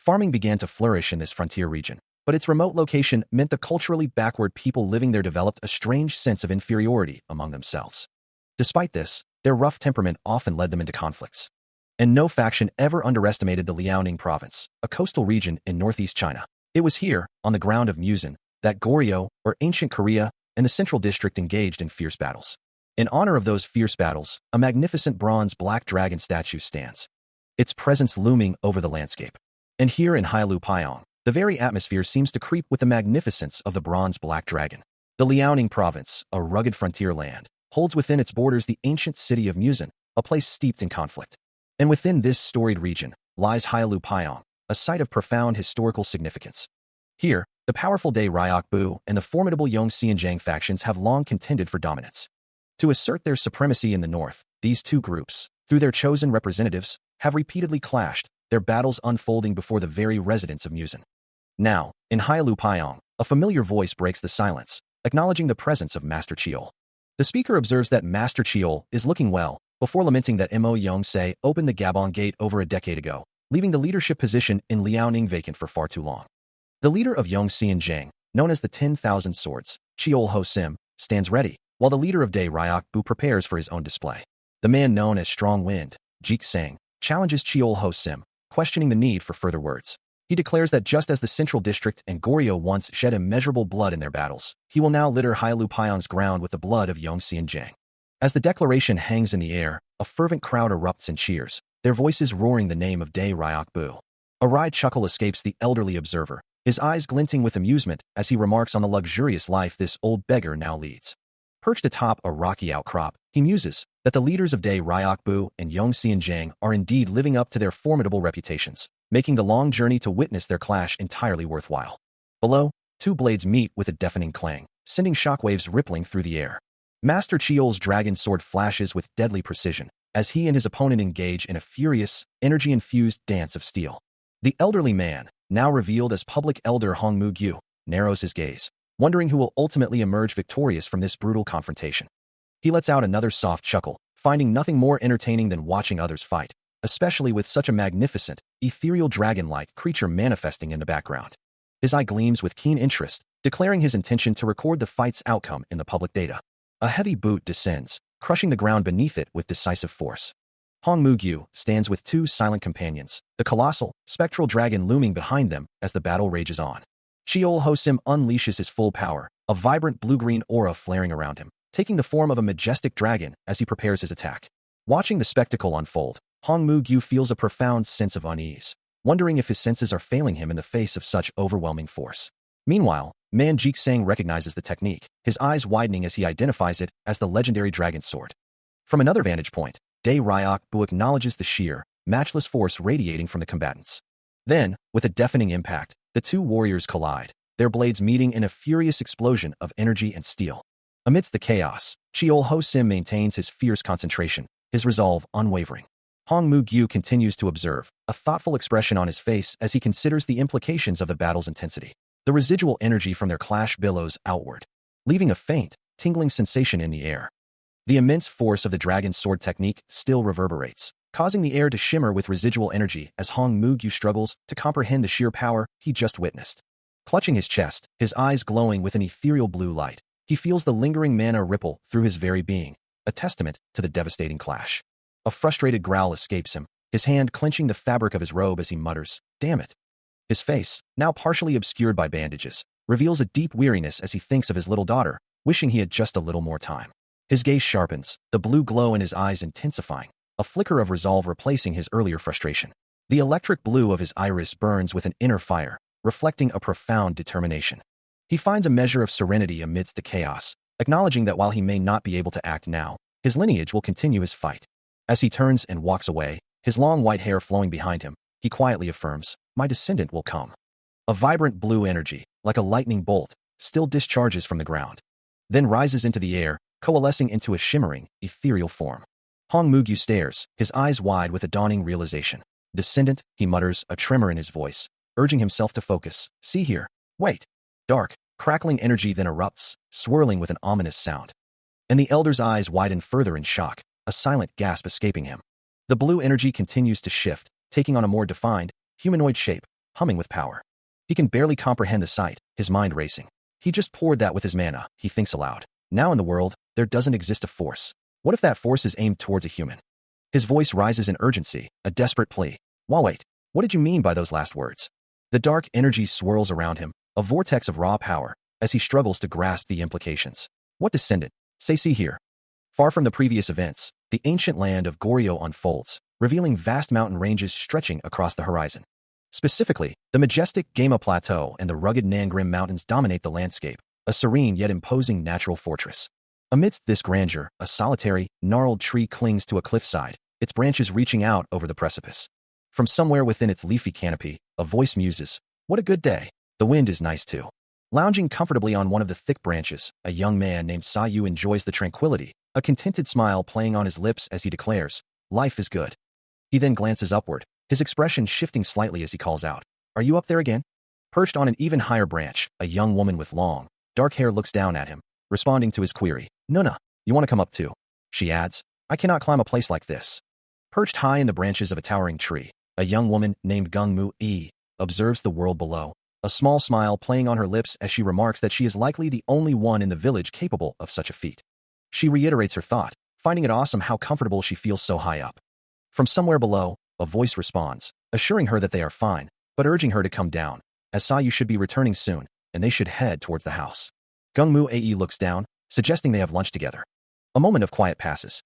Farming began to flourish in this frontier region, but its remote location meant the culturally backward people living there developed a strange sense of inferiority among themselves. Despite this, their rough temperament often led them into conflicts. And no faction ever underestimated the Liaoning province, a coastal region in northeast China. It was here, on the ground of Musin, that Goryeo, or ancient Korea, and the central district engaged in fierce battles. In honor of those fierce battles, a magnificent bronze black dragon statue stands, its presence looming over the landscape. And here in Hailu Pyong, the very atmosphere seems to creep with the magnificence of the bronze black dragon. The Liaoning province, a rugged frontier land, holds within its borders the ancient city of Musin, a place steeped in conflict. And within this storied region lies Hailu Pyong, a site of profound historical significance. Here, the powerful Dai Ryok Bu and the formidable Yongxianjiang factions have long contended for dominance. To assert their supremacy in the north, these two groups, through their chosen representatives, have repeatedly clashed, their battles unfolding before the very residents of Musin. Now, in Hailu Pyong, a familiar voice breaks the silence, acknowledging the presence of Master Chiol. The speaker observes that Master Chiol is looking well, before lamenting that Mo Yongse opened the Gabon Gate over a decade ago, leaving the leadership position in Liaoning vacant for far too long. The leader of Yongxianjiang, known as the 10,000 Swords, Chiol Ho Sim, stands ready, while the leader of Dai Ryok Bu prepares for his own display. The man known as Strong Wind, Jik Sang, challenges Chiol Ho Sim, questioning the need for further words. He declares that just as the Central District and Goryeo once shed immeasurable blood in their battles, he will now litter Hailu Pyong's ground with the blood of Yongxianjiang. As the declaration hangs in the air, a fervent crowd erupts in cheers, their voices roaring the name of Dai Ryok Bu. A wry chuckle escapes the elderly observer, his eyes glinting with amusement as he remarks on the luxurious life this old beggar now leads. Perched atop a rocky outcrop, he muses that the leaders of Dai Ryok Bu and Yongxianjiang are indeed living up to their formidable reputations, making the long journey to witness their clash entirely worthwhile. Below, two blades meet with a deafening clang, sending shockwaves rippling through the air. Master Chiol's dragon sword flashes with deadly precision, as he and his opponent engage in a furious, energy-infused dance of steel. The elderly man, now revealed as Public Elder Hong Mu-gyu, narrows his gaze, wondering who will ultimately emerge victorious from this brutal confrontation. He lets out another soft chuckle, finding nothing more entertaining than watching others fight, especially with such a magnificent, ethereal dragon-like creature manifesting in the background. His eye gleams with keen interest, declaring his intention to record the fight's outcome in the public data. A heavy boot descends, crushing the ground beneath it with decisive force. Hong Mu-gyu stands with two silent companions, the colossal, spectral dragon looming behind them as the battle rages on. Chiol Ho Sim unleashes his full power, a vibrant blue-green aura flaring around him, taking the form of a majestic dragon as he prepares his attack. Watching the spectacle unfold, Hong Mu-gyu feels a profound sense of unease, wondering if his senses are failing him in the face of such overwhelming force. Meanwhile, Man Jik Sang recognizes the technique, his eyes widening as he identifies it as the legendary dragon sword. From another vantage point, Dai Ryok Bu acknowledges the sheer, matchless force radiating from the combatants. Then, with a deafening impact, the two warriors collide, their blades meeting in a furious explosion of energy and steel. Amidst the chaos, Chiol Ho Sim maintains his fierce concentration, his resolve unwavering. Hong Mu-gyu continues to observe, a thoughtful expression on his face as he considers the implications of the battle's intensity. The residual energy from their clash billows outward, leaving a faint, tingling sensation in the air. The immense force of the dragon's sword technique still reverberates, causing the air to shimmer with residual energy as Hong Mu-gyu struggles to comprehend the sheer power he just witnessed. Clutching his chest, his eyes glowing with an ethereal blue light, he feels the lingering mana ripple through his very being, a testament to the devastating clash. A frustrated growl escapes him, his hand clenching the fabric of his robe as he mutters, "Damn it." His face, now partially obscured by bandages, reveals a deep weariness as he thinks of his little daughter, wishing he had just a little more time. His gaze sharpens, the blue glow in his eyes intensifying, a flicker of resolve replacing his earlier frustration. The electric blue of his iris burns with an inner fire, reflecting a profound determination. He finds a measure of serenity amidst the chaos, acknowledging that while he may not be able to act now, his lineage will continue his fight. As he turns and walks away, his long white hair flowing behind him, he quietly affirms, "My descendant will come." A vibrant blue energy, like a lightning bolt, still discharges from the ground, then rises into the air, coalescing into a shimmering, ethereal form. Hong Mu-gyu stares, his eyes wide with a dawning realization. "Descendant," he mutters, a tremor in his voice, urging himself to focus. "See here. Wait." Dark, crackling energy then erupts, swirling with an ominous sound. And the elder's eyes widen further in shock, a silent gasp escaping him. The blue energy continues to shift, taking on a more defined, humanoid shape, humming with power. He can barely comprehend the sight, his mind racing. He just poured that with his mana, he thinks aloud. Now in the world, there doesn't exist a force. What if that force is aimed towards a human? His voice rises in urgency, a desperate plea. Wait, what did you mean by those last words? The dark energy swirls around him, a vortex of raw power, as he struggles to grasp the implications. What descendant? See here. Far from the previous events, the ancient land of Goryeo unfolds, revealing vast mountain ranges stretching across the horizon. Specifically, the majestic Gama Plateau and the rugged Nangrim Mountains dominate the landscape, a serene yet imposing natural fortress. Amidst this grandeur, a solitary, gnarled tree clings to a cliffside, its branches reaching out over the precipice. From somewhere within its leafy canopy, a voice muses, "What a good day. The wind is nice too." Lounging comfortably on one of the thick branches, a young man named Sayu enjoys the tranquility, a contented smile playing on his lips as he declares, "Life is good." He then glances upward, his expression shifting slightly as he calls out, "Are you up there again?" Perched on an even higher branch, a young woman with long, dark hair looks down at him, responding to his query. "Nuna, you want to come up too?" She adds, "I cannot climb a place like this." Perched high in the branches of a towering tree, a young woman named Gungmu-e observes the world below, a small smile playing on her lips as she remarks that she is likely the only one in the village capable of such a feat. She reiterates her thought, finding it awesome how comfortable she feels so high up. From somewhere below, a voice responds, assuring her that they are fine, but urging her to come down, as Sayu should be returning soon, and they should head towards the house. Gungmu-e looks down, suggesting they have lunch together. A moment of quiet passes.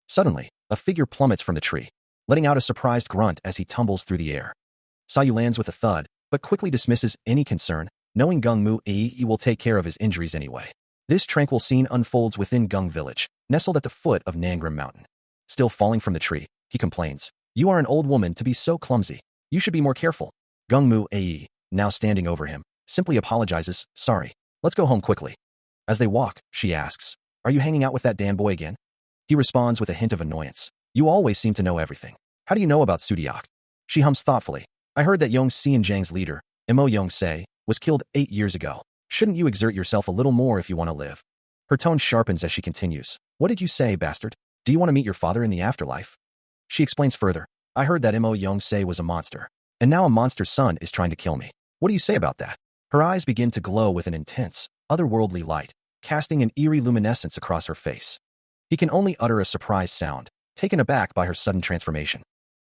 Suddenly, a figure plummets from the tree, letting out a surprised grunt as he tumbles through the air. Sayu lands with a thud, but quickly dismisses any concern, knowing Gungmu-e will take care of his injuries anyway. This tranquil scene unfolds within Gung Village, nestled at the foot of Nangrim Mountain. Still falling from the tree, he complains, "You are an old woman to be so clumsy. You should be more careful." Gungmu-e, now standing over him, simply apologizes, "Sorry. Let's go home quickly." As they walk, she asks, "Are you hanging out with that Dan boy again?" He responds with a hint of annoyance, "You always seem to know everything. How do you know about Sudiak?" She hums thoughtfully, "I heard that Yong Xianjiang's leader, Mo Yong-se, was killed 8 years ago. Shouldn't you exert yourself a little more if you want to live?" Her tone sharpens as she continues, "What did you say, bastard? Do you want to meet your father in the afterlife?" She explains further, "I heard that Mo Yong-se was a monster, and now a monster's son is trying to kill me. What do you say about that?" Her eyes begin to glow with an intense, otherworldly light, casting an eerie luminescence across her face. He can only utter a surprised sound, taken aback by her sudden transformation.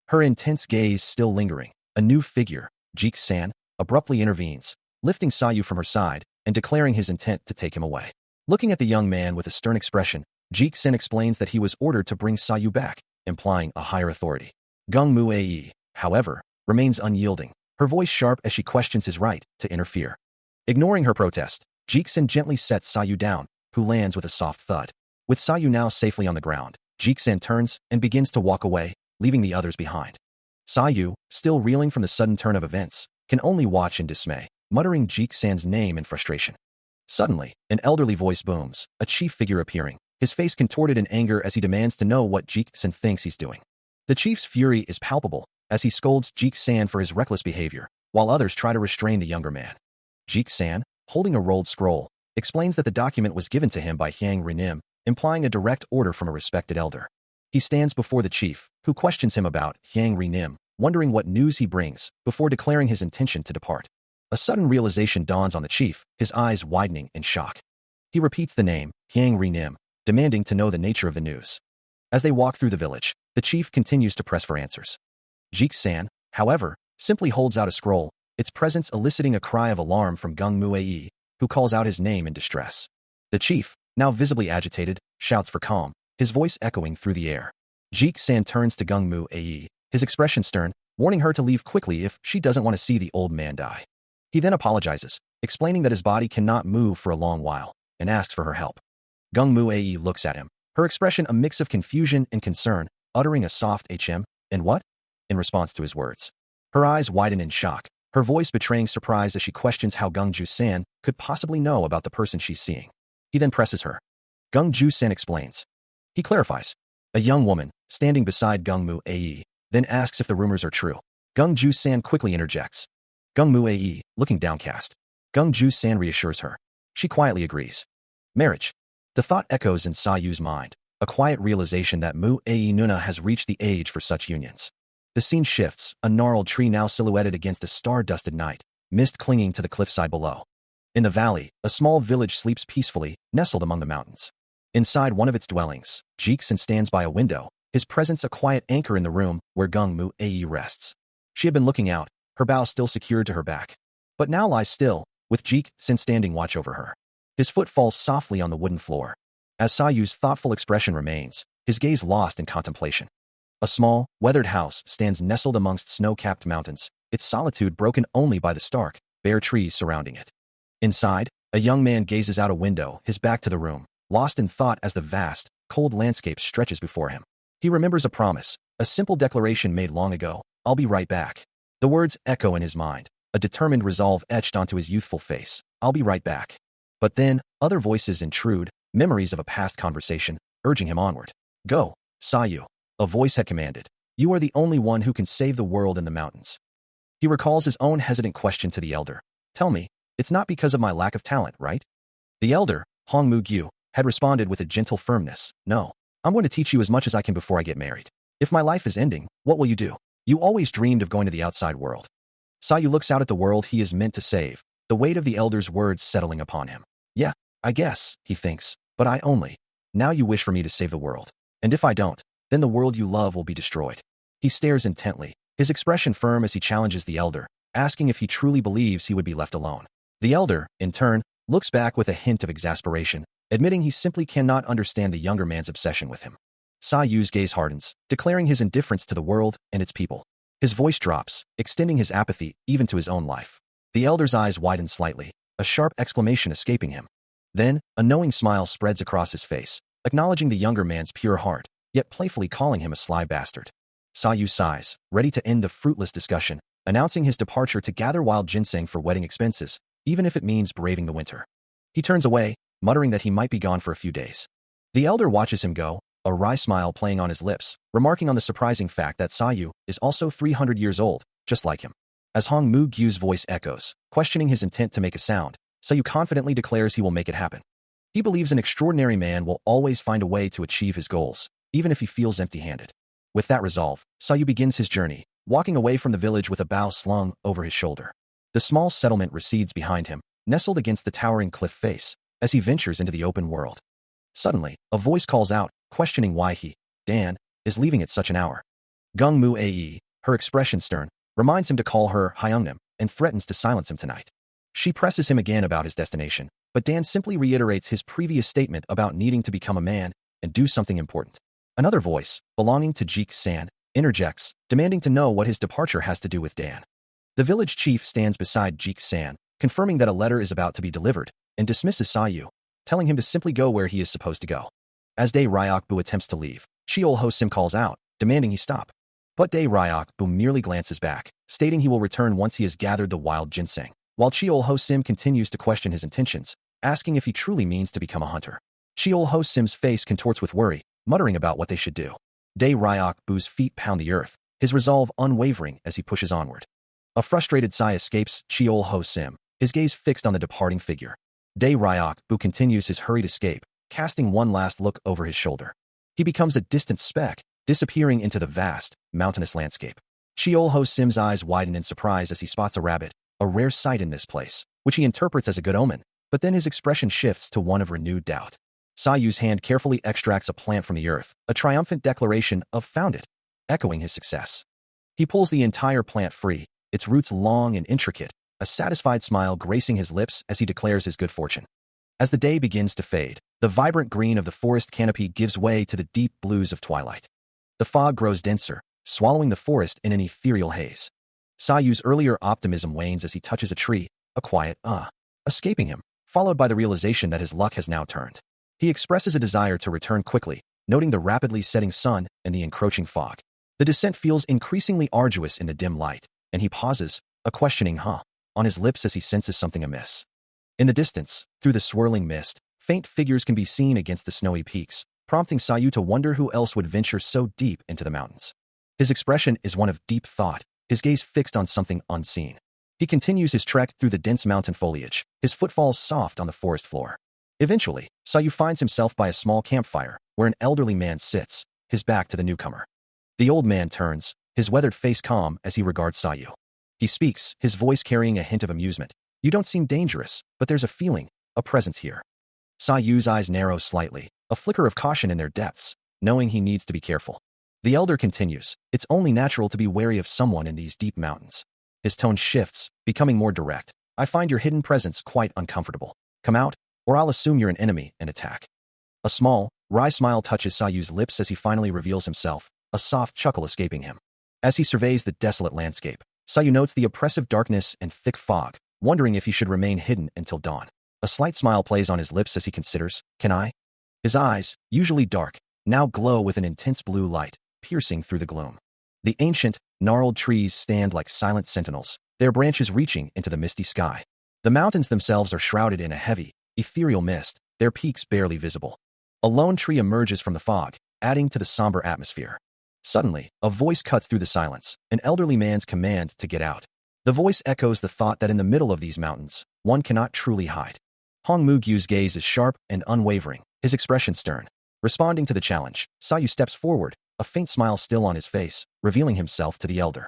Her intense gaze still lingering, a new figure, Jik-san, abruptly intervenes, lifting Sayu from her side and declaring his intent to take him away. Looking at the young man with a stern expression, Jik-san explains that he was ordered to bring Sayu back, implying a higher authority. Gungmu-e, however, remains unyielding, her voice sharp as she questions his right to interfere. Ignoring her protest, Jik-san gently sets Sayu down, who lands with a soft thud. With Sayu now safely on the ground, Jik-san turns and begins to walk away, leaving the others behind. Sayu, still reeling from the sudden turn of events, can only watch in dismay, muttering Jik-san's name in frustration. Suddenly, an elderly voice booms, a chief figure appearing, his face contorted in anger as he demands to know what Jik-san thinks he's doing. The chief's fury is palpable, as he scolds Jik-san for his reckless behavior, while others try to restrain the younger man. Jik-san, holding a rolled scroll, explains that the document was given to him by Hyang Rinim, implying a direct order from a respected elder. He stands before the chief, who questions him about Hyang Rinim, wondering what news he brings, before declaring his intention to depart. A sudden realization dawns on the chief, his eyes widening in shock. He repeats the name, Hyang Rinim, demanding to know the nature of the news. As they walk through the village, the chief continues to press for answers. Jik-san, however, simply holds out a scroll, its presence eliciting a cry of alarm from Gungmu-e, who calls out his name in distress. The chief, now visibly agitated, shouts for calm, his voice echoing through the air. Jik-san turns to Gungmu-e, his expression stern, warning her to leave quickly if she doesn't want to see the old man die. He then apologizes, explaining that his body cannot move for a long while, and asks for her help. Gungmu-e looks at him, her expression a mix of confusion and concern, uttering a soft "hm," and what? In response to his words. Her eyes widen in shock, her voice betraying surprise as she questions how Gungju-san could possibly know about the person she's seeing. He then presses her. Gungju-san explains. He clarifies. A young woman, standing beside Gungmu-e, then asks if the rumors are true. Gungju-san quickly interjects. Gungmu-e, looking downcast. Gungju-san reassures her. She quietly agrees. Marriage. The thought echoes in Sayu's mind, a quiet realization that Mu-e Nuna has reached the age for such unions. The scene shifts, a gnarled tree now silhouetted against a star-dusted night, mist clinging to the cliffside below. In the valley, a small village sleeps peacefully, nestled among the mountains. Inside one of its dwellings, Jiksen stands by a window, his presence a quiet anchor in the room where Gungmu Ae rests. She had been looking out, her bow still secured to her back, but now lies still, with Jiksen standing watch over her. His foot falls softly on the wooden floor. As Sayu's thoughtful expression remains, his gaze lost in contemplation. A small, weathered house stands nestled amongst snow-capped mountains, its solitude broken only by the stark, bare trees surrounding it. Inside, a young man gazes out a window, his back to the room, lost in thought as the vast, cold landscape stretches before him. He remembers a promise, a simple declaration made long ago, "I'll be right back." The words echo in his mind, a determined resolve etched onto his youthful face. "I'll be right back." But then, other voices intrude, memories of a past conversation, urging him onward. "Go, Sayu," a voice had commanded. "You are the only one who can save the world in the mountains." He recalls his own hesitant question to the elder. "Tell me, it's not because of my lack of talent, right?" The elder, Hongmu-gyu, had responded with a gentle firmness. "No, I'm going to teach you as much as I can before I get married. If my life is ending, what will you do? You always dreamed of going to the outside world." Sayu looks out at the world he is meant to save, the weight of the elder's words settling upon him. "Yeah, I guess," he thinks, "but I only. Now you wish for me to save the world. And if I don't, then the world you love will be destroyed." He stares intently, his expression firm as he challenges the elder, asking if he truly believes he would be left alone. The elder, in turn, looks back with a hint of exasperation, admitting he simply cannot understand the younger man's obsession with him. Sayu's gaze hardens, declaring his indifference to the world and its people. His voice drops, extending his apathy even to his own life. The elder's eyes widen slightly, a sharp exclamation escaping him. Then, a knowing smile spreads across his face, acknowledging the younger man's pure heart, yet playfully calling him a sly bastard. Sayu sighs, ready to end the fruitless discussion, announcing his departure to gather wild ginseng for wedding expenses, even if it means braving the winter. He turns away, muttering that he might be gone for a few days. The elder watches him go, a wry smile playing on his lips, remarking on the surprising fact that Sayu is also 300 years old, just like him. As Hong Mu-gyu's voice echoes, questioning his intent to make a sound, Sayu confidently declares he will make it happen. He believes an extraordinary man will always find a way to achieve his goals, even if he feels empty-handed. With that resolve, Sayu begins his journey, walking away from the village with a bow slung over his shoulder. The small settlement recedes behind him, nestled against the towering cliff face, as he ventures into the open world. Suddenly, a voice calls out, questioning why he, Dan, is leaving at such an hour. Gungmu Ae, her expression stern, reminds him to call her Hyungnim and threatens to silence him tonight. She presses him again about his destination, but Dan simply reiterates his previous statement about needing to become a man and do something important. Another voice, belonging to Jik-san, interjects, demanding to know what his departure has to do with Dan. The village chief stands beside Jik-san, confirming that a letter is about to be delivered, and dismisses Sayu, telling him to simply go where he is supposed to go. As Dae Ryok-bu attempts to leave, Cheol Ho-sim calls out, demanding he stop. But Dae Ryok-bu merely glances back, stating he will return once he has gathered the wild ginseng, while Cheol Ho-sim continues to question his intentions, asking if he truly means to become a hunter. Cheol Ho-sim's face contorts with worry, muttering about what they should do. Dae Ryok-bu's feet pound the earth, his resolve unwavering as he pushes onward. A frustrated sigh escapes Cheol Ho-sim, his gaze fixed on the departing figure. Dae Ryok-bu continues his hurried escape, casting one last look over his shoulder. He becomes a distant speck, disappearing into the vast, mountainous landscape. Cheol Ho-sim's eyes widen in surprise as he spots a rabbit, a rare sight in this place, which he interprets as a good omen, but then his expression shifts to one of renewed doubt. Sayu's hand carefully extracts a plant from the earth, a triumphant declaration of "found it," echoing his success. He pulls the entire plant free, its roots long and intricate, a satisfied smile gracing his lips as he declares his good fortune. As the day begins to fade, the vibrant green of the forest canopy gives way to the deep blues of twilight. The fog grows denser, swallowing the forest in an ethereal haze. Sayu's earlier optimism wanes as he touches a tree, a quiet escaping him, followed by the realization that his luck has now turned. He expresses a desire to return quickly, noting the rapidly setting sun and the encroaching fog. The descent feels increasingly arduous in the dim light, and he pauses, a questioning on his lips as he senses something amiss. In the distance, through the swirling mist, faint figures can be seen against the snowy peaks, prompting Sayu to wonder who else would venture so deep into the mountains. His expression is one of deep thought, his gaze fixed on something unseen. He continues his trek through the dense mountain foliage, his footfalls soft on the forest floor. Eventually, Sayu finds himself by a small campfire, where an elderly man sits, his back to the newcomer. The old man turns, his weathered face calm as he regards Sayu. He speaks, his voice carrying a hint of amusement. You don't seem dangerous, but there's a feeling, a presence here. Sayu's eyes narrow slightly, a flicker of caution in their depths, knowing he needs to be careful. The elder continues, it's only natural to be wary of someone in these deep mountains. His tone shifts, becoming more direct. I find your hidden presence quite uncomfortable. Come out, or I'll assume you're an enemy and attack. A small, wry smile touches Sayu's lips as he finally reveals himself, a soft chuckle escaping him. As he surveys the desolate landscape, Sayu notes the oppressive darkness and thick fog, wondering if he should remain hidden until dawn. A slight smile plays on his lips as he considers, can I? His eyes, usually dark, now glow with an intense blue light, piercing through the gloom. The ancient, gnarled trees stand like silent sentinels, their branches reaching into the misty sky. The mountains themselves are shrouded in a heavy, ethereal mist, their peaks barely visible. A lone tree emerges from the fog, adding to the somber atmosphere. Suddenly, a voice cuts through the silence, an elderly man's command to get out. The voice echoes the thought that in the middle of these mountains, one cannot truly hide. Hong Mu-gyu's gaze is sharp and unwavering, his expression stern. Responding to the challenge, Sayu steps forward, a faint smile still on his face, revealing himself to the elder.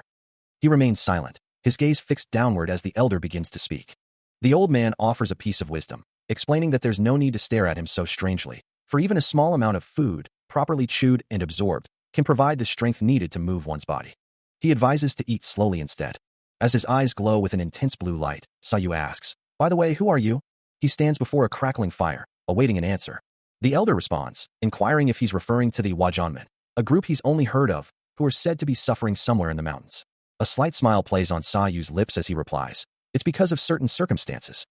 He remains silent, his gaze fixed downward as the elder begins to speak. The old man offers a piece of wisdom, explaining that there's no need to stare at him so strangely, for even a small amount of food, properly chewed and absorbed, can provide the strength needed to move one's body. He advises to eat slowly instead. As his eyes glow with an intense blue light, Sayu asks, by the way, who are you? He stands before a crackling fire, awaiting an answer. The elder responds, inquiring if he's referring to the Wajanmen, a group he's only heard of, who are said to be suffering somewhere in the mountains. A slight smile plays on Sayu's lips as he replies, it's because of certain circumstances.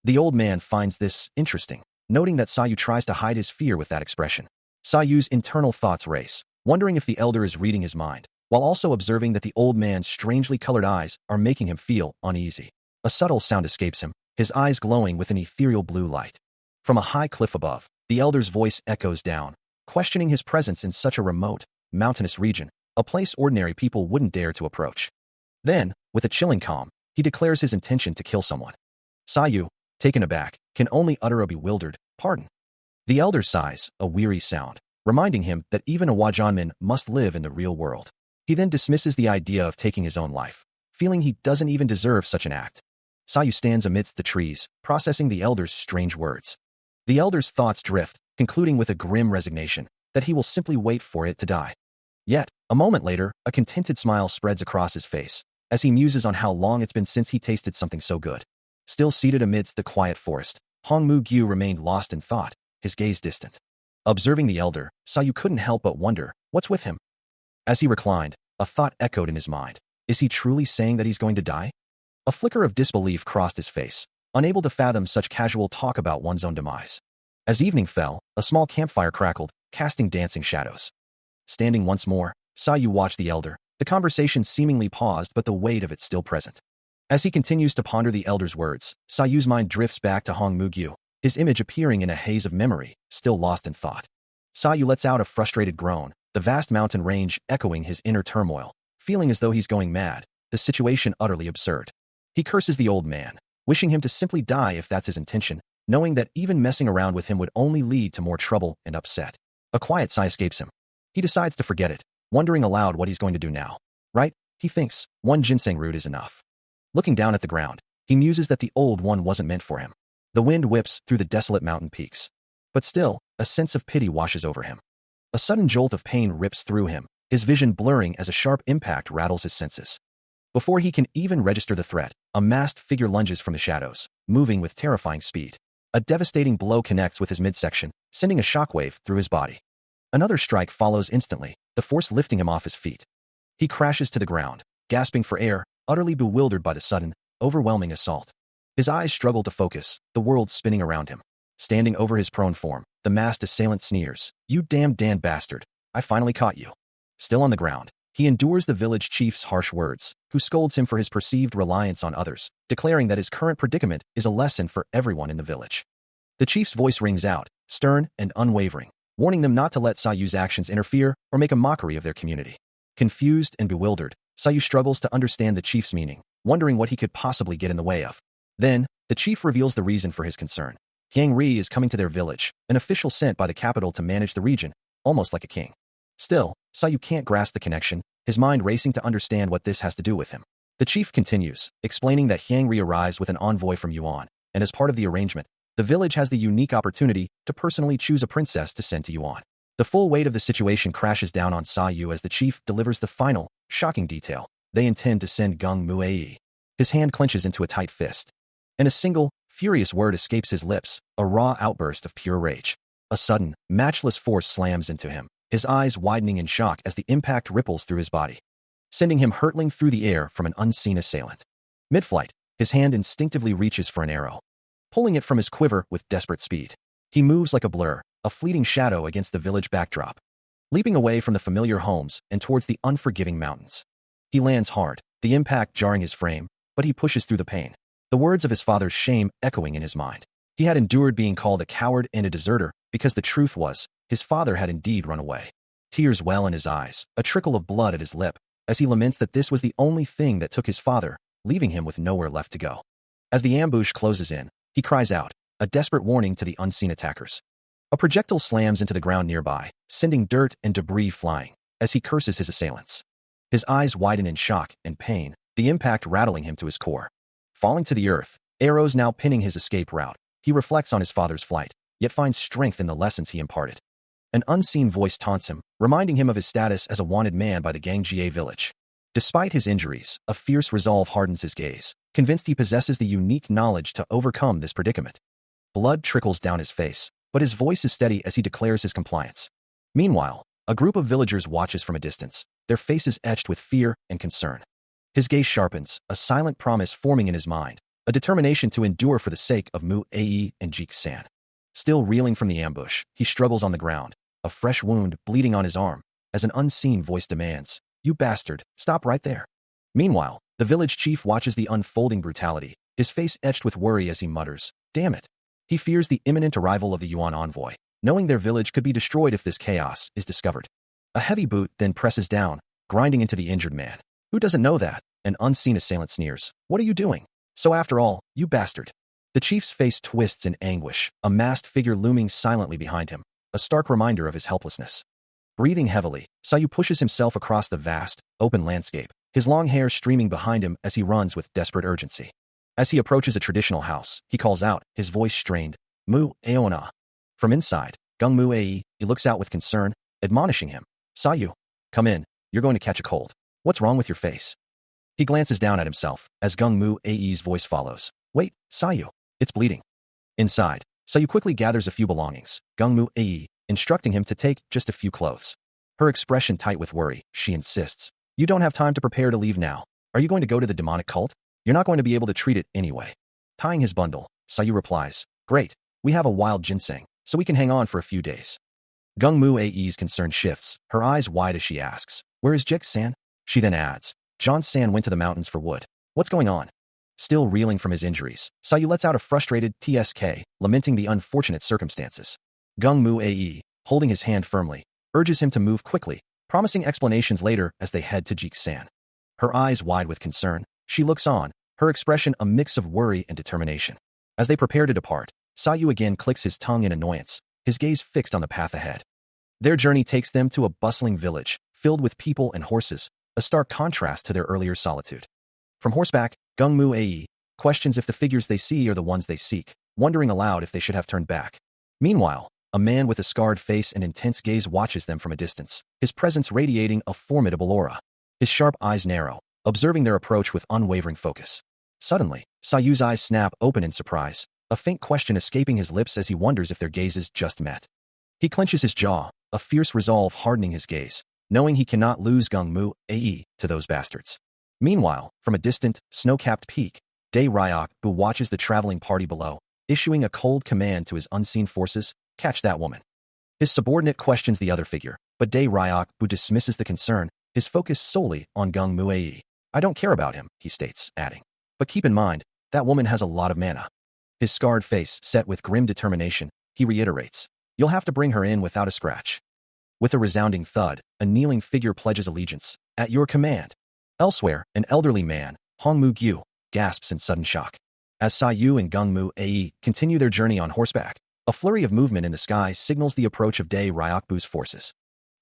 The old man finds this interesting, noting that Sayu tries to hide his fear with that expression. Sayu's internal thoughts race, wondering if the elder is reading his mind, while also observing that the old man's strangely colored eyes are making him feel uneasy. A subtle sound escapes him, his eyes glowing with an ethereal blue light. From a high cliff above, the elder's voice echoes down, questioning his presence in such a remote, mountainous region, a place ordinary people wouldn't dare to approach. Then, with a chilling calm, he declares his intention to kill someone. Sayu, taken aback, can only utter a bewildered, pardon. The elder sighs, a weary sound, reminding him that even a Wajanman must live in the real world. He then dismisses the idea of taking his own life, feeling he doesn't even deserve such an act. Sayu stands amidst the trees, processing the elder's strange words. The elder's thoughts drift, concluding with a grim resignation that he will simply wait for it to die. Yet, a moment later, a contented smile spreads across his face, as he muses on how long it's been since he tasted something so good. Still seated amidst the quiet forest, Hong Mu-gyu remained lost in thought, his gaze distant. Observing the elder, Sayu couldn't help but wonder, what's with him? As he reclined, a thought echoed in his mind. Is he truly saying that he's going to die? A flicker of disbelief crossed his face, unable to fathom such casual talk about one's own demise. As evening fell, a small campfire crackled, casting dancing shadows. Standing once more, Sayu watched the elder, the conversation seemingly paused but the weight of it still present. As he continues to ponder the elder's words, Sayu's mind drifts back to Hong Mu-gyu, his image appearing in a haze of memory, still lost in thought. Sayu lets out a frustrated groan, the vast mountain range echoing his inner turmoil, feeling as though he's going mad, the situation utterly absurd. He curses the old man, wishing him to simply die if that's his intention, knowing that even messing around with him would only lead to more trouble and upset. A quiet sigh escapes him. He decides to forget it, wondering aloud what he's going to do now. Right, he thinks, one ginseng root is enough. Looking down at the ground, he muses that the old one wasn't meant for him. The wind whips through the desolate mountain peaks. But still, a sense of pity washes over him. A sudden jolt of pain rips through him, his vision blurring as a sharp impact rattles his senses. Before he can even register the threat, a masked figure lunges from the shadows, moving with terrifying speed. A devastating blow connects with his midsection, sending a shockwave through his body. Another strike follows instantly, the force lifting him off his feet. He crashes to the ground, gasping for air, utterly bewildered by the sudden, overwhelming assault. His eyes struggle to focus, the world spinning around him. Standing over his prone form, the masked assailant sneers, "You damn bastard, I finally caught you." Still on the ground, he endures the village chief's harsh words, who scolds him for his perceived reliance on others, declaring that his current predicament is a lesson for everyone in the village. The chief's voice rings out, stern and unwavering, warning them not to let Sayu's actions interfere or make a mockery of their community. Confused and bewildered, Sayu struggles to understand the chief's meaning, wondering what he could possibly get in the way of. Then, the chief reveals the reason for his concern. Yang Ri is coming to their village, an official sent by the capital to manage the region, almost like a king. Still, Sayu can't grasp the connection, his mind racing to understand what this has to do with him. The chief continues, explaining that Hyangri arrives with an envoy from Yuan, and as part of the arrangement, the village has the unique opportunity to personally choose a princess to send to Yuan. The full weight of the situation crashes down on Sayu as the chief delivers the final, shocking detail. They intend to send Gung Muei. His hand clenches into a tight fist. And a single, furious word escapes his lips, a raw outburst of pure rage. A sudden, matchless force slams into him, his eyes widening in shock as the impact ripples through his body, sending him hurtling through the air from an unseen assailant. Mid-flight, his hand instinctively reaches for an arrow, pulling it from his quiver with desperate speed. He moves like a blur, a fleeting shadow against the village backdrop, leaping away from the familiar homes and towards the unforgiving mountains. He lands hard, the impact jarring his frame, but he pushes through the pain, the words of his father's shame echoing in his mind. He had endured being called a coward and a deserter because the truth was, his father had indeed run away. Tears well in his eyes, a trickle of blood at his lip, as he laments that this was the only thing that took his father, leaving him with nowhere left to go. As the ambush closes in, he cries out, a desperate warning to the unseen attackers. A projectile slams into the ground nearby, sending dirt and debris flying, as he curses his assailants. His eyes widen in shock and pain, the impact rattling him to his core. Falling to the earth, arrows now pinning his escape route, he reflects on his father's flight, yet finds strength in the lessons he imparted. An unseen voice taunts him, reminding him of his status as a wanted man by the Gangjie village. Despite his injuries, a fierce resolve hardens his gaze, convinced he possesses the unique knowledge to overcome this predicament. Blood trickles down his face, but his voice is steady as he declares his compliance. Meanwhile, a group of villagers watches from a distance, their faces etched with fear and concern. His gaze sharpens, a silent promise forming in his mind, a determination to endure for the sake of Mu Ai and Jik-san. Still reeling from the ambush, he struggles on the ground, a fresh wound bleeding on his arm, as an unseen voice demands, "You bastard, stop right there." Meanwhile, the village chief watches the unfolding brutality, his face etched with worry as he mutters, "Damn it." He fears the imminent arrival of the Yuan envoy, knowing their village could be destroyed if this chaos is discovered. A heavy boot then presses down, grinding into the injured man. Who doesn't know that? An unseen assailant sneers, "What are you doing?" "So after all, you bastard." The chief's face twists in anguish, a masked figure looming silently behind him, a stark reminder of his helplessness. Breathing heavily, Sayu pushes himself across the vast, open landscape, his long hair streaming behind him as he runs with desperate urgency. As he approaches a traditional house, he calls out, his voice strained, "Mu Aona." From inside, Gung Mu Ai looks out with concern, admonishing him, "Sayu, come in, you're going to catch a cold. What's wrong with your face?" He glances down at himself, as Gung Mu Ai's voice follows, "Wait, Sayu, it's bleeding." Inside, Sayu quickly gathers a few belongings, Gung Mu Ai instructing him to take just a few clothes. Her expression tight with worry, she insists, "You don't have time to prepare to leave now. Are you going to go to the demonic cult? You're not going to be able to treat it anyway." Tying his bundle, Sayu replies, "Great, we have a wild ginseng, so we can hang on for a few days." Gung Mu Ai's concern shifts, her eyes wide as she asks, "Where is Jik-san?" She then adds, "John-san went to the mountains for wood. What's going on?" Still reeling from his injuries, Sayu lets out a frustrated TSK, lamenting the unfortunate circumstances. Gung Mu Ai, holding his hand firmly, urges him to move quickly, promising explanations later as they head to Jik-san. Her eyes wide with concern, she looks on, her expression a mix of worry and determination. As they prepare to depart, Sayu again clicks his tongue in annoyance, his gaze fixed on the path ahead. Their journey takes them to a bustling village, filled with people and horses, a stark contrast to their earlier solitude. From horseback, Gung Mu Ai questions if the figures they see are the ones they seek, wondering aloud if they should have turned back. Meanwhile, a man with a scarred face and intense gaze watches them from a distance, his presence radiating a formidable aura. His sharp eyes narrow, observing their approach with unwavering focus. Suddenly, Sayu's eyes snap open in surprise, a faint question escaping his lips as he wonders if their gazes just met. He clenches his jaw, a fierce resolve hardening his gaze, knowing he cannot lose Gung Mu Ai to those bastards. Meanwhile, from a distant, snow-capped peak, Dae Ryok Bu watches the traveling party below, issuing a cold command to his unseen forces, "Catch that woman." His subordinate questions the other figure, but Dae Ryok Bu dismisses the concern, his focus solely on Gung Mu Ai. "I don't care about him," he states, adding, "but keep in mind, that woman has a lot of mana." His scarred face set with grim determination, he reiterates, "You'll have to bring her in without a scratch." With a resounding thud, a kneeling figure pledges allegiance, "At your command." Elsewhere, an elderly man, Hong Mu-gyu, gasps in sudden shock. As Sayu and Gung Mu Ai continue their journey on horseback, a flurry of movement in the sky signals the approach of Dae Ryokbu's forces.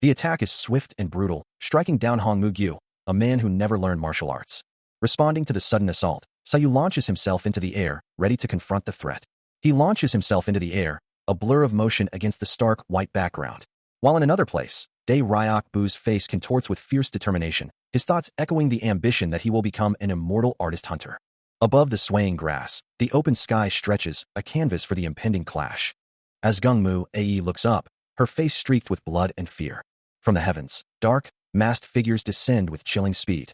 The attack is swift and brutal, striking down Hong Mu-gyu, a man who never learned martial arts. Responding to the sudden assault, Sayu launches himself into the air, ready to confront the threat. He launches himself into the air, a blur of motion against the stark, white background. While in another place, Dae Ryok-bu's face contorts with fierce determination, his thoughts echoing the ambition that he will become an immortal artist-hunter. Above the swaying grass, the open sky stretches, a canvas for the impending clash. As Gungmu Ae looks up, her face streaked with blood and fear. From the heavens, dark, masked figures descend with chilling speed,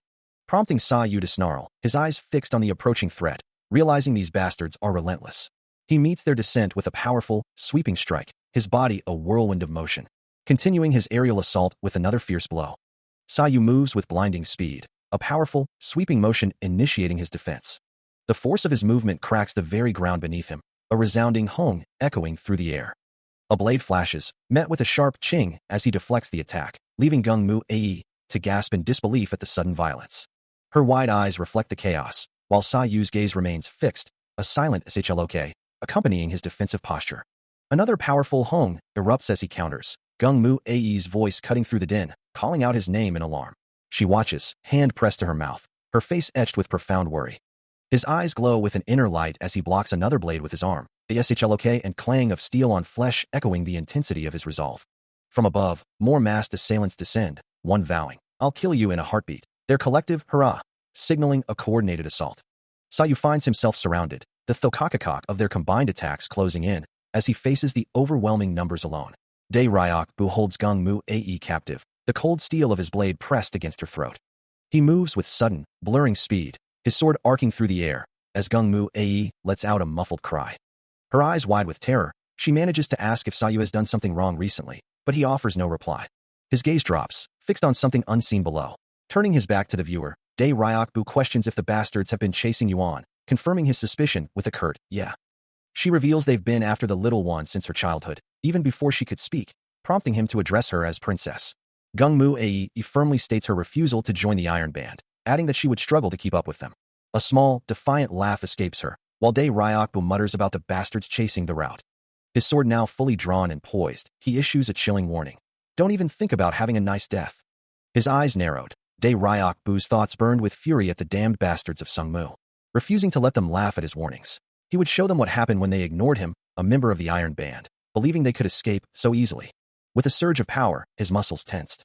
prompting Sayu to snarl, his eyes fixed on the approaching threat, realizing these bastards are relentless. He meets their descent with a powerful, sweeping strike, his body a whirlwind of motion, continuing his aerial assault with another fierce blow. Sayu moves with blinding speed, a powerful, sweeping motion initiating his defense. The force of his movement cracks the very ground beneath him, a resounding hong echoing through the air. A blade flashes, met with a sharp ching as he deflects the attack, leaving Gungmu Ae to gasp in disbelief at the sudden violence. Her wide eyes reflect the chaos, while Sayu's gaze remains fixed, a silent shlok, accompanying his defensive posture. Another powerful hong erupts as he counters, Gungmu Ae's voice cutting through the din, calling out his name in alarm. She watches, hand pressed to her mouth, her face etched with profound worry. His eyes glow with an inner light as he blocks another blade with his arm, the shlok and clang of steel on flesh echoing the intensity of his resolve. From above, more masked assailants descend, one vowing, "I'll kill you in a heartbeat," their collective hurrah, signaling a coordinated assault. Sayu finds himself surrounded, the thokakakak of their combined attacks closing in, as he faces the overwhelming numbers alone. Dae Ryok-bu holds Gungmu Ae captive, the cold steel of his blade pressed against her throat. He moves with sudden, blurring speed, his sword arcing through the air, as Gungmu Ae lets out a muffled cry. Her eyes wide with terror, she manages to ask if Sayu has done something wrong recently, but he offers no reply. His gaze drops, fixed on something unseen below. Turning his back to the viewer, Dae Ryok-bu questions if the bastards have been chasing you on, confirming his suspicion with a curt, "Yeah." She reveals they've been after the little one since her childhood, even before she could speak, prompting him to address her as princess. Gungmu Ae firmly states her refusal to join the Iron Band, adding that she would struggle to keep up with them. A small, defiant laugh escapes her, while Dae Ryok-bu mutters about the bastards chasing the route. His sword now fully drawn and poised, he issues a chilling warning. "Don't even think about having a nice death." His eyes narrowed. Dae Ryok-bu's thoughts burned with fury at the damned bastards of Sungmu. Refusing to let them laugh at his warnings, he would show them what happened when they ignored him, a member of the Iron Band, believing they could escape so easily. With a surge of power, his muscles tensed.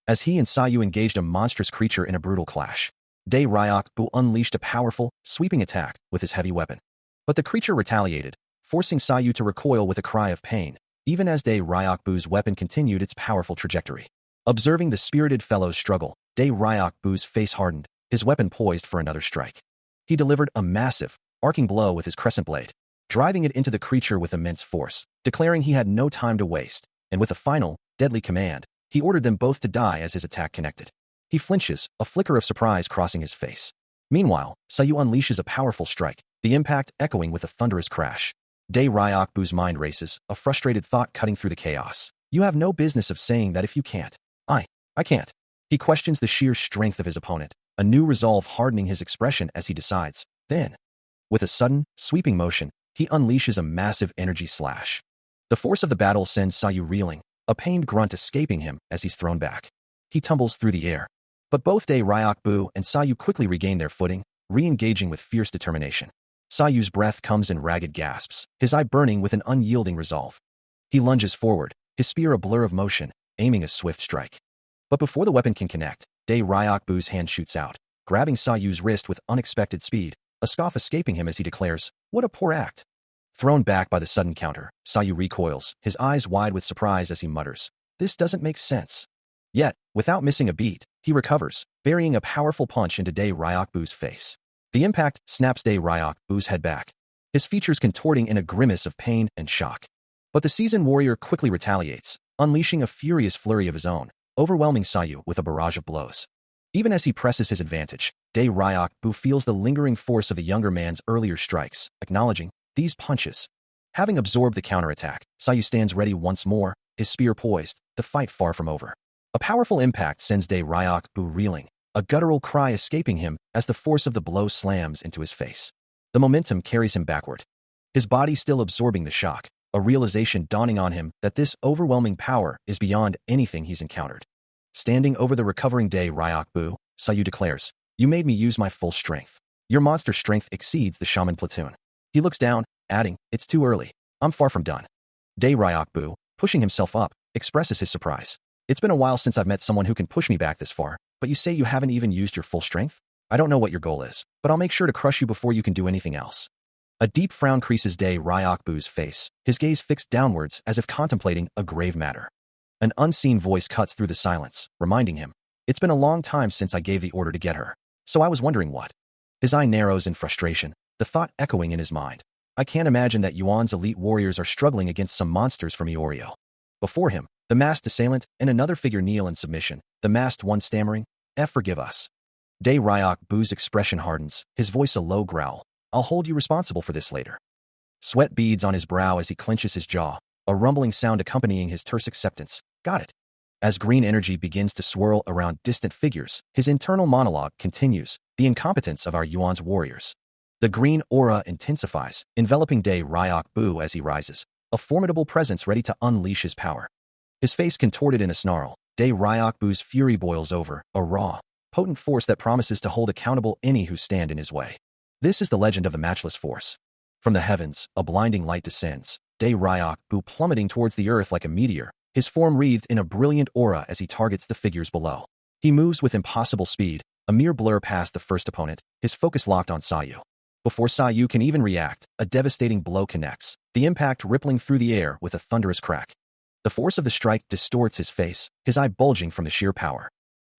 As he and Sayu engaged a monstrous creature in a brutal clash, Dae Ryok-bu unleashed a powerful, sweeping attack with his heavy weapon. But the creature retaliated, forcing Sayu to recoil with a cry of pain, even as Dae Ryok-bu's weapon continued its powerful trajectory. Observing the spirited fellow's struggle, Dae Ryok-bu's face hardened, his weapon poised for another strike. He delivered a massive, arcing blow with his crescent blade, driving it into the creature with immense force, declaring he had no time to waste, and with a final, deadly command, he ordered them both to die as his attack connected. He flinches, a flicker of surprise crossing his face. Meanwhile, Sayu unleashes a powerful strike, the impact echoing with a thunderous crash. Dae Ryok-bu's mind races, a frustrated thought cutting through the chaos. "You have no business of saying that if you can't." I can't." He questions the sheer strength of his opponent, a new resolve hardening his expression as he decides. Then, with a sudden, sweeping motion, he unleashes a massive energy slash. The force of the battle sends Sayu reeling, a pained grunt escaping him as he's thrown back. He tumbles through the air. But both Dae Ryok-bu and Sayu quickly regain their footing, re-engaging with fierce determination. Sayu's breath comes in ragged gasps, his eye burning with an unyielding resolve. He lunges forward, his spear a blur of motion, aiming a swift strike. But before the weapon can connect, Dae Ryok-bu's hand shoots out, grabbing Sayu's wrist with unexpected speed, a scoff escaping him as he declares, "What a poor act." Thrown back by the sudden counter, Sayu recoils, his eyes wide with surprise as he mutters, "This doesn't make sense." Yet, without missing a beat, he recovers, burying a powerful punch into Dae Ryok-bu's face. The impact snaps Dae Ryok-bu's head back, his features contorting in a grimace of pain and shock. But the seasoned warrior quickly retaliates, unleashing a furious flurry of his own, overwhelming Sayu with a barrage of blows. Even as he presses his advantage, Dae Ryok-bu feels the lingering force of the younger man's earlier strikes, acknowledging these punches. Having absorbed the counterattack, Sayu stands ready once more, his spear poised, the fight far from over. A powerful impact sends Dae Ryok-bu reeling, a guttural cry escaping him as the force of the blow slams into his face. The momentum carries him backward, his body still absorbing the shock, a realization dawning on him that this overwhelming power is beyond anything he's encountered. Standing over the recovering Dae Ryokbu, Sayu declares, "You made me use my full strength. Your monster strength exceeds the shaman platoon." He looks down, adding, "It's too early. I'm far from done." Dae Ryokbu, pushing himself up, expresses his surprise. "It's been a while since I've met someone who can push me back this far, but you say you haven't even used your full strength? I don't know what your goal is, but I'll make sure to crush you before you can do anything else." A deep frown creases Dae Ryokbu's face, his gaze fixed downwards as if contemplating a grave matter. An unseen voice cuts through the silence, reminding him, "It's been a long time since I gave the order to get her, so I was wondering what." His eye narrows in frustration, the thought echoing in his mind. "I can't imagine that Yuan's elite warriors are struggling against some monsters from Iorio." Before him, the masked assailant and another figure kneel in submission, the masked one stammering, "Forgive us." Dae Ryokbu's expression hardens, his voice a low growl. "I'll hold you responsible for this later." Sweat beads on his brow as he clenches his jaw, a rumbling sound accompanying his terse acceptance. "Got it." As green energy begins to swirl around distant figures, his internal monologue continues, "The incompetence of our Yuan's warriors." The green aura intensifies, enveloping Dae Ryokbu as he rises, a formidable presence ready to unleash his power. His face contorted in a snarl, Dae Ryokbu's fury boils over, a raw, potent force that promises to hold accountable any who stand in his way. This is the legend of the matchless force. From the heavens, a blinding light descends, Dae Ryokbu plummeting towards the earth like a meteor, his form wreathed in a brilliant aura as he targets the figures below. He moves with impossible speed, a mere blur past the first opponent, his focus locked on Sayu. Before Sayu can even react, a devastating blow connects, the impact rippling through the air with a thunderous crack. The force of the strike distorts his face, his eye bulging from the sheer power.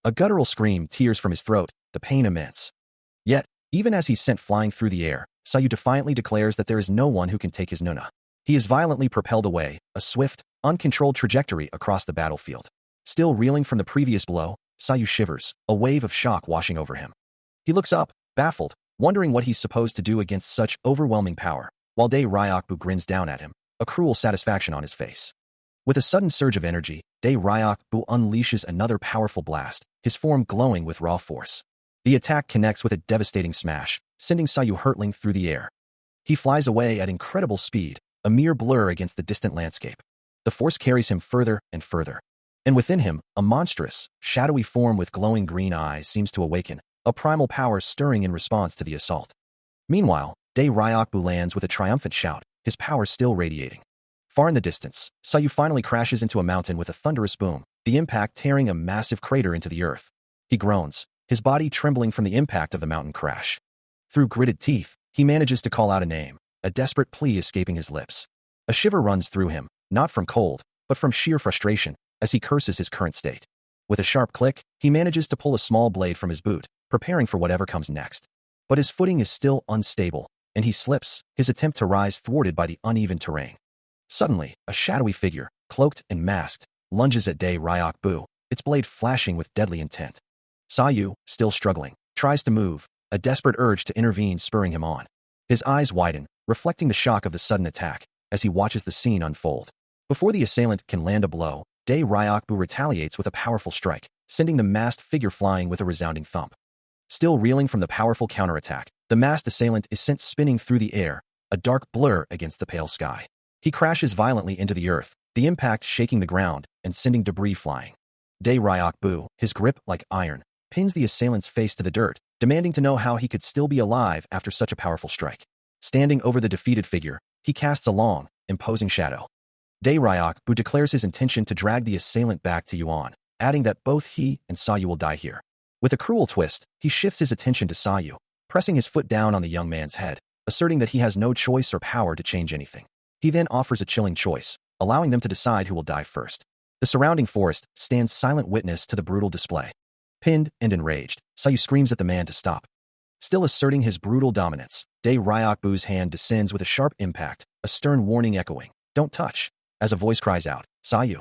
A guttural scream tears from his throat, the pain immense. Yet, even as he's sent flying through the air, Sayu defiantly declares that there is no one who can take his Nuna. He is violently propelled away, a swift, uncontrolled trajectory across the battlefield. Still reeling from the previous blow, Sayu shivers, a wave of shock washing over him. He looks up, baffled, wondering what he's supposed to do against such overwhelming power, while Dae Ryokbu grins down at him, a cruel satisfaction on his face. With a sudden surge of energy, Dae Ryokbu unleashes another powerful blast, his form glowing with raw force. The attack connects with a devastating smash, sending Sayu hurtling through the air. He flies away at incredible speed, a mere blur against the distant landscape. The force carries him further and further. And within him, a monstrous, shadowy form with glowing green eyes seems to awaken, a primal power stirring in response to the assault. Meanwhile, Dae Ryokbu lands with a triumphant shout, his power still radiating. Far in the distance, Sayu finally crashes into a mountain with a thunderous boom, the impact tearing a massive crater into the earth. He groans, his body trembling from the impact of the mountain crash. Through gritted teeth, he manages to call out a name, a desperate plea escaping his lips. A shiver runs through him, not from cold, but from sheer frustration, as he curses his current state. With a sharp click, he manages to pull a small blade from his boot, preparing for whatever comes next. But his footing is still unstable, and he slips, his attempt to rise thwarted by the uneven terrain. Suddenly, a shadowy figure, cloaked and masked, lunges at Dae Ryokbu, its blade flashing with deadly intent. Sayu, still struggling, tries to move, a desperate urge to intervene spurring him on. His eyes widen, reflecting the shock of the sudden attack, as he watches the scene unfold. Before the assailant can land a blow, Dae Ryokbu retaliates with a powerful strike, sending the masked figure flying with a resounding thump. Still reeling from the powerful counterattack, the masked assailant is sent spinning through the air, a dark blur against the pale sky. He crashes violently into the earth, the impact shaking the ground and sending debris flying. Dae Ryokbu, his grip like iron, pins the assailant's face to the dirt, demanding to know how he could still be alive after such a powerful strike. Standing over the defeated figure, he casts a long, imposing shadow. Dae Ryokbu declares his intention to drag the assailant back to Yuan, adding that both he and Sayu will die here. With a cruel twist, he shifts his attention to Sayu, pressing his foot down on the young man's head, asserting that he has no choice or power to change anything. He then offers a chilling choice, allowing them to decide who will die first. The surrounding forest stands silent witness to the brutal display. Pinned and enraged, Sayu screams at the man to stop. Still asserting his brutal dominance, Dae Ryokbu's hand descends with a sharp impact, a stern warning echoing, "Don't touch," as a voice cries out, "Sayu."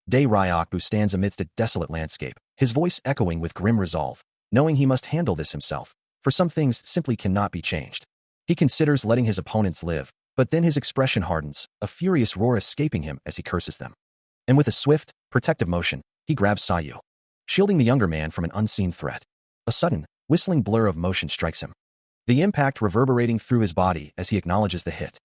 Dae Ryokbu stands amidst a desolate landscape, his voice echoing with grim resolve, knowing he must handle this himself, for some things simply cannot be changed. He considers letting his opponents live, but then his expression hardens, a furious roar escaping him as he curses them. And with a swift, protective motion, he grabs Sayu, shielding the younger man from an unseen threat. A sudden, whistling blur of motion strikes him, the impact reverberating through his body as he acknowledges the hit.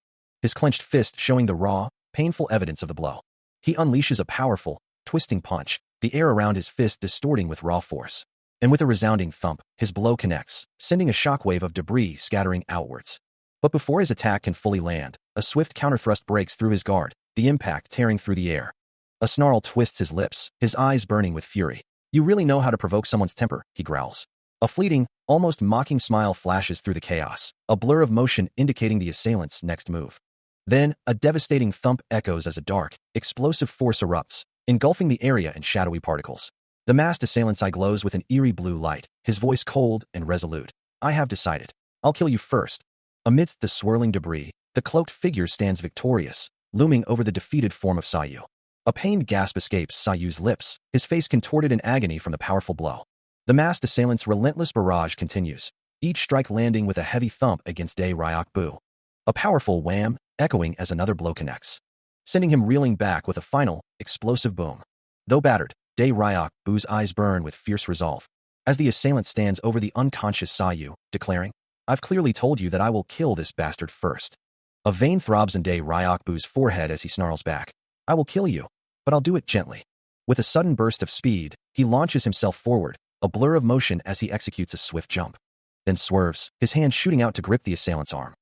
His clenched fist showing the raw, painful evidence of the blow. He unleashes a powerful, twisting punch, the air around his fist distorting with raw force. And with a resounding thump, his blow connects, sending a shockwave of debris scattering outwards. But before his attack can fully land, a swift counterthrust breaks through his guard, the impact tearing through the air. A snarl twists his lips, his eyes burning with fury. "You really know how to provoke someone's temper," he growls. A fleeting, almost mocking smile flashes through the chaos, a blur of motion indicating the assailant's next move. Then, a devastating thump echoes as a dark, explosive force erupts, engulfing the area in shadowy particles. The masked assailant's eye glows with an eerie blue light, his voice cold and resolute. "I have decided. I'll kill you first." Amidst the swirling debris, the cloaked figure stands victorious, looming over the defeated form of Sayu. A pained gasp escapes Sayu's lips, his face contorted in agony from the powerful blow. The masked assailant's relentless barrage continues, each strike landing with a heavy thump against Dae Ryok-bu. A powerful wham, echoing as another blow connects, sending him reeling back with a final, explosive boom. Though battered, Dae Ryok-bu's eyes burn with fierce resolve, as the assailant stands over the unconscious Sayu, declaring, "I've clearly told you that I will kill this bastard first." A vein throbs in Dae Ryok-bu's forehead as he snarls back, "I will kill you, but I'll do it gently." With a sudden burst of speed, he launches himself forward, a blur of motion as he executes a swift jump. Then swerves, his hand shooting out to grip the assailant's arm.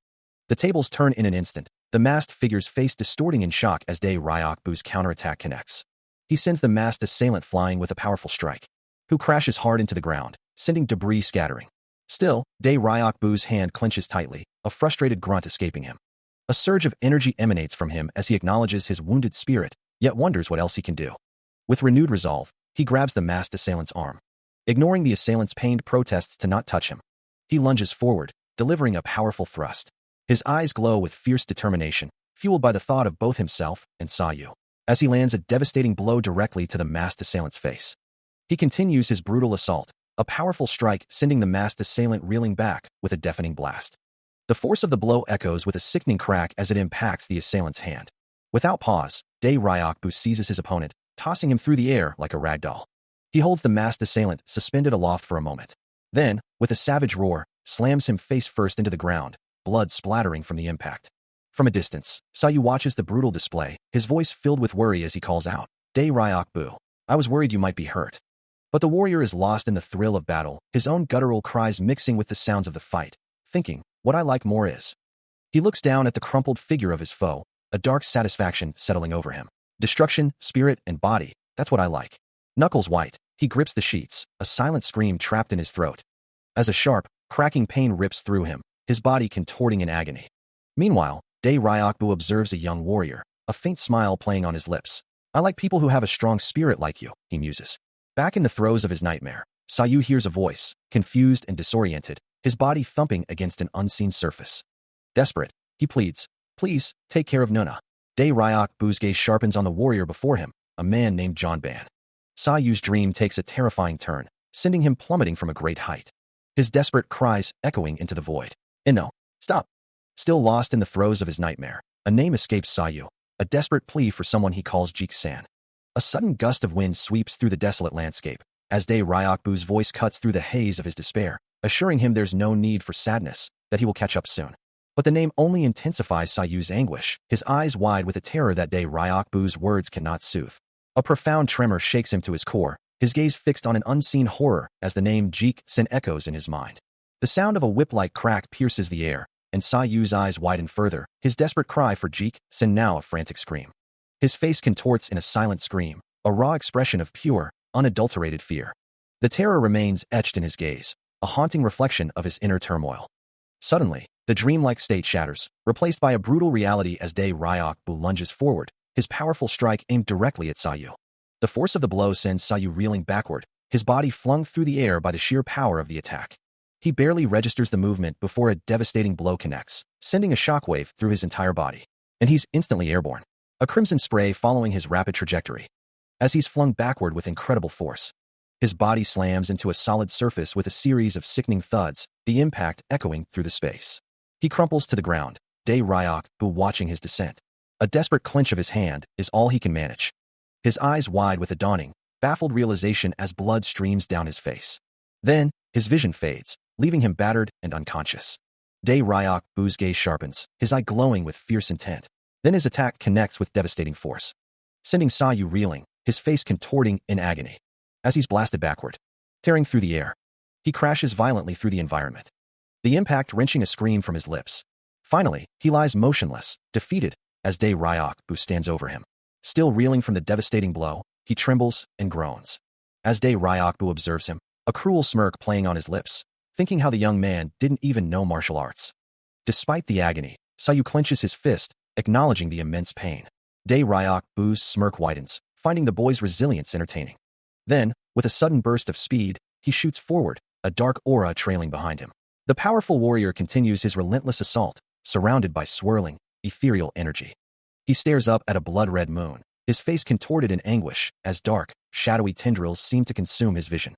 The tables turn in an instant, the masked figure's face distorting in shock as Dae Ryok-bu's counterattack connects. He sends the masked assailant flying with a powerful strike, who crashes hard into the ground, sending debris scattering. Still, Dae Ryok-bu's hand clenches tightly, a frustrated grunt escaping him. A surge of energy emanates from him as he acknowledges his wounded spirit, yet wonders what else he can do. With renewed resolve, he grabs the masked assailant's arm. Ignoring the assailant's pained protests to not touch him, he lunges forward, delivering a powerful thrust. His eyes glow with fierce determination, fueled by the thought of both himself and Sayu, as he lands a devastating blow directly to the masked assailant's face. He continues his brutal assault, a powerful strike sending the masked assailant reeling back with a deafening blast. The force of the blow echoes with a sickening crack as it impacts the assailant's hand. Without pause, Dae Ryok-bu seizes his opponent, tossing him through the air like a rag doll. He holds the masked assailant suspended aloft for a moment. Then, with a savage roar, slams him face first into the ground, blood splattering from the impact. From a distance, Sayu watches the brutal display, his voice filled with worry as he calls out, "Dae Ryok-bu, I was worried you might be hurt." But the warrior is lost in the thrill of battle, his own guttural cries mixing with the sounds of the fight, thinking, "What I like more is." He looks down at the crumpled figure of his foe, a dark satisfaction settling over him. Destruction, spirit, and body, that's what I like. Knuckles white, he grips the sheets, a silent scream trapped in his throat. As a sharp, cracking pain rips through him, his body contorting in agony. Meanwhile, Dae Ryok-bu observes a young warrior, a faint smile playing on his lips. "I like people who have a strong spirit like you," he muses. Back in the throes of his nightmare, Sayu hears a voice, confused and disoriented, his body thumping against an unseen surface. Desperate, he pleads, "Please, take care of Nuna." Dae Ryok-bu's gaze sharpens on the warrior before him, a man named John Ban. Sayu's dream takes a terrifying turn, sending him plummeting from a great height. His desperate cries echoing into the void. "No, stop." Still lost in the throes of his nightmare, a name escapes Sayu, a desperate plea for someone he calls Jik-san. A sudden gust of wind sweeps through the desolate landscape, as Dae Ryok-bu's voice cuts through the haze of his despair, assuring him there's no need for sadness, that he will catch up soon. But the name only intensifies Sayu's anguish, his eyes wide with a terror that Dae Ryok-bu's words cannot soothe. A profound tremor shakes him to his core, his gaze fixed on an unseen horror as the name Jik-san echoes in his mind. The sound of a whip-like crack pierces the air, and Sayu's eyes widen further, his desperate cry for Jik-san now a frantic scream. His face contorts in a silent scream, a raw expression of pure, unadulterated fear. The terror remains etched in his gaze, a haunting reflection of his inner turmoil. Suddenly, the dreamlike state shatters, replaced by a brutal reality as Dae Ryok-bu lunges forward, his powerful strike aimed directly at Sayu. The force of the blow sends Sayu reeling backward, his body flung through the air by the sheer power of the attack. He barely registers the movement before a devastating blow connects, sending a shockwave through his entire body. And he's instantly airborne, a crimson spray following his rapid trajectory. As he's flung backward with incredible force, his body slams into a solid surface with a series of sickening thuds, the impact echoing through the space. He crumples to the ground, Dae Ryok-bu watching his descent. A desperate clench of his hand is all he can manage. His eyes wide with a dawning, baffled realization as blood streams down his face. Then, his vision fades, leaving him battered and unconscious. Dae Ryok-bu's gaze sharpens, his eye glowing with fierce intent. Then his attack connects with devastating force, sending Sayu reeling, his face contorting in agony. As he's blasted backward, tearing through the air, he crashes violently through the environment, the impact wrenching a scream from his lips. Finally, he lies motionless, defeated, as Dae Ryok-bu stands over him. Still reeling from the devastating blow, he trembles and groans. As Dae Ryok-bu observes him, a cruel smirk playing on his lips, thinking how the young man didn't even know martial arts. Despite the agony, Sayu clenches his fist, acknowledging the immense pain. Dae Ryok-bu's smirk widens, finding the boy's resilience entertaining. Then, with a sudden burst of speed, he shoots forward, a dark aura trailing behind him. The powerful warrior continues his relentless assault, surrounded by swirling, ethereal energy. He stares up at a blood-red moon, his face contorted in anguish as dark, shadowy tendrils seem to consume his vision.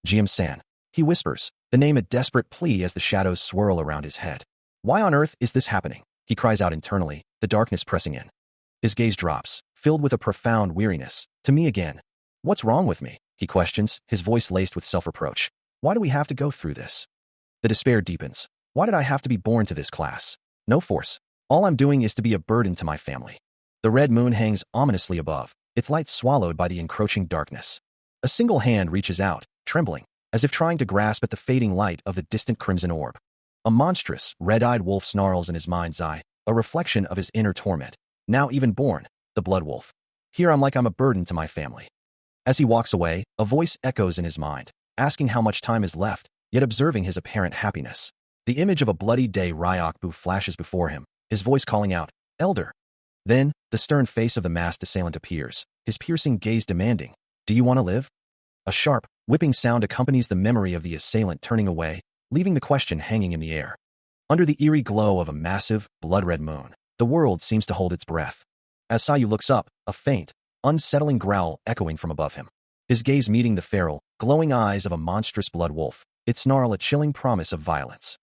Jiam-san, he whispers, the name a desperate plea as the shadows swirl around his head. Why on earth is this happening? He cries out internally, the darkness pressing in. His gaze drops, filled with a profound weariness. To me again. What's wrong with me? He questions, his voice laced with self-reproach. Why do we have to go through this? The despair deepens. Why did I have to be born to this class? No force. All I'm doing is to be a burden to my family. The red moon hangs ominously above, its light swallowed by the encroaching darkness. A single hand reaches out, trembling, as if trying to grasp at the fading light of the distant crimson orb. A monstrous, red-eyed wolf snarls in his mind's eye, a reflection of his inner torment. Now even born, the blood wolf. Here I'm like I'm a burden to my family. As he walks away, a voice echoes in his mind, asking how much time is left, yet observing his apparent happiness. The image of a bloody Dae Ryok-bu flashes before him, his voice calling out, Elder. Then, the stern face of the masked assailant appears, his piercing gaze demanding, Do you want to live? A sharp, whipping sound accompanies the memory of the assailant turning away, leaving the question hanging in the air. Under the eerie glow of a massive, blood-red moon, the world seems to hold its breath. As Sayu looks up, a faint, unsettling growl echoing from above him. His gaze meeting the feral, glowing eyes of a monstrous blood wolf, its snarl a chilling promise of violence.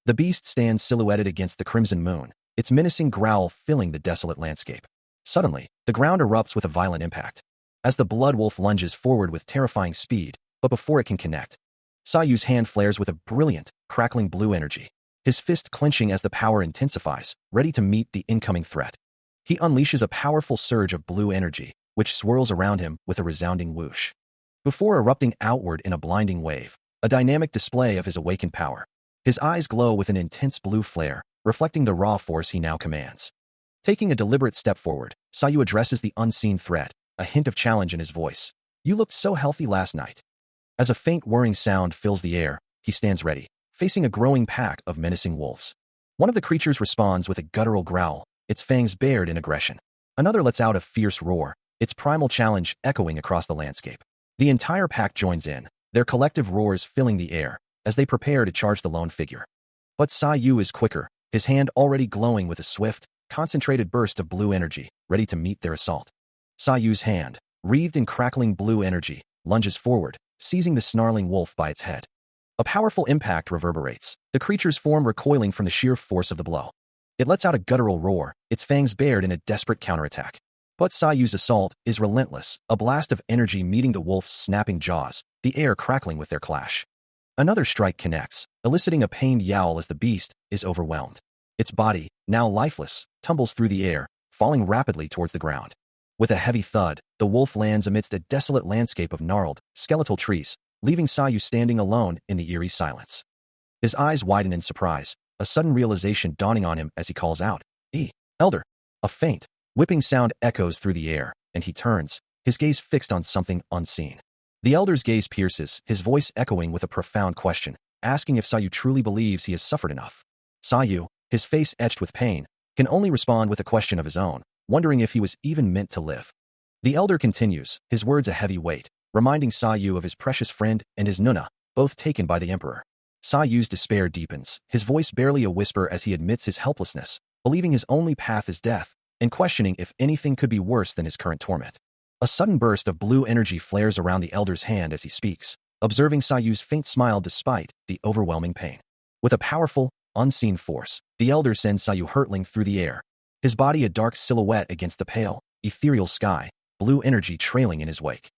The beast stands silhouetted against the crimson moon, its menacing growl filling the desolate landscape. Suddenly, the ground erupts with a violent impact. As the blood wolf lunges forward with terrifying speed, but before it can connect, Sayu's hand flares with a brilliant, crackling blue energy, his fist clenching as the power intensifies, ready to meet the incoming threat. He unleashes a powerful surge of blue energy, which swirls around him with a resounding whoosh. Before erupting outward in a blinding wave, a dynamic display of his awakened power. His eyes glow with an intense blue flare, reflecting the raw force he now commands. Taking a deliberate step forward, Sayu addresses the unseen threat, a hint of challenge in his voice. You looked so healthy last night. As a faint whirring sound fills the air, he stands ready, facing a growing pack of menacing wolves. One of the creatures responds with a guttural growl, its fangs bared in aggression. Another lets out a fierce roar, its primal challenge echoing across the landscape. The entire pack joins in, their collective roars filling the air, as they prepare to charge the lone figure. But Sayu is quicker, his hand already glowing with a swift, concentrated burst of blue energy, ready to meet their assault. Sayu's hand, wreathed in crackling blue energy, lunges forward, seizing the snarling wolf by its head. A powerful impact reverberates, the creature's form recoiling from the sheer force of the blow. It lets out a guttural roar, its fangs bared in a desperate counterattack. But Sayu's assault is relentless, a blast of energy meeting the wolf's snapping jaws, the air crackling with their clash. Another strike connects, eliciting a pained yowl as the beast is overwhelmed. Its body, now lifeless, tumbles through the air, falling rapidly towards the ground. With a heavy thud, the wolf lands amidst a desolate landscape of gnarled, skeletal trees, leaving Sayu standing alone in the eerie silence. His eyes widen in surprise, a sudden realization dawning on him as he calls out, Elder! A faint, whipping sound echoes through the air, and he turns, his gaze fixed on something unseen. The elder's gaze pierces, his voice echoing with a profound question, asking if Sayu truly believes he has suffered enough. Sayu, his face etched with pain, can only respond with a question of his own, wondering if he was even meant to live. The elder continues, his words a heavy weight, reminding Sayu of his precious friend and his Nuna, both taken by the emperor. Sayu's despair deepens, his voice barely a whisper as he admits his helplessness, believing his only path is death, and questioning if anything could be worse than his current torment. A sudden burst of blue energy flares around the elder's hand as he speaks, observing Sayu's faint smile despite the overwhelming pain. With a powerful, unseen force, the elder sends Sayu hurtling through the air, his body a dark silhouette against the pale, ethereal sky, blue energy trailing in his wake.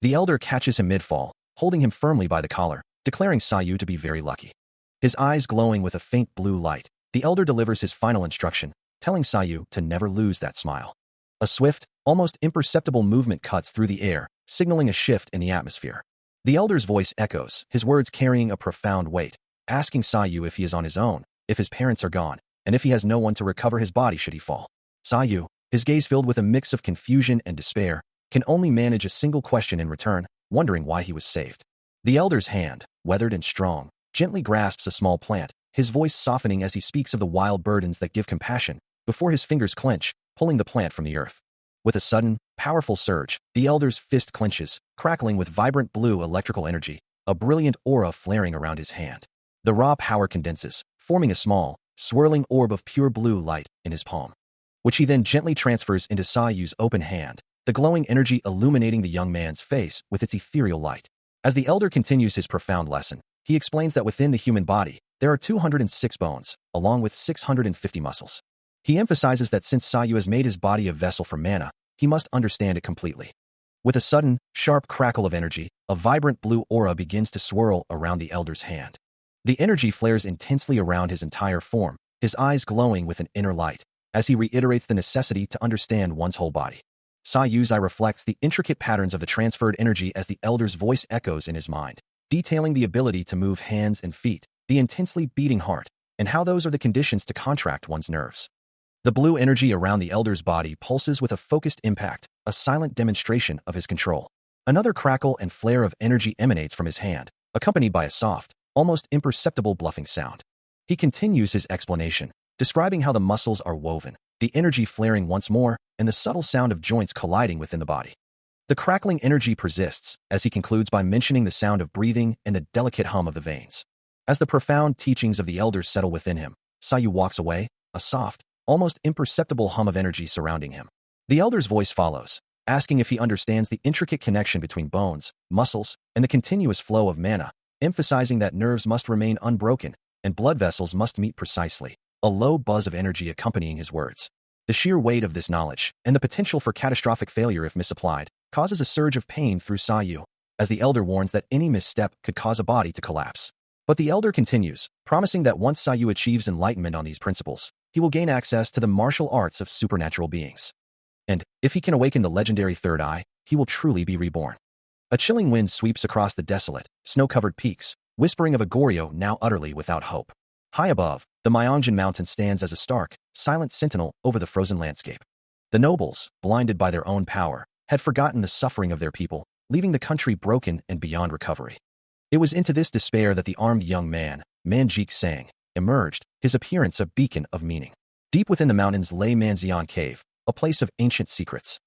The elder catches him mid-fall, holding him firmly by the collar, declaring Sayu to be very lucky. His eyes glowing with a faint blue light, the elder delivers his final instruction, telling Sayu to never lose that smile. A swift, almost imperceptible movement cuts through the air, signaling a shift in the atmosphere. The elder's voice echoes, his words carrying a profound weight, asking Sayu if he is on his own, if his parents are gone, and if he has no one to recover his body should he fall. Sayu, his gaze filled with a mix of confusion and despair, can only manage a single question in return, wondering why he was saved. The elder's hand, weathered and strong, gently grasps a small plant, his voice softening as he speaks of the wild burdens that give compassion, before his fingers clench, pulling the plant from the earth. With a sudden, powerful surge, the elder's fist clenches, crackling with vibrant blue electrical energy, a brilliant aura flaring around his hand. The raw power condenses, forming a small, swirling orb of pure blue light in his palm, which he then gently transfers into Sayu's open hand, the glowing energy illuminating the young man's face with its ethereal light. As the elder continues his profound lesson, he explains that within the human body, there are 206 bones, along with 650 muscles. He emphasizes that since Sayu has made his body a vessel for mana, he must understand it completely. With a sudden, sharp crackle of energy, a vibrant blue aura begins to swirl around the elder's hand. The energy flares intensely around his entire form, his eyes glowing with an inner light, as he reiterates the necessity to understand one's whole body. Sayu's eye reflects the intricate patterns of the transferred energy as the elder's voice echoes in his mind, detailing the ability to move hands and feet, the intensely beating heart, and how those are the conditions to contract one's nerves. The blue energy around the elder's body pulses with a focused impact, a silent demonstration of his control. Another crackle and flare of energy emanates from his hand, accompanied by a soft, almost imperceptible bluffing sound. He continues his explanation, describing how the muscles are woven, the energy flaring once more, and the subtle sound of joints colliding within the body. The crackling energy persists, as he concludes by mentioning the sound of breathing and the delicate hum of the veins. As the profound teachings of the elders settle within him, Sayu walks away, a soft, almost imperceptible hum of energy surrounding him. The elder's voice follows, asking if he understands the intricate connection between bones, muscles, and the continuous flow of mana, emphasizing that nerves must remain unbroken and blood vessels must meet precisely, a low buzz of energy accompanying his words. The sheer weight of this knowledge, and the potential for catastrophic failure if misapplied, causes a surge of pain through Sayu, as the elder warns that any misstep could cause a body to collapse. But the elder continues, promising that once Sayu achieves enlightenment on these principles, he will gain access to the martial arts of supernatural beings. And, if he can awaken the legendary third eye, he will truly be reborn. A chilling wind sweeps across the desolate, snow-covered peaks, whispering of a Goryeo now utterly without hope. High above, the Myeongjin mountain stands as a stark, silent sentinel over the frozen landscape. The nobles, blinded by their own power, had forgotten the suffering of their people, leaving the country broken and beyond recovery. It was into this despair that the armed young man, Manjik Sang, emerged, his appearance a beacon of meaning. Deep within the mountains lay Manzion Cave, a place of ancient secrets.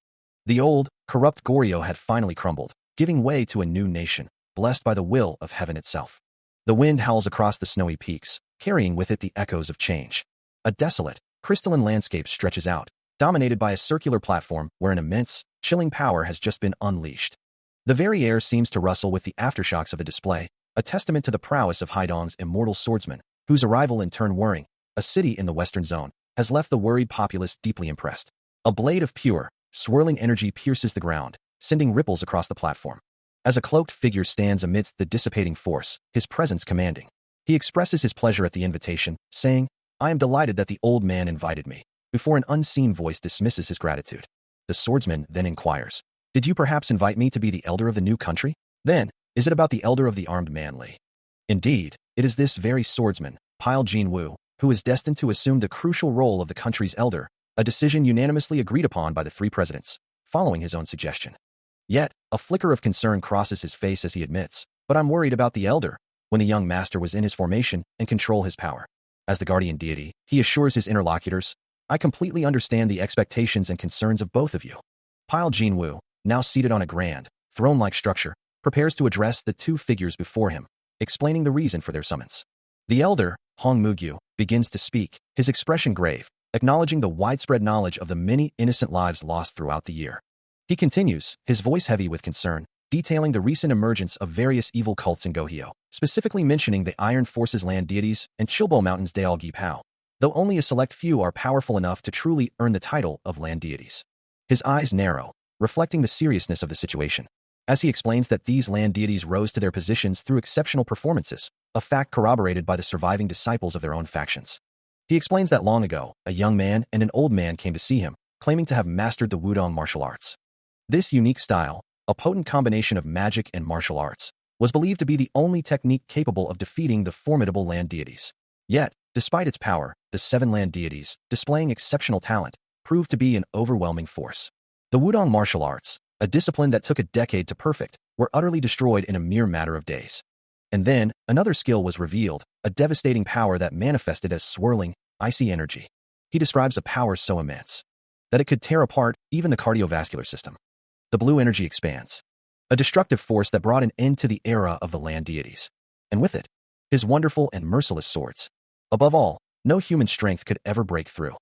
The old, corrupt Goryeo had finally crumbled, giving way to a new nation, blessed by the will of heaven itself. The wind howls across the snowy peaks, carrying with it the echoes of change. A desolate, crystalline landscape stretches out, dominated by a circular platform where an immense, chilling power has just been unleashed. The very air seems to rustle with the aftershocks of the display, a testament to the prowess of Haidong's immortal swordsman, whose arrival in Turn Wuring, a city in the western zone, has left the worried populace deeply impressed. A blade of pure, swirling energy pierces the ground, sending ripples across the platform. As a cloaked figure stands amidst the dissipating force, his presence commanding. He expresses his pleasure at the invitation, saying, "I am delighted that the old man invited me," before an unseen voice dismisses his gratitude. The swordsman then inquires, "Did you perhaps invite me to be the elder of the new country? Then, is it about the elder of the armed manly?" Indeed, it is this very swordsman, Pile Jinwoo, who is destined to assume the crucial role of the country's elder, a decision unanimously agreed upon by the three presidents, following his own suggestion. Yet, a flicker of concern crosses his face as he admits, "But I'm worried about the elder," when the young master was in his formation and control his power. As the guardian deity, he assures his interlocutors, "I completely understand the expectations and concerns of both of you." Pile Jinwoo, now seated on a grand, throne-like structure, prepares to address the two figures before him, explaining the reason for their summons. The elder, Hong Mugyu, begins to speak, his expression grave, acknowledging the widespread knowledge of the many innocent lives lost throughout the year. He continues, his voice heavy with concern, detailing the recent emergence of various evil cults in Gohyo, specifically mentioning the Iron Forces land deities and Chilbo Mountain's Daolgi Pao, though only a select few are powerful enough to truly earn the title of land deities. His eyes narrow, reflecting the seriousness of the situation, as he explains that these land deities rose to their positions through exceptional performances, a fact corroborated by the surviving disciples of their own factions. He explains that long ago, a young man and an old man came to see him, claiming to have mastered the Wudong martial arts. This unique style, a potent combination of magic and martial arts, was believed to be the only technique capable of defeating the formidable land deities. Yet, despite its power, the seven land deities, displaying exceptional talent, proved to be an overwhelming force. The Wudong martial arts, a discipline that took a decade to perfect, were utterly destroyed in a mere matter of days. And then, another skill was revealed, a devastating power that manifested as swirling, icy energy. He describes a power so immense that it could tear apart even the cardiovascular system. The blue energy expands, a destructive force that brought an end to the era of the land deities. And with it, his wonderful and merciless swords. Above all, no human strength could ever break through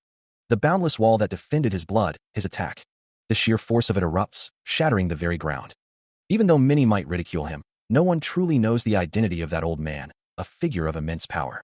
the boundless wall that defended his blood, his attack. The sheer force of it erupts, shattering the very ground. Even though many might ridicule him, no one truly knows the identity of that old man, a figure of immense power.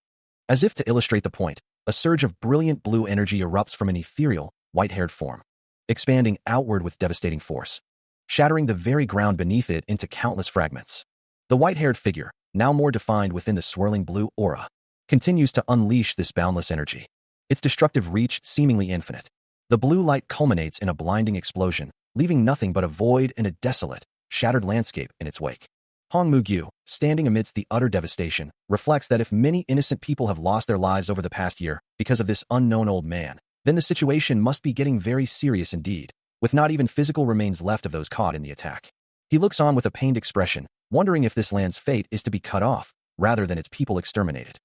As if to illustrate the point, a surge of brilliant blue energy erupts from an ethereal, white-haired form, expanding outward with devastating force, shattering the very ground beneath it into countless fragments. The white-haired figure, now more defined within the swirling blue aura, continues to unleash this boundless energy, its destructive reach seemingly infinite. The blue light culminates in a blinding explosion, leaving nothing but a void and a desolate, shattered landscape in its wake. Hong Mu-gyu, standing amidst the utter devastation, reflects that if many innocent people have lost their lives over the past year because of this unknown old man, then the situation must be getting very serious indeed, with not even physical remains left of those caught in the attack. He looks on with a pained expression, wondering if this land's fate is to be cut off, rather than its people exterminated.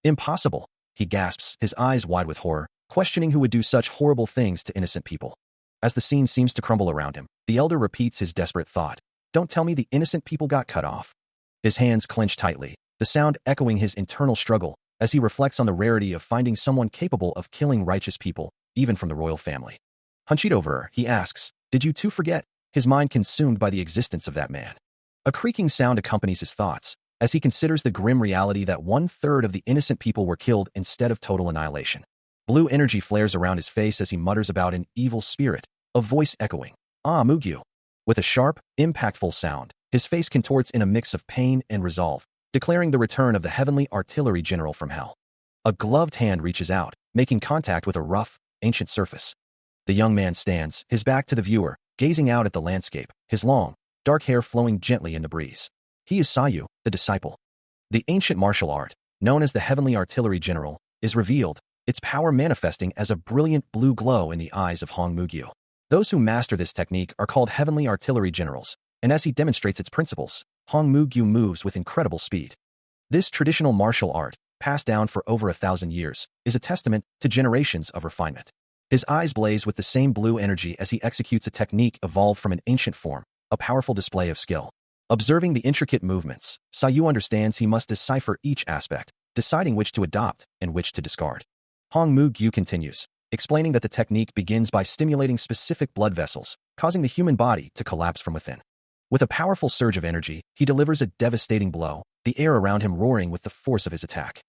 Impossible, he gasps, his eyes wide with horror, questioning who would do such horrible things to innocent people. As the scene seems to crumble around him, the elder repeats his desperate thought. Don't tell me the innocent people got cut off. His hands clench tightly, the sound echoing his internal struggle as he reflects on the rarity of finding someone capable of killing righteous people, even from the royal family. Hunched over her, he asks, did you too forget? His mind consumed by the existence of that man. A creaking sound accompanies his thoughts as he considers the grim reality that 1/3 of the innocent people were killed instead of total annihilation. Blue energy flares around his face as he mutters about an evil spirit, a voice echoing, Ah Mu-gyu. With a sharp, impactful sound, his face contorts in a mix of pain and resolve, declaring the return of the heavenly artillery general from hell. A gloved hand reaches out, making contact with a rough, ancient surface. The young man stands, his back to the viewer, gazing out at the landscape, his long, dark hair flowing gently in the breeze. He is Sayu, the disciple. The ancient martial art, known as the heavenly artillery general, is revealed, its power manifesting as a brilliant blue glow in the eyes of Hong Mu-gyu. Those who master this technique are called heavenly artillery generals, and as he demonstrates its principles, Hong Mu-gyu moves with incredible speed. This traditional martial art, passed down for over 1,000 years, is a testament to generations of refinement. His eyes blaze with the same blue energy as he executes a technique evolved from an ancient form, a powerful display of skill. Observing the intricate movements, Sayu understands he must decipher each aspect, deciding which to adopt and which to discard. Hong Mu-gyu continues, explaining that the technique begins by stimulating specific blood vessels, causing the human body to collapse from within. With a powerful surge of energy, he delivers a devastating blow, the air around him roaring with the force of his attack.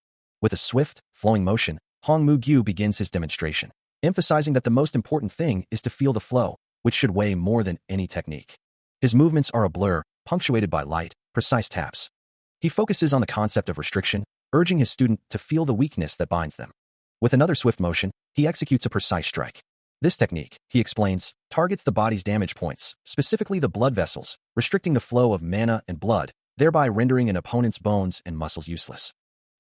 With a swift, flowing motion, Hong Mu-gyu begins his demonstration, emphasizing that the most important thing is to feel the flow, which should weigh more than any technique. His movements are a blur, punctuated by light, precise taps. He focuses on the concept of restriction, urging his student to feel the weakness that binds them. With another swift motion, he executes a precise strike. This technique, he explains, targets the body's damage points, specifically the blood vessels, restricting the flow of mana and blood, thereby rendering an opponent's bones and muscles useless.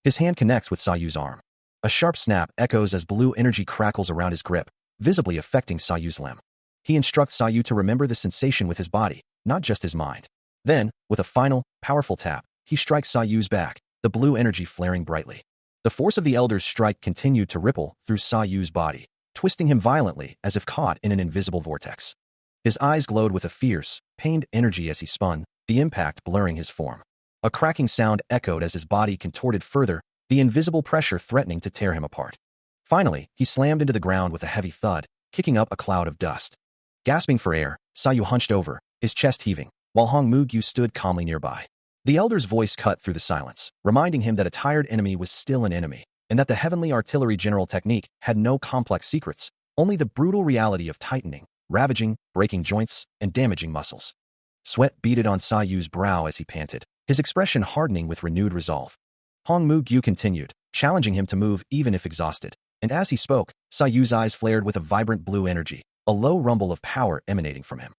His hand connects with Sayu's arm. A sharp snap echoes as blue energy crackles around his grip, visibly affecting Sayu's limb. He instructs Sayu to remember the sensation with his body, not just his mind. Then, with a final, powerful tap, he strikes Sayu's back, the blue energy flaring brightly. The force of the elder's strike continued to ripple through Sayu's body, twisting him violently as if caught in an invisible vortex. His eyes glowed with a fierce, pained energy as he spun, the impact blurring his form. A cracking sound echoed as his body contorted further, the invisible pressure threatening to tear him apart. Finally, he slammed into the ground with a heavy thud, kicking up a cloud of dust. Gasping for air, Sayu hunched over, his chest heaving, while Hong Mu-gyu stood calmly nearby. The elder's voice cut through the silence, reminding him that a tired enemy was still an enemy, and that the heavenly artillery general technique had no complex secrets, only the brutal reality of tightening, ravaging, breaking joints, and damaging muscles. Sweat beaded on Sayu's brow as he panted, his expression hardening with renewed resolve. Hong Mu-gyu continued, challenging him to move even if exhausted. and as he spoke, Sayu's eyes flared with a vibrant blue energy, a low rumble of power emanating from him.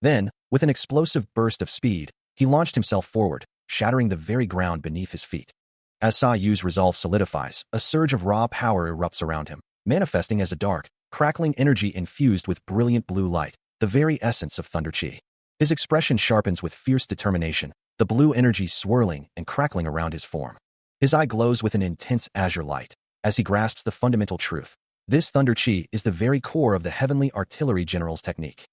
Then, with an explosive burst of speed, he launched himself forward, shattering the very ground beneath his feet. As Sayu's resolve solidifies, a surge of raw power erupts around him, manifesting as a dark, crackling energy infused with brilliant blue light, the very essence of Thunder Chi. His expression sharpens with fierce determination, the blue energy swirling and crackling around his form. His eye glows with an intense azure light, as he grasps the fundamental truth. This Thunder Chi is the very core of the Heavenly Artillery General's technique.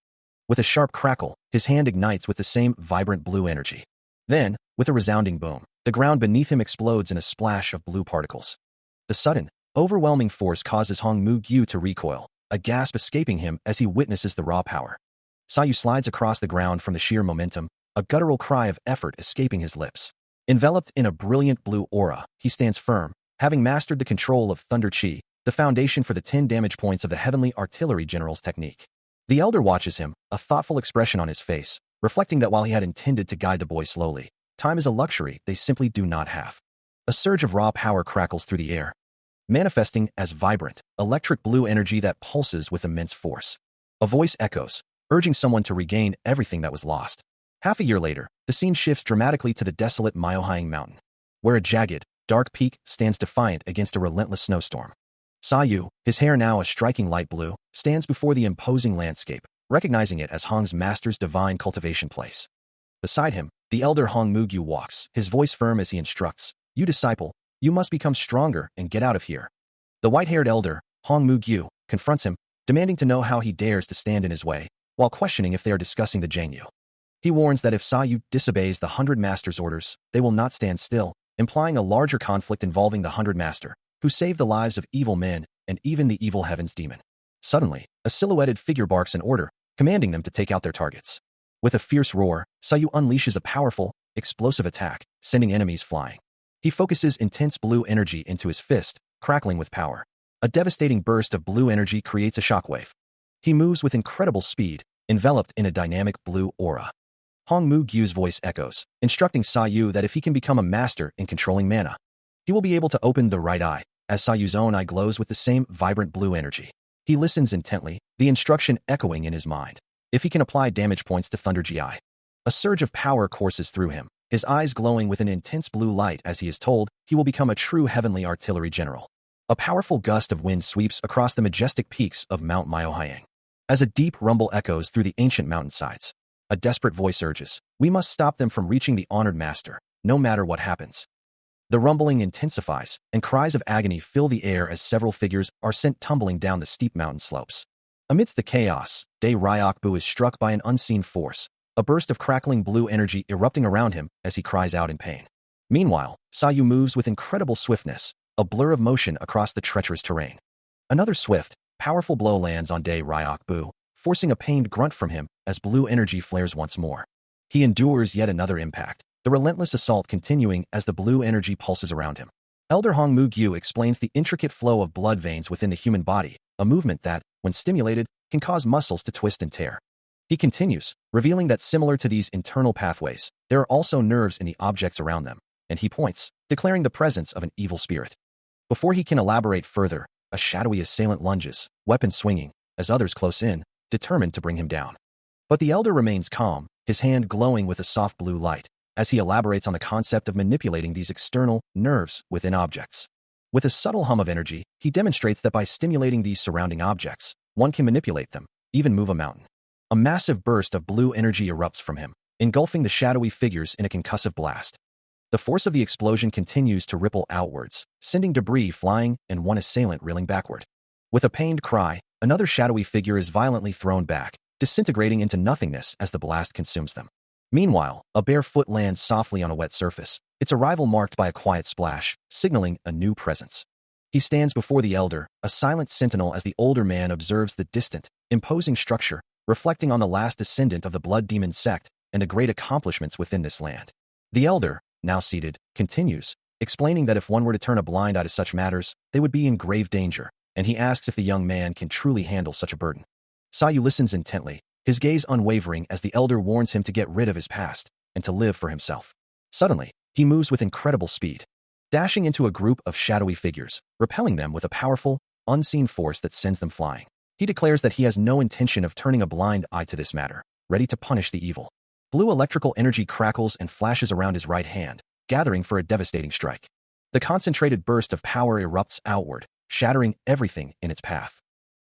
With a sharp crackle, his hand ignites with the same vibrant blue energy. Then, with a resounding boom, the ground beneath him explodes in a splash of blue particles. The sudden, overwhelming force causes Hong Mu-gyu to recoil, a gasp escaping him as he witnesses the raw power. Sayu slides across the ground from the sheer momentum, a guttural cry of effort escaping his lips. Enveloped in a brilliant blue aura, he stands firm, having mastered the control of Thunder Chi, the foundation for the 10 damage points of the Heavenly Artillery General's technique. The elder watches him, a thoughtful expression on his face, reflecting that while he had intended to guide the boy slowly, time is a luxury they simply do not have. A surge of raw power crackles through the air, manifesting as vibrant, electric blue energy that pulses with immense force. A voice echoes, urging someone to regain everything that was lost. Half a year later, the scene shifts dramatically to the desolate Myohyang Mountain, where a jagged, dark peak stands defiant against a relentless snowstorm. Sayu, his hair now a striking light blue, stands before the imposing landscape, recognizing it as Hong's master's divine cultivation place. Beside him, the elder Hong Mu-gyu walks, his voice firm as he instructs, "You disciple, you must become stronger and get out of here." The white-haired elder, Hong Mu-gyu, confronts him, demanding to know how he dares to stand in his way, while questioning if they are discussing the Jangyu. He warns that if Sayu disobeys the 100 Masters' orders, they will not stand still, implying a larger conflict involving the 100 Master, who saved the lives of evil men and even the evil heavens demon. Suddenly, a silhouetted figure barks an order, commanding them to take out their targets. With a fierce roar, Sayu unleashes a powerful, explosive attack, sending enemies flying. He focuses intense blue energy into his fist, crackling with power. A devastating burst of blue energy creates a shockwave. He moves with incredible speed, enveloped in a dynamic blue aura. Hong Mu-gyu's voice echoes, instructing Sayu that if he can become a master in controlling mana, he will be able to open the right eye, as Sayu's own eye glows with the same vibrant blue energy. He listens intently, the instruction echoing in his mind. If he can apply damage points to Thunder Gi, a surge of power courses through him, his eyes glowing with an intense blue light as he is told he will become a true Heavenly Artillery General. A powerful gust of wind sweeps across the majestic peaks of Mount Myohyang. As a deep rumble echoes through the ancient mountainsides, a desperate voice urges, "We must stop them from reaching the honored master, no matter what happens." The rumbling intensifies, and cries of agony fill the air as several figures are sent tumbling down the steep mountain slopes. Amidst the chaos, Dae Ryokbu is struck by an unseen force, a burst of crackling blue energy erupting around him as he cries out in pain. Meanwhile, Sayu moves with incredible swiftness, a blur of motion across the treacherous terrain. Another swift, powerful blow lands on Dae Ryokbu, forcing a pained grunt from him as blue energy flares once more. He endures yet another impact, the relentless assault continuing as the blue energy pulses around him. Elder Hong Mu-gyu explains the intricate flow of blood veins within the human body, a movement that, when stimulated, can cause muscles to twist and tear. He continues, revealing that similar to these internal pathways, there are also nerves in the objects around them, and he points, declaring the presence of an evil spirit. Before he can elaborate further, a shadowy assailant lunges, weapon swinging, as others close in, determined to bring him down. But the elder remains calm, his hand glowing with a soft blue light, as he elaborates on the concept of manipulating these external nerves within objects. With a subtle hum of energy, he demonstrates that by stimulating these surrounding objects, one can manipulate them, even move a mountain. A massive burst of blue energy erupts from him, engulfing the shadowy figures in a concussive blast. The force of the explosion continues to ripple outwards, sending debris flying and one assailant reeling backward. With a pained cry, another shadowy figure is violently thrown back, disintegrating into nothingness as the blast consumes them. Meanwhile, a bare foot lands softly on a wet surface, its arrival marked by a quiet splash, signaling a new presence. He stands before the elder, a silent sentinel as the older man observes the distant, imposing structure, reflecting on the last descendant of the blood demon sect and the great accomplishments within this land. The elder, now seated, continues, explaining that if one were to turn a blind eye to such matters, they would be in grave danger, and he asks if the young man can truly handle such a burden. Sayu listens intently, his gaze unwavering as the elder warns him to get rid of his past and to live for himself. Suddenly, he moves with incredible speed, dashing into a group of shadowy figures, repelling them with a powerful, unseen force that sends them flying. He declares that he has no intention of turning a blind eye to this matter, ready to punish the evil. Blue electrical energy crackles and flashes around his right hand, gathering for a devastating strike. The concentrated burst of power erupts outward, shattering everything in its path.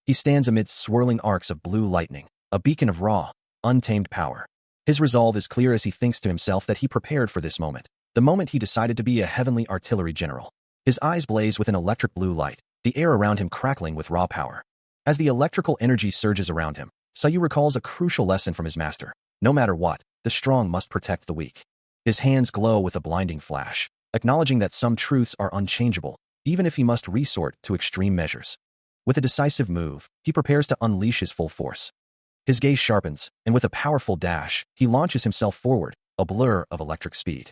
He stands amidst swirling arcs of blue lightning, a beacon of raw, untamed power. His resolve is clear as he thinks to himself that he prepared for this moment, the moment he decided to be a heavenly artillery general. His eyes blaze with an electric blue light, the air around him crackling with raw power. As the electrical energy surges around him, Sayu recalls a crucial lesson from his master. No matter what, the strong must protect the weak. His hands glow with a blinding flash, acknowledging that some truths are unchangeable, even if he must resort to extreme measures. With a decisive move, he prepares to unleash his full force. His gaze sharpens, and with a powerful dash, he launches himself forward, a blur of electric speed.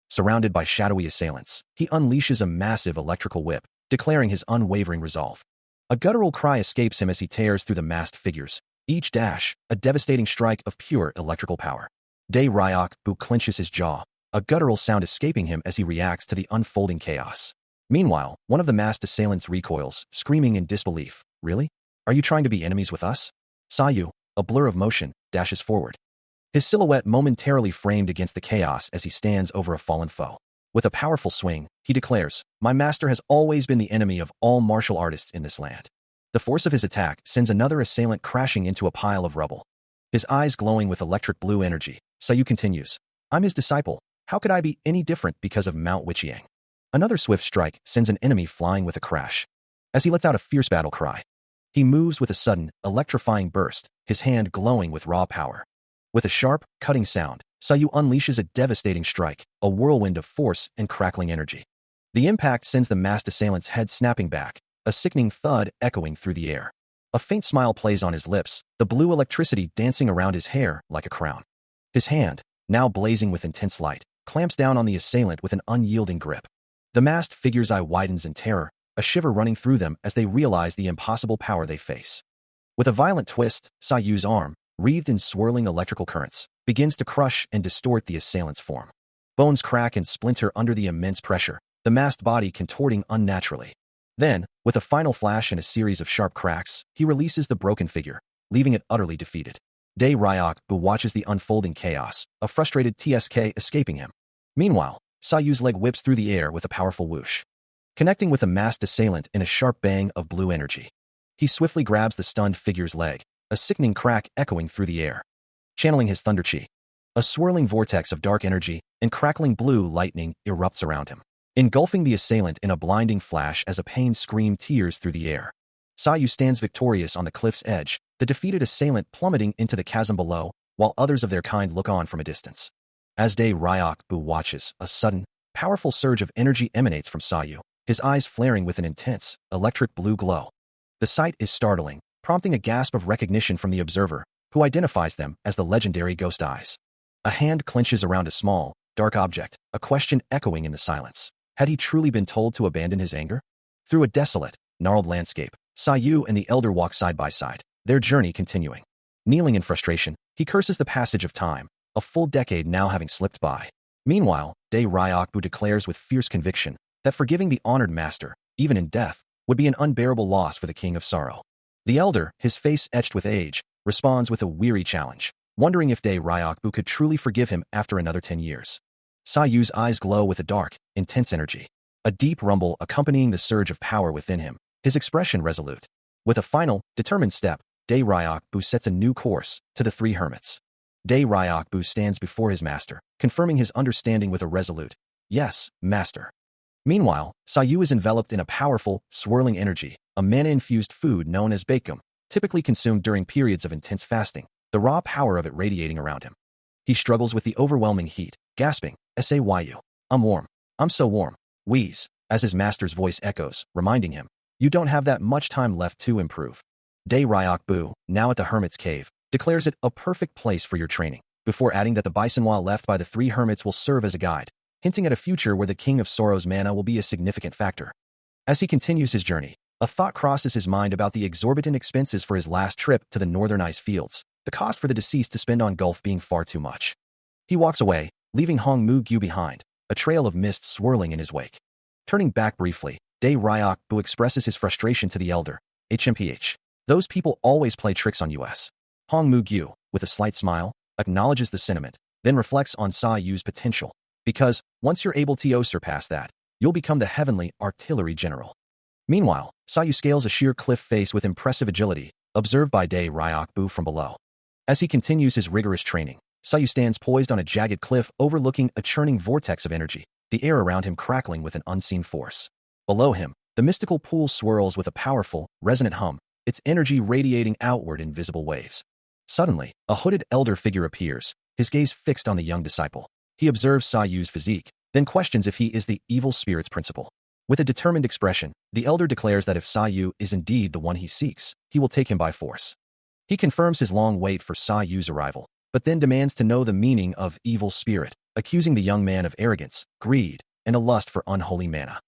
Surrounded by shadowy assailants, he unleashes a massive electrical whip, declaring his unwavering resolve. A guttural cry escapes him as he tears through the massed figures, each dash a devastating strike of pure electrical power. Dae Ryok-bu clenches his jaw, a guttural sound escaping him as he reacts to the unfolding chaos. Meanwhile, one of the masked assailants recoils, screaming in disbelief. Really? Are you trying to be enemies with us? Sayu, a blur of motion, dashes forward. His silhouette momentarily framed against the chaos as he stands over a fallen foe. With a powerful swing, he declares, "My master has always been the enemy of all martial artists in this land." The force of his attack sends another assailant crashing into a pile of rubble. His eyes glowing with electric blue energy, Sayu continues, "I'm his disciple. How could I be any different because of Mount Wichiang?" Another swift strike sends an enemy flying with a crash. As he lets out a fierce battle cry, he moves with a sudden, electrifying burst, his hand glowing with raw power. With a sharp, cutting sound, Sayu unleashes a devastating strike, a whirlwind of force and crackling energy. The impact sends the masked assailant's head snapping back, a sickening thud echoing through the air. A faint smile plays on his lips, the blue electricity dancing around his hair like a crown. His hand, now blazing with intense light, clamps down on the assailant with an unyielding grip. The masked figure's eye widens in terror, a shiver running through them as they realize the impossible power they face. With a violent twist, Sayu's arm, wreathed in swirling electrical currents, begins to crush and distort the assailant's form. Bones crack and splinter under the immense pressure, the masked body contorting unnaturally. Then, with a final flash and a series of sharp cracks, he releases the broken figure, leaving it utterly defeated. Dae Ryok-bu watches the unfolding chaos, a frustrated TSK escaping him. Meanwhile, Sayu's leg whips through the air with a powerful whoosh, connecting with a masked assailant in a sharp bang of blue energy. He swiftly grabs the stunned figure's leg, a sickening crack echoing through the air. Channeling his thunder chi, a swirling vortex of dark energy and crackling blue lightning erupts around him, engulfing the assailant in a blinding flash as a pained scream tears through the air. Sayu stands victorious on the cliff's edge, the defeated assailant plummeting into the chasm below, while others of their kind look on from a distance. As Dae Ryok-bu watches, a sudden, powerful surge of energy emanates from Sayu, his eyes flaring with an intense, electric blue glow. The sight is startling, prompting a gasp of recognition from the observer, who identifies them as the legendary Ghost Eyes. A hand clenches around a small, dark object, a question echoing in the silence. Had he truly been told to abandon his anger? Through a desolate, gnarled landscape, Sayu and the elder walk side by side, their journey continuing. Kneeling in frustration, he curses the passage of time, a full decade now having slipped by. Meanwhile, Dae Ryok-bu declares with fierce conviction that forgiving the honored master, even in death, would be an unbearable loss for the King of Sorrow. The elder, his face etched with age, responds with a weary challenge, wondering if Dae Ryok-bu could truly forgive him after another 10 years. Sayu's eyes glow with a dark, intense energy, a deep rumble accompanying the surge of power within him, his expression resolute. With a final, determined step, Dae Ryok-bu sets a new course to the Three Hermits. Dae Ryok-bu stands before his master, confirming his understanding with a resolute, "Yes, master." Meanwhile, Sayu is enveloped in a powerful, swirling energy, a mana-infused food known as baekgum, typically consumed during periods of intense fasting, the raw power of it radiating around him. He struggles with the overwhelming heat, gasping, "Sayu, I'm warm. I'm so warm." Wheeze, as his master's voice echoes, reminding him, "You don't have that much time left to improve." Dae Ryok-bu, now at the Hermit's Cave, declares it a perfect place for your training, before adding that the Bisonhwa left by the Three Hermits will serve as a guide, hinting at a future where the King of Sorrow's mana will be a significant factor. As he continues his journey, a thought crosses his mind about the exorbitant expenses for his last trip to the northern ice fields, the cost for the deceased to spend on golf being far too much. He walks away, leaving Hong Mu-gyu behind, a trail of mist swirling in his wake. Turning back briefly, Dae Ryok-bu expresses his frustration to the elder. HMPH. Those people always play tricks on us. Hong Mu-gyu, with a slight smile, acknowledges the sentiment, then reflects on Sa-yu's potential. Because, once you're able to surpass that, you'll become the heavenly artillery general. Meanwhile, Sa-yu scales a sheer cliff face with impressive agility, observed by Dae Ryok-bu from below. As he continues his rigorous training, Sa-yu stands poised on a jagged cliff overlooking a churning vortex of energy, the air around him crackling with an unseen force. Below him, the mystical pool swirls with a powerful, resonant hum, its energy radiating outward in visible waves. Suddenly, a hooded elder figure appears, his gaze fixed on the young disciple. He observes Sa-yu's physique, then questions if he is the evil spirit's principal. With a determined expression, the elder declares that if Sa-yu is indeed the one he seeks, he will take him by force. He confirms his long wait for Sa-yu's arrival, but then demands to know the meaning of evil spirit, accusing the young man of arrogance, greed, and a lust for unholy mana.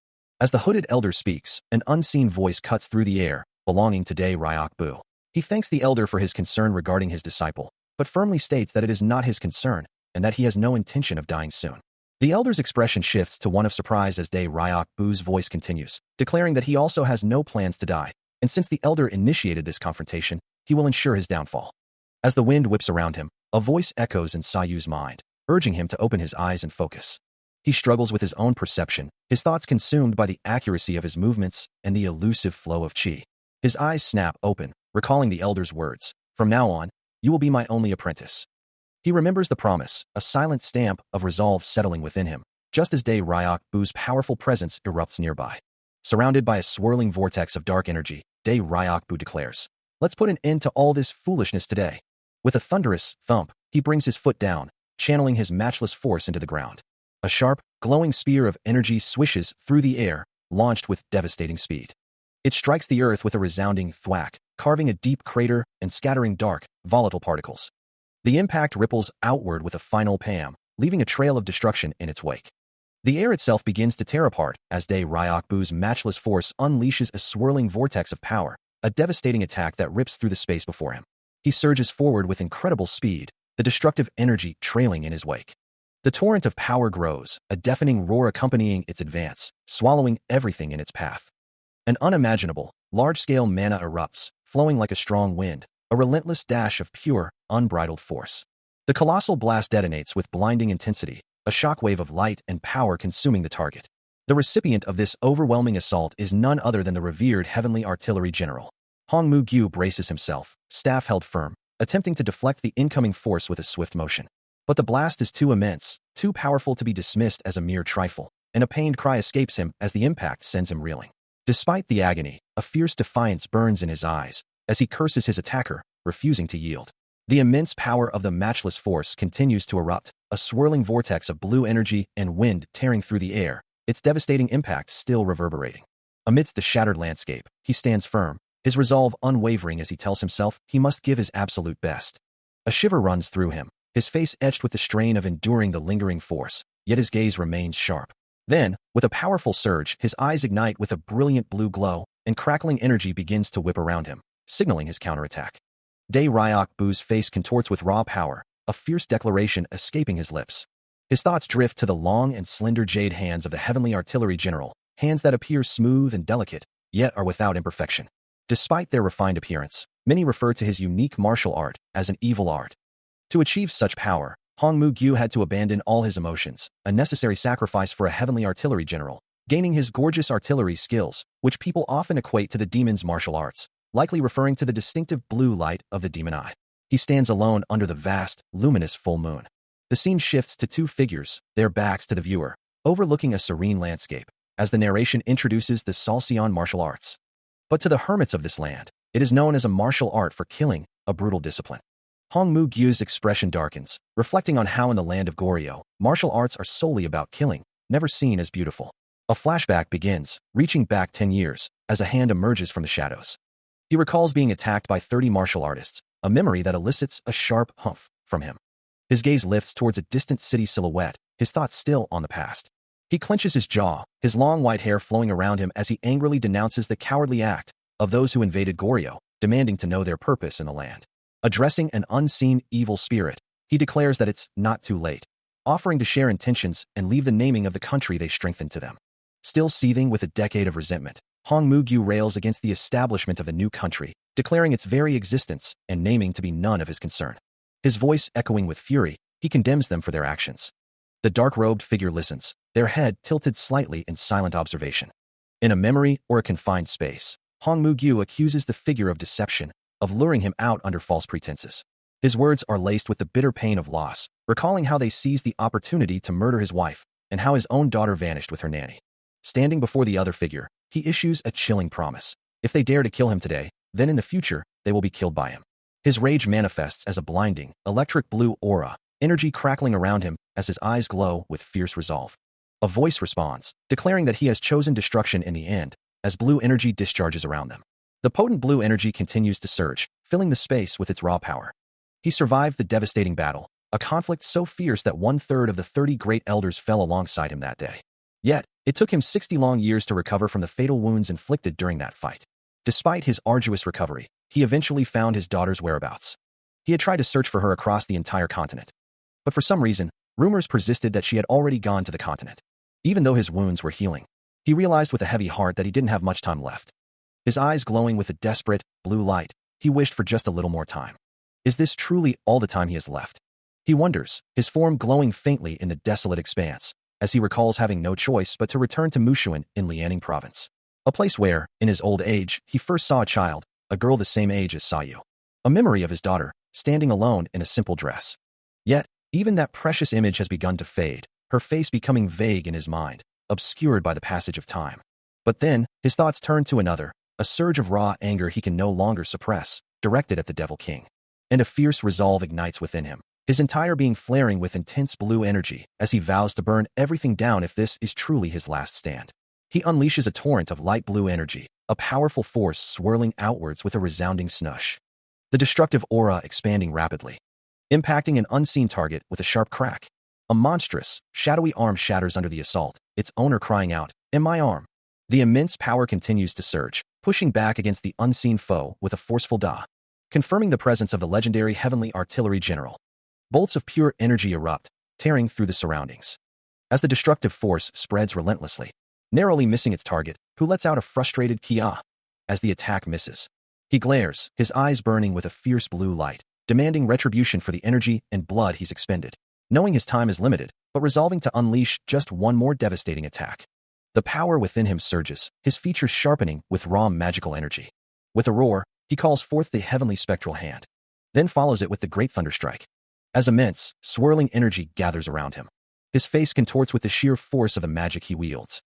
As the hooded elder speaks, an unseen voice cuts through the air, belonging to Dae Ryok-bu. He thanks the elder for his concern regarding his disciple, but firmly states that it is not his concern, and that he has no intention of dying soon. The elder's expression shifts to one of surprise as Dae Ryok-bu's voice continues, declaring that he also has no plans to die, and since the elder initiated this confrontation, he will ensure his downfall. As the wind whips around him, a voice echoes in Sa-yu's mind, urging him to open his eyes and focus. He struggles with his own perception, his thoughts consumed by the accuracy of his movements and the elusive flow of qi. His eyes snap open, recalling the elder's words, "From now on, you will be my only apprentice." He remembers the promise, a silent stamp of resolve settling within him, just as Dae Ryok-bu's powerful presence erupts nearby. Surrounded by a swirling vortex of dark energy, Dae Ryok-bu declares, "Let's put an end to all this foolishness today." With a thunderous thump, he brings his foot down, channeling his matchless force into the ground. A sharp, glowing spear of energy swishes through the air, launched with devastating speed. It strikes the earth with a resounding thwack, carving a deep crater and scattering dark, volatile particles. The impact ripples outward with a final pam, leaving a trail of destruction in its wake. The air itself begins to tear apart as Dae Ryok-bu's matchless force unleashes a swirling vortex of power, a devastating attack that rips through the space before him. He surges forward with incredible speed, the destructive energy trailing in his wake. The torrent of power grows, a deafening roar accompanying its advance, swallowing everything in its path. An unimaginable, large-scale mana erupts, flowing like a strong wind, a relentless dash of pure, unbridled force. The colossal blast detonates with blinding intensity, a shockwave of light and power consuming the target. The recipient of this overwhelming assault is none other than the revered heavenly artillery general. Hong Mu-gyu braces himself, staff held firm, attempting to deflect the incoming force with a swift motion. But the blast is too immense, too powerful to be dismissed as a mere trifle, and a pained cry escapes him as the impact sends him reeling. Despite the agony, a fierce defiance burns in his eyes as he curses his attacker, refusing to yield. The immense power of the matchless force continues to erupt, a swirling vortex of blue energy and wind tearing through the air, its devastating impact still reverberating. Amidst the shattered landscape, he stands firm, his resolve unwavering as he tells himself he must give his absolute best. A shiver runs through him, his face etched with the strain of enduring the lingering force, yet his gaze remains sharp. Then, with a powerful surge, his eyes ignite with a brilliant blue glow, and crackling energy begins to whip around him, signaling his counterattack. Dae Ryok-bu's face contorts with raw power, a fierce declaration escaping his lips. His thoughts drift to the long and slender jade hands of the heavenly artillery general, hands that appear smooth and delicate, yet are without imperfection. Despite their refined appearance, many refer to his unique martial art as an evil art. To achieve such power, Hong Mu-gyu had to abandon all his emotions, a necessary sacrifice for a heavenly artillery general, gaining his gorgeous artillery skills, which people often equate to the demon's martial arts, likely referring to the distinctive blue light of the demon eye. He stands alone under the vast, luminous full moon. The scene shifts to two figures, their backs to the viewer, overlooking a serene landscape, as the narration introduces the Salsion martial arts. But to the hermits of this land, it is known as a martial art for killing, a brutal discipline. Hong Mu-gyu's expression darkens, reflecting on how in the land of Goryeo, martial arts are solely about killing, never seen as beautiful. A flashback begins, reaching back 10 years, as a hand emerges from the shadows. He recalls being attacked by 30 martial artists, a memory that elicits a sharp humph from him. His gaze lifts towards a distant city silhouette, his thoughts still on the past. He clenches his jaw, his long white hair flowing around him as he angrily denounces the cowardly act of those who invaded Goryeo, demanding to know their purpose in the land. Addressing an unseen evil spirit, he declares that it's not too late, offering to share intentions and leave the naming of the country they strengthened to them. Still seething with a decade of resentment, Hong Mu-gyu rails against the establishment of a new country, declaring its very existence and naming to be none of his concern. His voice echoing with fury, he condemns them for their actions. The dark-robed figure listens, their head tilted slightly in silent observation. In a memory or a confined space, Hong Mu-gyu accuses the figure of deception, of luring him out under false pretenses. His words are laced with the bitter pain of loss, recalling how they seized the opportunity to murder his wife and how his own daughter vanished with her nanny. Standing before the other figure, he issues a chilling promise. If they dare to kill him today, then in the future, they will be killed by him. His rage manifests as a blinding, electric blue aura, energy crackling around him as his eyes glow with fierce resolve. A voice responds, declaring that he has chosen destruction in the end, as blue energy discharges around them. The potent blue energy continues to surge, filling the space with its raw power. He survived the devastating battle, a conflict so fierce that 1/3 of the 30 great elders fell alongside him that day. Yet, it took him 60 long years to recover from the fatal wounds inflicted during that fight. Despite his arduous recovery, he eventually found his daughter's whereabouts. He had tried to search for her across the entire continent. But for some reason, rumors persisted that she had already gone to the continent. Even though his wounds were healing, he realized with a heavy heart that he didn't have much time left. His eyes glowing with a desperate, blue light, he wished for just a little more time. Is this truly all the time he has left? He wonders, his form glowing faintly in the desolate expanse, as he recalls having no choice but to return to Mushuan in Lianing province. A place where, in his old age, he first saw a child, a girl the same age as Sayu. A memory of his daughter, standing alone in a simple dress. Yet, even that precious image has begun to fade, her face becoming vague in his mind, obscured by the passage of time. But then, his thoughts turn to another, a surge of raw anger he can no longer suppress, directed at the Devil King. And a fierce resolve ignites within him, his entire being flaring with intense blue energy as he vows to burn everything down if this is truly his last stand. He unleashes a torrent of light blue energy, a powerful force swirling outwards with a resounding snush. The destructive aura expanding rapidly, impacting an unseen target with a sharp crack. A monstrous, shadowy arm shatters under the assault, its owner crying out, "In my arm!" The immense power continues to surge, pushing back against the unseen foe with a forceful da, confirming the presence of the legendary Heavenly Artillery General. Bolts of pure energy erupt, tearing through the surroundings. As the destructive force spreads relentlessly, narrowly missing its target, who lets out a frustrated kia. As the attack misses, he glares, his eyes burning with a fierce blue light, demanding retribution for the energy and blood he's expended, knowing his time is limited, but resolving to unleash just one more devastating attack. The power within him surges, his features sharpening with raw magical energy. With a roar, he calls forth the heavenly spectral hand, then follows it with the great thunderstrike. As immense, swirling energy gathers around him, his face contorts with the sheer force of the magic he wields,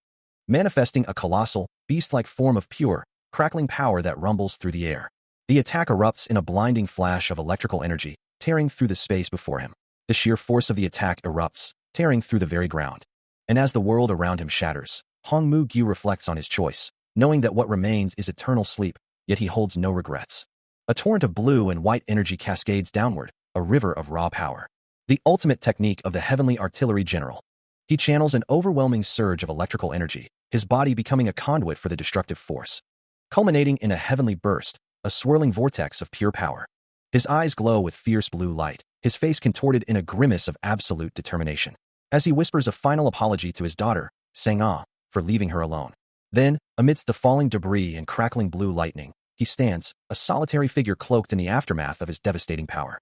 manifesting a colossal, beast-like form of pure, crackling power that rumbles through the air. The attack erupts in a blinding flash of electrical energy, tearing through the space before him. The sheer force of the attack erupts, tearing through the very ground. And as the world around him shatters, Hong Mu-gyu reflects on his choice, knowing that what remains is eternal sleep, yet he holds no regrets. A torrent of blue and white energy cascades downward, a river of raw power. The ultimate technique of the Heavenly Artillery General. He channels an overwhelming surge of electrical energy, his body becoming a conduit for the destructive force, culminating in a heavenly burst, a swirling vortex of pure power. His eyes glow with fierce blue light, his face contorted in a grimace of absolute determination, as he whispers a final apology to his daughter, Sang-ah, for leaving her alone. Then, amidst the falling debris and crackling blue lightning, he stands, a solitary figure cloaked in the aftermath of his devastating power.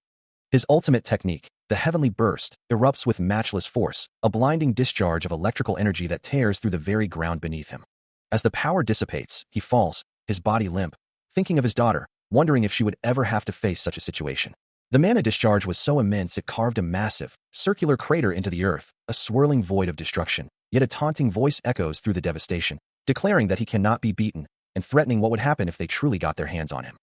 His ultimate technique, the heavenly burst, erupts with matchless force, a blinding discharge of electrical energy that tears through the very ground beneath him. As the power dissipates, he falls, his body limp, thinking of his daughter, wondering if she would ever have to face such a situation. The mana discharge was so immense it carved a massive, circular crater into the earth, a swirling void of destruction, yet a taunting voice echoes through the devastation, declaring that he cannot be beaten, and threatening what would happen if they truly got their hands on him.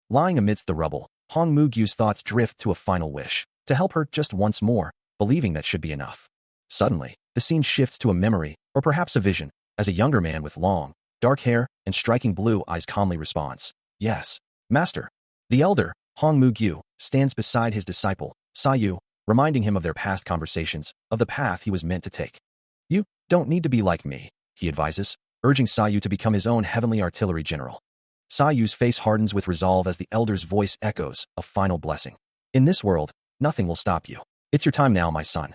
Lying amidst the rubble, Hong Mu-gyu's thoughts drift to a final wish, to help her just once more, believing that should be enough. Suddenly, the scene shifts to a memory, or perhaps a vision, as a younger man with long, dark hair and striking blue eyes calmly responds, "Yes, master." The elder, Hong Mu-gyu, stands beside his disciple, Sayu, reminding him of their past conversations, of the path he was meant to take. "You don't need to be like me," he advises, urging Sayu to become his own Heavenly Artillery General. Sayu's face hardens with resolve as the elder's voice echoes a final blessing. "In this world, nothing will stop you. It's your time now, my son."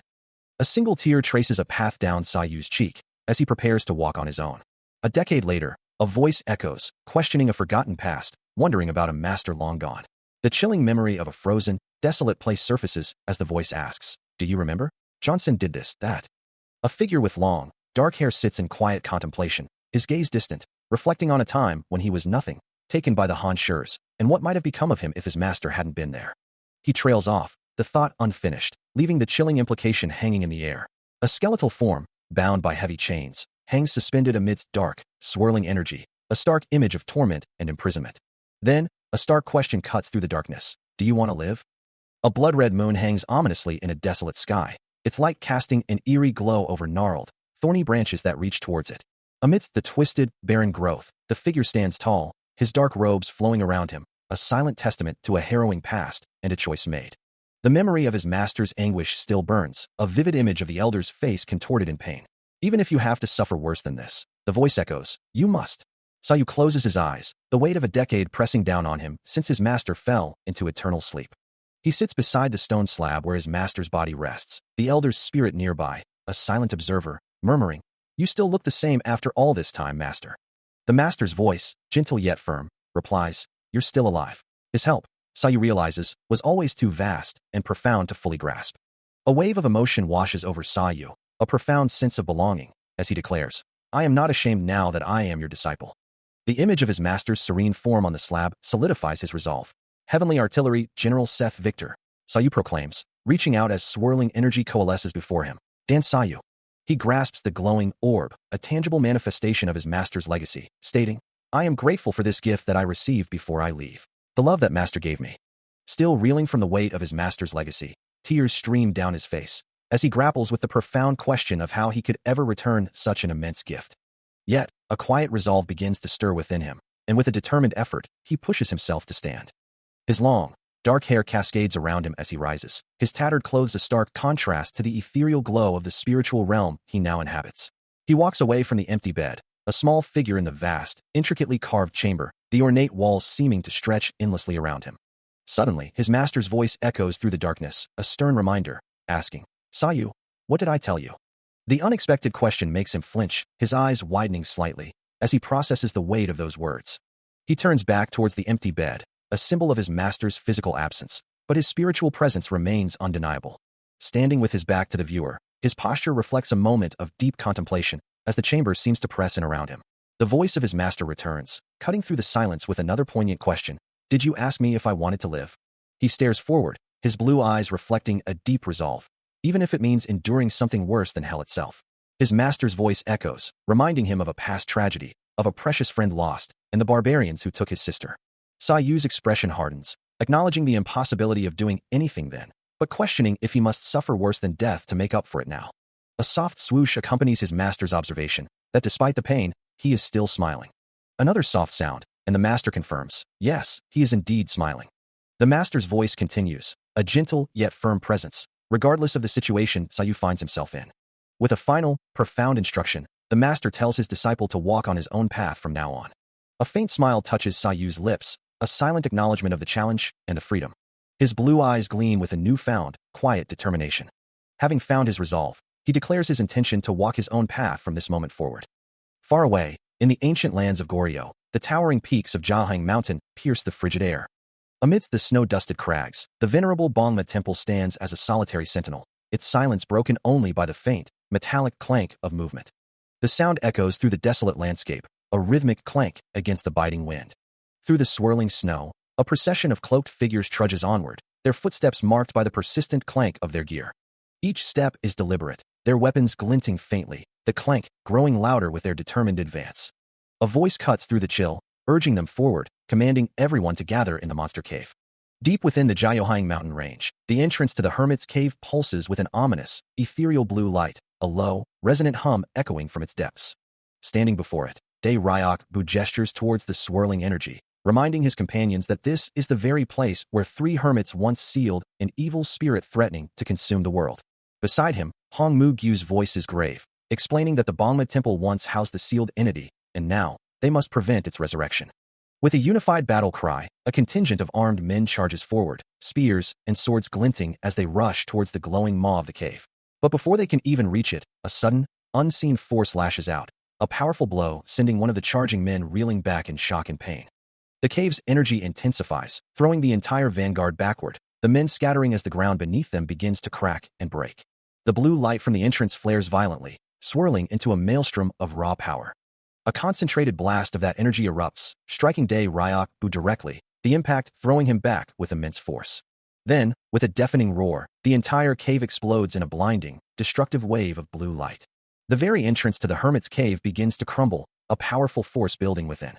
A single tear traces a path down Sayu's cheek, as he prepares to walk on his own. A decade later, a voice echoes, questioning a forgotten past, wondering about a master long gone. The chilling memory of a frozen, desolate place surfaces as the voice asks, "Do you remember? Johnson did this, that." A figure with long, dark hair sits in quiet contemplation, his gaze distant, reflecting on a time when he was nothing, taken by the Han Shurs, and what might have become of him if his master hadn't been there. He trails off, the thought unfinished, leaving the chilling implication hanging in the air. A skeletal form, bound by heavy chains, hangs suspended amidst dark, swirling energy, a stark image of torment and imprisonment. Then, a stark question cuts through the darkness. Do you want to live? A blood-red moon hangs ominously in a desolate sky, its light casting an eerie glow over gnarled, thorny branches that reach towards it. Amidst the twisted, barren growth, the figure stands tall, his dark robes flowing around him, a silent testament to a harrowing past and a choice made. The memory of his master's anguish still burns, a vivid image of the elder's face contorted in pain. Even if you have to suffer worse than this, the voice echoes, you must. Sayu closes his eyes, the weight of a decade pressing down on him since his master fell into eternal sleep. He sits beside the stone slab where his master's body rests, the elder's spirit nearby, a silent observer, murmuring, "You still look the same after all this time, master." The master's voice, gentle yet firm, replies, "You're still alive." His help, Sayu realizes, was always too vast and profound to fully grasp. A wave of emotion washes over Sayu, a profound sense of belonging, as he declares, "I am not ashamed now that I am your disciple." The image of his master's serene form on the slab solidifies his resolve. "Heavenly Artillery, General Seth Victor," Sayu proclaims, reaching out as swirling energy coalesces before him. "Dan Sayu." He grasps the glowing orb, a tangible manifestation of his master's legacy, stating, "I am grateful for this gift that I received before I leave. The love that master gave me." Still reeling from the weight of his master's legacy, tears stream down his face, as he grapples with the profound question of how he could ever return such an immense gift. Yet, a quiet resolve begins to stir within him, and with a determined effort, he pushes himself to stand. His long, dark hair cascades around him as he rises, his tattered clothes a stark contrast to the ethereal glow of the spiritual realm he now inhabits. He walks away from the empty bed, a small figure in the vast, intricately carved chamber, the ornate walls seeming to stretch endlessly around him. Suddenly, his master's voice echoes through the darkness, a stern reminder, asking, "Sayu, what did I tell you?" The unexpected question makes him flinch, his eyes widening slightly, as he processes the weight of those words. He turns back towards the empty bed, a symbol of his master's physical absence, but his spiritual presence remains undeniable. Standing with his back to the viewer, his posture reflects a moment of deep contemplation as the chamber seems to press in around him. The voice of his master returns, cutting through the silence with another poignant question. "Did you ask me if I wanted to live?" He stares forward, his blue eyes reflecting a deep resolve, even if it means enduring something worse than hell itself. His master's voice echoes, reminding him of a past tragedy, of a precious friend lost, and the barbarians who took his sister. Sayu's expression hardens, acknowledging the impossibility of doing anything then, but questioning if he must suffer worse than death to make up for it now. A soft swoosh accompanies his master's observation, that despite the pain, he is still smiling. Another soft sound, and the master confirms, yes, he is indeed smiling. The master's voice continues, a gentle yet firm presence, regardless of the situation Sayu finds himself in. With a final, profound instruction, the master tells his disciple to walk on his own path from now on. A faint smile touches Sayu's lips, a silent acknowledgement of the challenge and the freedom. His blue eyes gleam with a newfound, quiet determination. Having found his resolve, he declares his intention to walk his own path from this moment forward. Far away, in the ancient lands of Goryeo, the towering peaks of Jiaohang Mountain pierce the frigid air. Amidst the snow-dusted crags, the venerable Bangma Temple stands as a solitary sentinel, its silence broken only by the faint, metallic clank of movement. The sound echoes through the desolate landscape, a rhythmic clank against the biting wind. Through the swirling snow, a procession of cloaked figures trudges onward, their footsteps marked by the persistent clank of their gear. Each step is deliberate, their weapons glinting faintly, the clank growing louder with their determined advance. A voice cuts through the chill, urging them forward, commanding everyone to gather in the monster cave. Deep within the Jiaohang mountain range, the entrance to the hermit's cave pulses with an ominous, ethereal blue light, a low, resonant hum echoing from its depths. Standing before it, Day Ryok Bu gestures towards the swirling energy, reminding his companions that this is the very place where 3 hermits once sealed an evil spirit threatening to consume the world. Beside him, Hong Mu Gyu's voice is grave, explaining that the Bangma Temple once housed the sealed entity, and now, they must prevent its resurrection. With a unified battle cry, a contingent of armed men charges forward, spears and swords glinting as they rush towards the glowing maw of the cave. But before they can even reach it, a sudden, unseen force lashes out, a powerful blow sending one of the charging men reeling back in shock and pain. The cave's energy intensifies, throwing the entire vanguard backward, the men scattering as the ground beneath them begins to crack and break. The blue light from the entrance flares violently, swirling into a maelstrom of raw power. A concentrated blast of that energy erupts, striking Ryok-bu directly, the impact throwing him back with immense force. Then, with a deafening roar, the entire cave explodes in a blinding, destructive wave of blue light. The very entrance to the hermit's cave begins to crumble, a powerful force building within.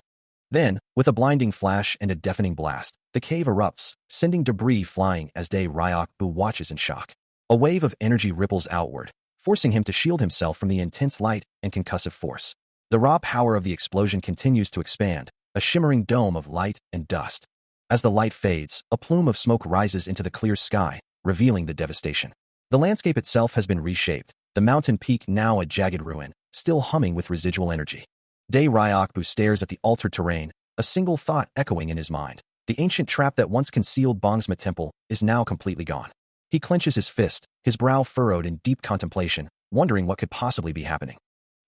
Then, with a blinding flash and a deafening blast, the cave erupts, sending debris flying as Ryok-bu watches in shock. A wave of energy ripples outward, forcing him to shield himself from the intense light and concussive force. The raw power of the explosion continues to expand, a shimmering dome of light and dust. As the light fades, a plume of smoke rises into the clear sky, revealing the devastation. The landscape itself has been reshaped, the mountain peak now a jagged ruin, still humming with residual energy. Ryok-bu stares at the altered terrain, a single thought echoing in his mind. The ancient trap that once concealed Bangma Temple is now completely gone. He clenches his fist, his brow furrowed in deep contemplation, wondering what could possibly be happening.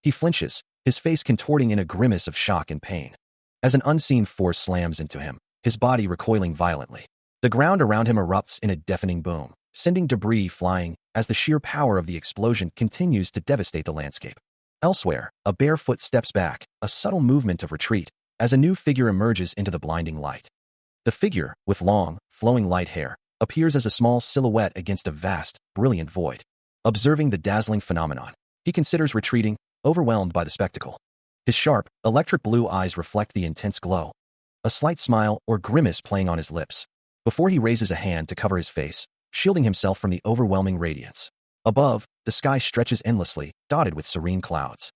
He flinches, his face contorting in a grimace of shock and pain. As an unseen force slams into him, his body recoiling violently. The ground around him erupts in a deafening boom, sending debris flying as the sheer power of the explosion continues to devastate the landscape. Elsewhere, a barefoot steps back, a subtle movement of retreat, as a new figure emerges into the blinding light. The figure, with long, flowing light hair, appears as a small silhouette against a vast, brilliant void. Observing the dazzling phenomenon, he considers retreating, overwhelmed by the spectacle. His sharp, electric blue eyes reflect the intense glow, a slight smile or grimace playing on his lips, before he raises a hand to cover his face, shielding himself from the overwhelming radiance. Above, the sky stretches endlessly, dotted with serene clouds.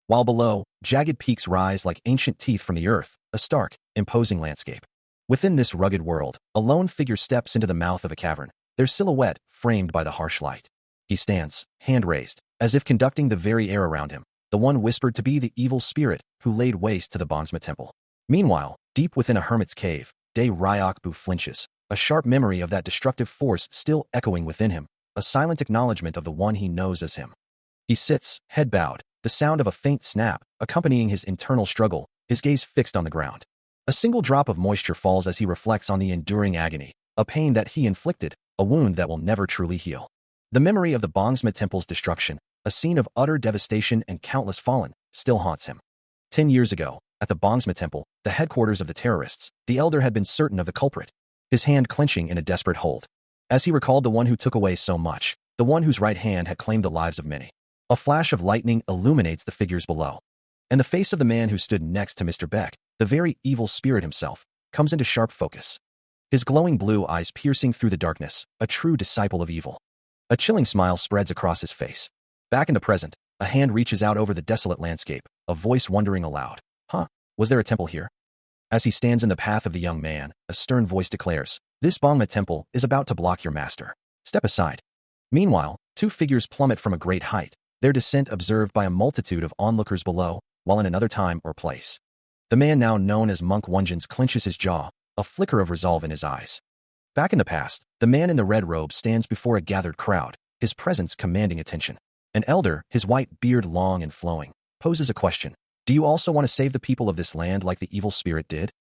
While below, jagged peaks rise like ancient teeth from the earth, a stark, imposing landscape. Within this rugged world, a lone figure steps into the mouth of a cavern, their silhouette framed by the harsh light. He stands, hand raised, as if conducting the very air around him, the one whispered to be the evil spirit who laid waste to the Bangma Temple. Meanwhile, deep within a hermit's cave, Ryok-bu flinches, a sharp memory of that destructive force still echoing within him, a silent acknowledgement of the one he knows as him. He sits, head bowed, the sound of a faint snap accompanying his internal struggle, his gaze fixed on the ground. A single drop of moisture falls as he reflects on the enduring agony, a pain that he inflicted, a wound that will never truly heal. The memory of the Bangma Temple's destruction, a scene of utter devastation and countless fallen, still haunts him. 10 years ago, at the Bangma Temple, the headquarters of the terrorists, the elder had been certain of the culprit, his hand clenching in a desperate hold. As he recalled the one who took away so much, the one whose right hand had claimed the lives of many. A flash of lightning illuminates the figures below, and the face of the man who stood next to Mr. Beck, the very evil spirit himself, comes into sharp focus. His glowing blue eyes piercing through the darkness, a true disciple of evil. A chilling smile spreads across his face. Back in the present, a hand reaches out over the desolate landscape, a voice wondering aloud. Was there a temple here? As he stands in the path of the young man, a stern voice declares, "This Bangma Temple is about to block your master. Step aside." Meanwhile, two figures plummet from a great height, their descent observed by a multitude of onlookers below, while in another time or place. The man now known as Monk Wonjins clenches his jaw, a flicker of resolve in his eyes. Back in the past, the man in the red robe stands before a gathered crowd, his presence commanding attention. An elder, his white beard long and flowing, poses a question. Do you also want to save the people of this land like the evil spirit did?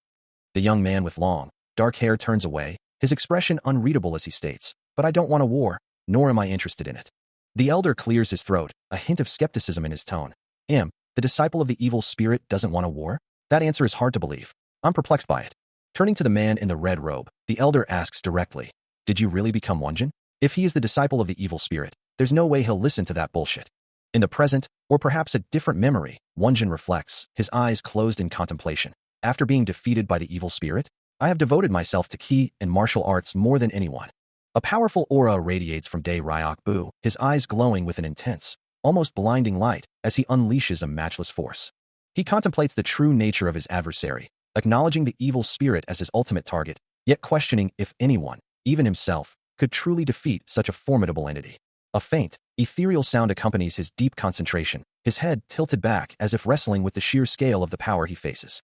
The young man with long, dark hair turns away, his expression unreadable as he states, "But I don't want a war, nor am I interested in it." The elder clears his throat, a hint of skepticism in his tone. The disciple of the evil spirit doesn't want a war? That answer is hard to believe. I'm perplexed by it. Turning to the man in the red robe, the elder asks directly, "Did you really become Wonjin? If he is the disciple of the evil spirit, there's no way he'll listen to that bullshit." In the present, or perhaps a different memory, Wonjin reflects, his eyes closed in contemplation. After being defeated by the evil spirit, I have devoted myself to ki and martial arts more than anyone. A powerful aura radiates from Ryok-bu, his eyes glowing with an intense, almost blinding light as he unleashes a matchless force. He contemplates the true nature of his adversary, acknowledging the evil spirit as his ultimate target, yet questioning if anyone, even himself, could truly defeat such a formidable entity. A faint, ethereal sound accompanies his deep concentration, his head tilted back as if wrestling with the sheer scale of the power he faces.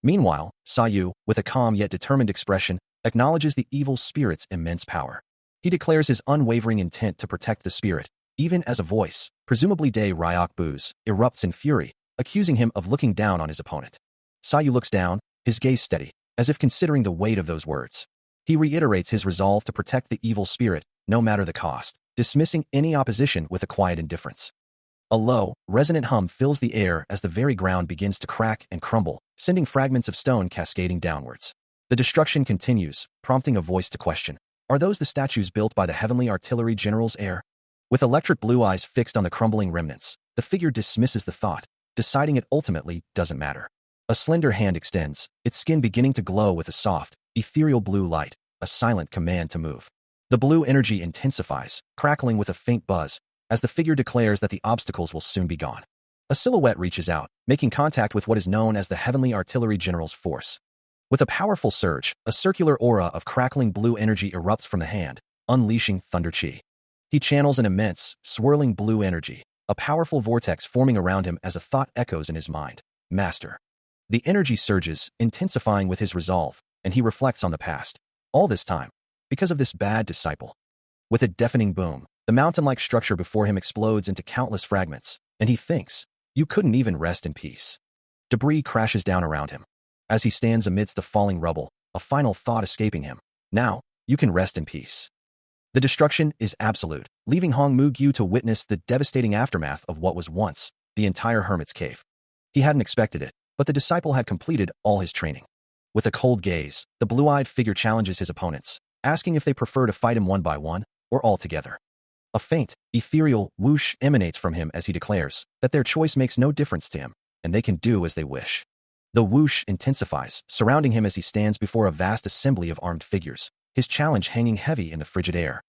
Meanwhile, Sayu, with a calm yet determined expression, acknowledges the evil spirit's immense power. He declares his unwavering intent to protect the spirit, even as a voice, presumably Dae Ryok Bu's, erupts in fury, accusing him of looking down on his opponent. Sayu looks down, his gaze steady, as if considering the weight of those words. He reiterates his resolve to protect the evil spirit, no matter the cost, dismissing any opposition with a quiet indifference. A low, resonant hum fills the air as the very ground begins to crack and crumble, sending fragments of stone cascading downwards. The destruction continues, prompting a voice to question, are those the statues built by the heavenly artillery general's heir? With electric blue eyes fixed on the crumbling remnants, the figure dismisses the thought, deciding it ultimately doesn't matter. A slender hand extends, its skin beginning to glow with a soft, ethereal blue light, a silent command to move. The blue energy intensifies, crackling with a faint buzz, as the figure declares that the obstacles will soon be gone. A silhouette reaches out, making contact with what is known as the heavenly artillery general's force. With a powerful surge, a circular aura of crackling blue energy erupts from the hand, unleashing thunder chi. He channels an immense, swirling blue energy, a powerful vortex forming around him as a thought echoes in his mind. Master. The energy surges, intensifying with his resolve, and he reflects on the past. All this time, because of this bad disciple. With a deafening boom, the mountain-like structure before him explodes into countless fragments, and he thinks, you couldn't even rest in peace. Debris crashes down around him. As he stands amidst the falling rubble, a final thought escaping him. Now, you can rest in peace. The destruction is absolute, leaving Hong Mu-gyu to witness the devastating aftermath of what was once the entire hermit's cave. He hadn't expected it, but the disciple had completed all his training. With a cold gaze, the blue-eyed figure challenges his opponents, asking if they prefer to fight him one by one, or all together. A faint, ethereal whoosh emanates from him as he declares that their choice makes no difference to him, and they can do as they wish. The whoosh intensifies, surrounding him as he stands before a vast assembly of armed figures, his challenge hanging heavy in the frigid air.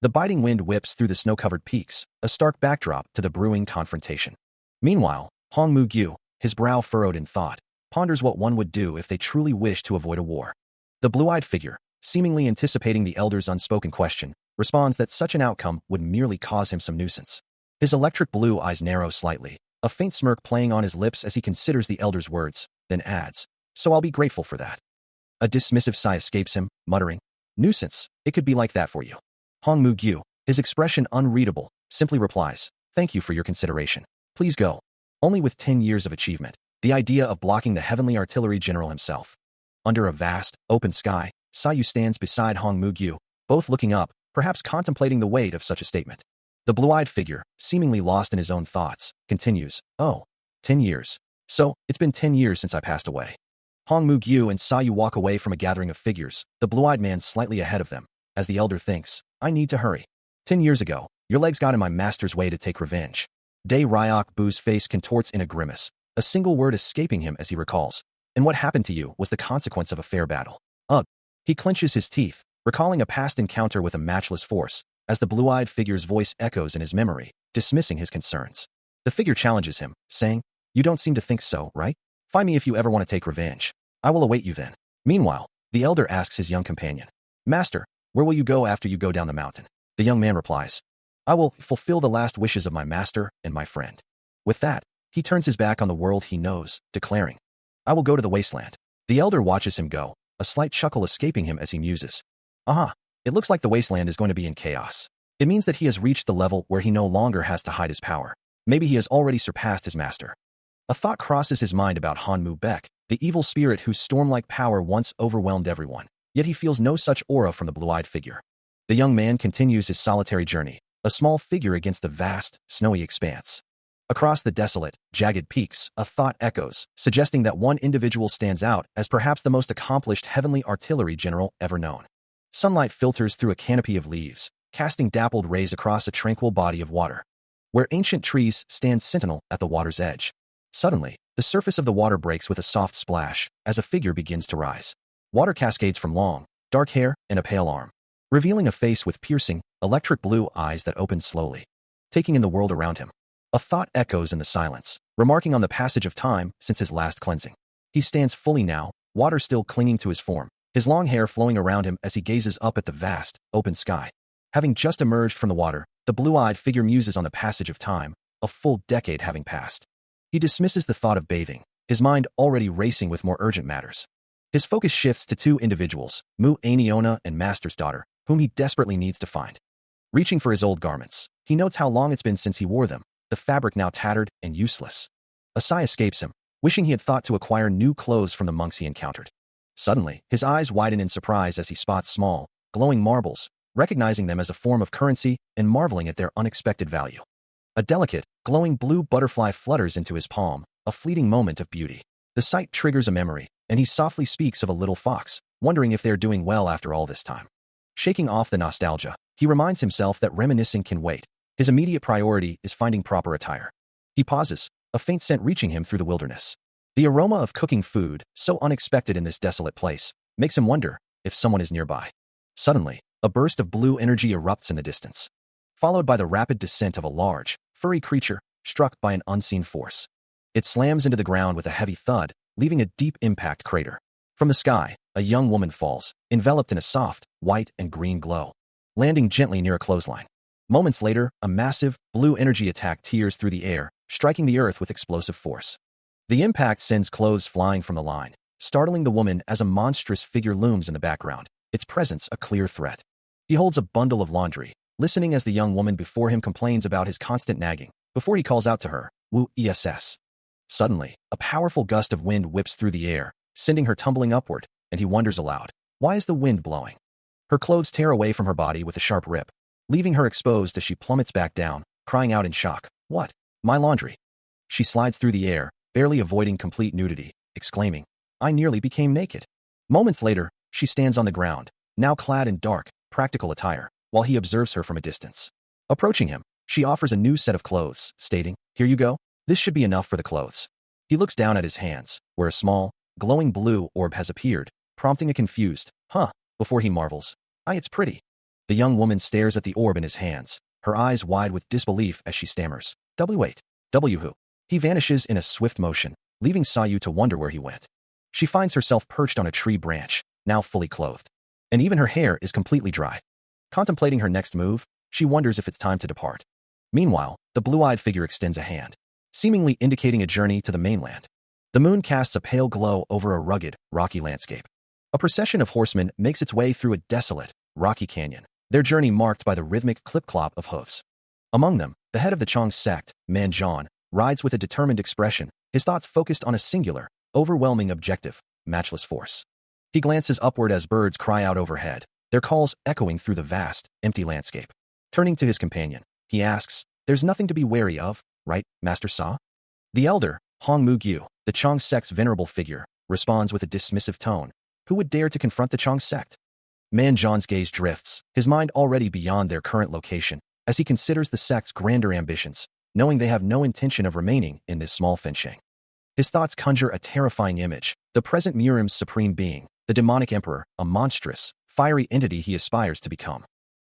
The biting wind whips through the snow-covered peaks, a stark backdrop to the brewing confrontation. Meanwhile, Hong Mu-gyu, his brow furrowed in thought, ponders what one would do if they truly wished to avoid a war. The blue-eyed figure, seemingly anticipating the elder's unspoken question, responds that such an outcome would merely cause him some nuisance. His electric blue eyes narrow slightly, a faint smirk playing on his lips as he considers the elder's words, then adds, so I'll be grateful for that. A dismissive sigh escapes him, muttering, nuisance, it could be like that for you. Hong Mu-gyu, his expression unreadable, simply replies, thank you for your consideration. Please go. Only with 10 years of achievement, the idea of blocking the heavenly artillery general himself. Under a vast, open sky, Sayu stands beside Hong Mu-gyu, both looking up, perhaps contemplating the weight of such a statement. The blue-eyed figure, seemingly lost in his own thoughts, continues, oh, 10 years. So, it's been 10 years since I passed away. Hong Mu-gyu and Sayu walk away from a gathering of figures, the blue-eyed man slightly ahead of them, as the elder thinks, I need to hurry. 10 years ago, your legs got in my master's way to take revenge. Dae Ryok Bu's face contorts in a grimace, a single word escaping him as he recalls, and what happened to you was the consequence of a fair battle. Ugh. He clenches his teeth, recalling a past encounter with a matchless force, as the blue-eyed figure's voice echoes in his memory, dismissing his concerns. The figure challenges him, saying, you don't seem to think so, right? Find me if you ever want to take revenge. I will await you then. Meanwhile, the elder asks his young companion, Master, where will you go after you go down the mountain? The young man replies, I will fulfill the last wishes of my master and my friend. With that, he turns his back on the world he knows, declaring, I will go to the wasteland. The elder watches him go, a slight chuckle escaping him as he muses. Aha, it looks like the wasteland is going to be in chaos. It means that he has reached the level where he no longer has to hide his power. Maybe he has already surpassed his master. A thought crosses his mind about Han Mu-baek, the evil spirit whose storm-like power once overwhelmed everyone, yet he feels no such aura from the blue-eyed figure. The young man continues his solitary journey, a small figure against the vast, snowy expanse. Across the desolate, jagged peaks, a thought echoes, suggesting that one individual stands out as perhaps the most accomplished heavenly artillery general ever known. Sunlight filters through a canopy of leaves, casting dappled rays across a tranquil body of water, where ancient trees stand sentinel at the water's edge. Suddenly, the surface of the water breaks with a soft splash, as a figure begins to rise. Water cascades from long, dark hair and a pale arm, revealing a face with piercing, electric blue eyes that open slowly, taking in the world around him. A thought echoes in the silence, remarking on the passage of time since his last cleansing. He stands fully now, water still clinging to his form, his long hair flowing around him as he gazes up at the vast, open sky. Having just emerged from the water, the blue-eyed figure muses on the passage of time, a full decade having passed. He dismisses the thought of bathing, his mind already racing with more urgent matters. His focus shifts to two individuals, Mu Aniona and Master's daughter, whom he desperately needs to find. Reaching for his old garments, He notes how long it's been since he wore them, the fabric now tattered and useless. A sigh escapes him, wishing he had thought to acquire new clothes from the monks he encountered. Suddenly, his eyes widen in surprise as he spots small, glowing marbles, recognizing them as a form of currency and marveling at their unexpected value. A delicate, glowing blue butterfly flutters into his palm, a fleeting moment of beauty. The sight triggers a memory, and he softly speaks of a little fox, wondering if they're doing well after all this time. Shaking off the nostalgia, he reminds himself that reminiscing can wait. His immediate priority is finding proper attire. He pauses, a faint scent reaching him through the wilderness. The aroma of cooking food, so unexpected in this desolate place, makes him wonder if someone is nearby. Suddenly, a burst of blue energy erupts in the distance, followed by the rapid descent of a large, furry creature struck by an unseen force. It slams into the ground with a heavy thud, leaving a deep impact crater. From the sky, a young woman falls, enveloped in a soft, white and green glow, landing gently near a clothesline. Moments later, a massive, blue energy attack tears through the air, striking the earth with explosive force. The impact sends clothes flying from the line, startling the woman as a monstrous figure looms in the background, its presence a clear threat. He holds a bundle of laundry, listening as the young woman before him complains about his constant nagging, before he calls out to her, "Woo ess." Suddenly, a powerful gust of wind whips through the air, sending her tumbling upward, and he wonders aloud, why is the wind blowing? Her clothes tear away from her body with a sharp rip, leaving her exposed as she plummets back down, crying out in shock, "What? My laundry!" She slides through the air, barely avoiding complete nudity, exclaiming, "I nearly became naked." Moments later, she stands on the ground, now clad in dark, practical attire, while he observes her from a distance. Approaching him, she offers a new set of clothes, stating, "Here you go. This should be enough for the clothes." He looks down at his hands, where a small, glowing blue orb has appeared, prompting a confused, "Huh," before he marvels, "It's pretty." The young woman stares at the orb in his hands, her eyes wide with disbelief as she stammers, "Wait, W who?" He vanishes in a swift motion, leaving Sayu to wonder where he went. She finds herself perched on a tree branch, now fully clothed, and even her hair is completely dry. Contemplating her next move, she wonders if it's time to depart. Meanwhile, the blue-eyed figure extends a hand, seemingly indicating a journey to the mainland. The moon casts a pale glow over a rugged, rocky landscape. A procession of horsemen makes its way through a desolate, rocky canyon, their journey marked by the rhythmic clip-clop of hooves. Among them, the head of the Chong sect, Manhwa, rides with a determined expression, his thoughts focused on a singular, overwhelming objective, matchless force. He glances upward as birds cry out overhead, their calls echoing through the vast, empty landscape. Turning to his companion, he asks, "There's nothing to be wary of, right, Master Sa?" The elder, Hong Mu-gyu, the Chong sect's venerable figure, responds with a dismissive tone, "Who would dare to confront the Chong sect?" Manhwa's gaze drifts, his mind already beyond their current location, as he considers the sect's grander ambitions, knowing they have no intention of remaining in this small Fensheng. His thoughts conjure a terrifying image, the present Murim's supreme being, the demonic emperor, a monstrous, fiery entity he aspires to become.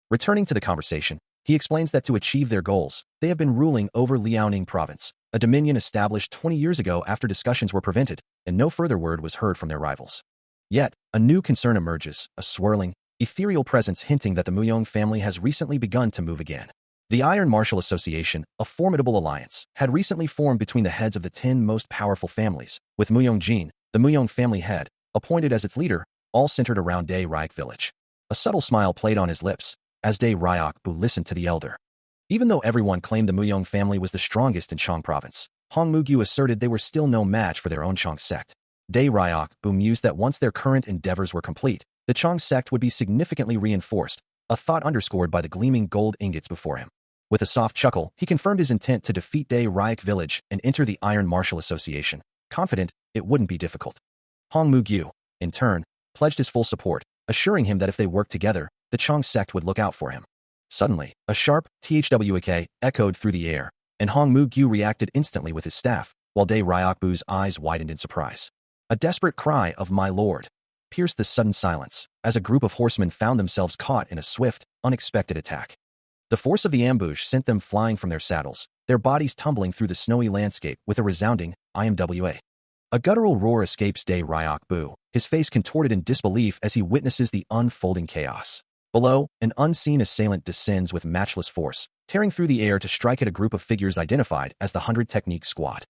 Returning to the conversation, he explains that to achieve their goals, they have been ruling over Liaoning province, a dominion established 20 years ago after discussions were prevented, and no further word was heard from their rivals. Yet, a new concern emerges, a swirling, ethereal presence hinting that the Muyong family has recently begun to move again. The Iron Martial Association, a formidable alliance, had recently formed between the heads of the 10 most powerful families, with Muyong Jin, the Muyong family head, appointed as its leader, all centered around Dae Ryok village. A subtle smile played on his lips, as Dae Ryok Bu listened to the elder. Even though everyone claimed the Muyong family was the strongest in Chong province, Hong Mu-gyu asserted they were still no match for their own Chong sect. Dae Ryok Bu mused that once their current endeavors were complete, the Chong sect would be significantly reinforced, a thought underscored by the gleaming gold ingots before him. With a soft chuckle, he confirmed his intent to defeat Dae Ryok village and enter the Iron Martial Association, confident it wouldn't be difficult. Hong Mu-gyu, in turn, pledged his full support, assuring him that if they worked together, the Chong sect would look out for him. Suddenly, a sharp "thwk" echoed through the air, and Hong Mu-gyu reacted instantly with his staff, while Dae Ryok Bu's eyes widened in surprise. A desperate cry of "My lord" pierced the sudden silence, as a group of horsemen found themselves caught in a swift, unexpected attack. The force of the ambush sent them flying from their saddles, their bodies tumbling through the snowy landscape with a resounding "IMWA." A guttural roar escapes Dae Ryok Bu, his face contorted in disbelief as he witnesses the unfolding chaos. Below, an unseen assailant descends with matchless force, tearing through the air to strike at a group of figures identified as the 100 Technique Squad.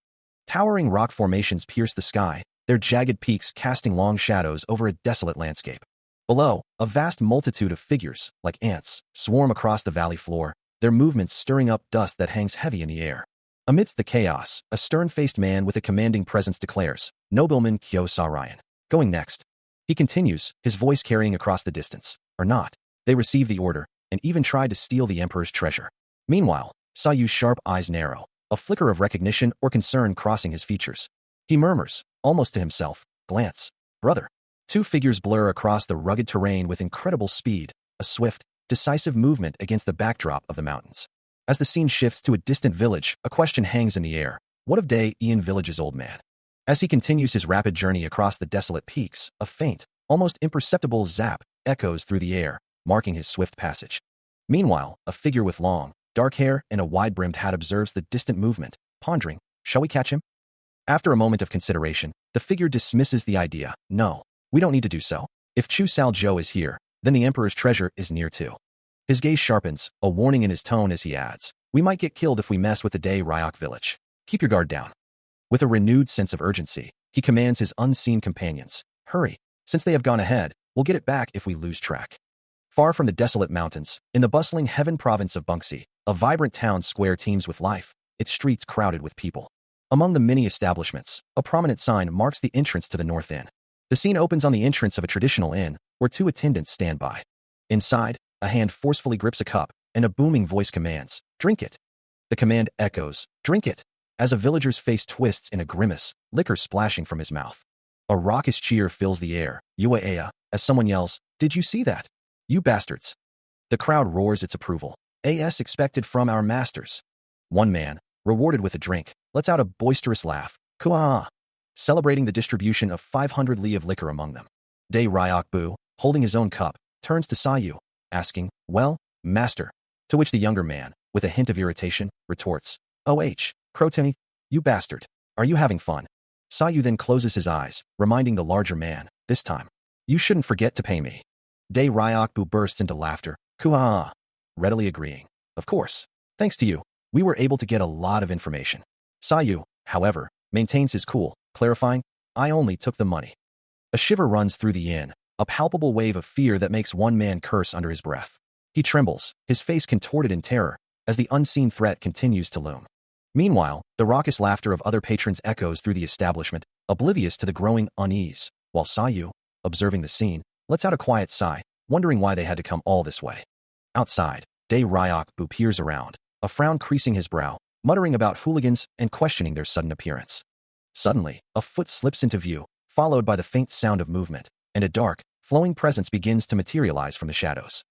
Towering rock formations pierce the sky, their jagged peaks casting long shadows over a desolate landscape. Below, a vast multitude of figures, like ants, swarm across the valley floor, their movements stirring up dust that hangs heavy in the air. Amidst the chaos, a stern-faced man with a commanding presence declares, "Nobleman Kyo Sa Ryan. Going next." He continues, his voice carrying across the distance. Or not. They receive the order, and even tried to steal the emperor's treasure. Meanwhile, Sa Yu's sharp eyes narrow, a flicker of recognition or concern crossing his features. He murmurs, almost to himself, "Glance. Brother." Two figures blur across the rugged terrain with incredible speed, a swift, decisive movement against the backdrop of the mountains. As the scene shifts to a distant village, a question hangs in the air. What of Ian Village's old man? As he continues his rapid journey across the desolate peaks, a faint, almost imperceptible zap echoes through the air, marking his swift passage. Meanwhile, a figure with long, dark hair and a wide-brimmed hat observes the distant movement, pondering, "Shall we catch him?" After a moment of consideration, the figure dismisses the idea. "No, we don't need to do so. If Chu Sao Zhou is here, then the emperor's treasure is near too." His gaze sharpens, a warning in his tone as he adds, "We might get killed if we mess with the Day Ryok village. Keep your guard down." With a renewed sense of urgency, he commands his unseen companions, "Hurry. Since they have gone ahead, we'll get it back if we lose track." Far from the desolate mountains, in the bustling Heaven province of Bunxi, a vibrant town square teems with life, its streets crowded with people. Among the many establishments, a prominent sign marks the entrance to the North Inn. The scene opens on the entrance of a traditional inn, where two attendants stand by. Inside, a hand forcefully grips a cup, and a booming voice commands, "Drink it." The command echoes, "Drink it," as a villager's face twists in a grimace, liquor splashing from his mouth. A raucous cheer fills the air, "Uaea," as someone yells, "Did you see that? You bastards." The crowd roars its approval. "As expected from our masters." One man, rewarded with a drink, lets out a boisterous laugh, "Kuaa," celebrating the distribution of 500 li of liquor among them. Day Ryok Bu, holding his own cup, turns to Sa Yu, asking, "Well, master?" To which the younger man, with a hint of irritation, retorts, Crotini, you bastard. Are you having fun?" Sa Yu then closes his eyes, reminding the larger man, "This time, you shouldn't forget to pay me." Day Ryok Bu bursts into laughter, "Kuaa," readily agreeing, "Of course. Thanks to you, we were able to get a lot of information." Sa Yu, however, maintains his cool, clarifying, "I only took the money." A shiver runs through the inn, a palpable wave of fear that makes one man curse under his breath. He trembles, his face contorted in terror, as the unseen threat continues to loom. Meanwhile, the raucous laughter of other patrons echoes through the establishment, oblivious to the growing unease, while Sa Yu, observing the scene, lets out a quiet sigh, wondering why they had to come all this way. Outside, Day Ryok Bu peers around, a frown creasing his brow, muttering about hooligans and questioning their sudden appearance. Suddenly, a foot slips into view, followed by the faint sound of movement, and a dark, flowing presence begins to materialize from the shadows.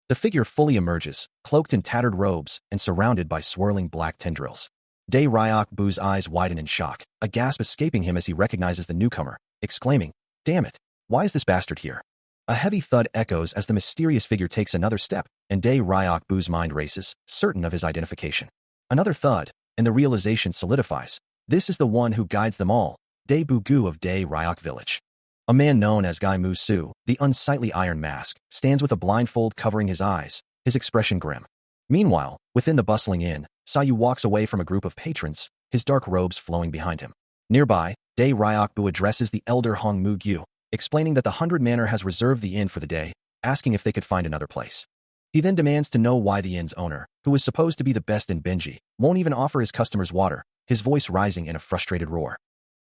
The figure fully emerges, cloaked in tattered robes and surrounded by swirling black tendrils. Day Ryok Bu's eyes widen in shock, a gasp escaping him as he recognizes the newcomer, exclaiming, "Damn it, why is this bastard here?" A heavy thud echoes as the mysterious figure takes another step, and Day Ryok Bu's mind races, certain of his identification. Another thud, and the realization solidifies. This is the one who guides them all, Day Bu Gu of Day Ryok Village. A man known as Gai Mu Su, the unsightly Iron Mask, stands with a blindfold covering his eyes, his expression grim. Meanwhile, within the bustling inn, Sa Yu walks away from a group of patrons, his dark robes flowing behind him. Nearby, Day Ryok Bu addresses the elder Hong Mu Gyu, explaining that the 100 Manor has reserved the inn for the day, asking if they could find another place. He then demands to know why the inn's owner, who is supposed to be the best in Benji, won't even offer his customers water, his voice rising in a frustrated roar.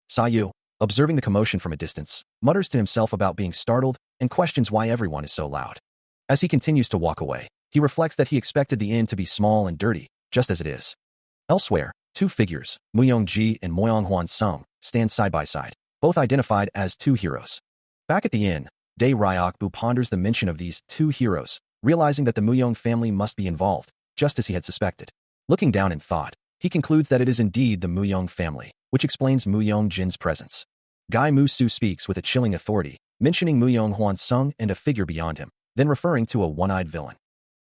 Sa Yu, observing the commotion from a distance, mutters to himself about being startled and questions why everyone is so loud. As he continues to walk away, he reflects that he expected the inn to be small and dirty, just as it is. Elsewhere, two figures, Muyong Ji and Moyong Huan Sung, stand side by side, both identified as two heroes. Back at the inn, Day Ryok Bu ponders the mention of these two heroes, realizing that the Muyong family must be involved, just as he had suspected. Looking down in thought, he concludes that it is indeed the Muyong family, which explains Muyong Jin's presence. Gai Mu Su speaks with a chilling authority, mentioning Muyong Huan Sung and a figure beyond him, then referring to a one-eyed villain.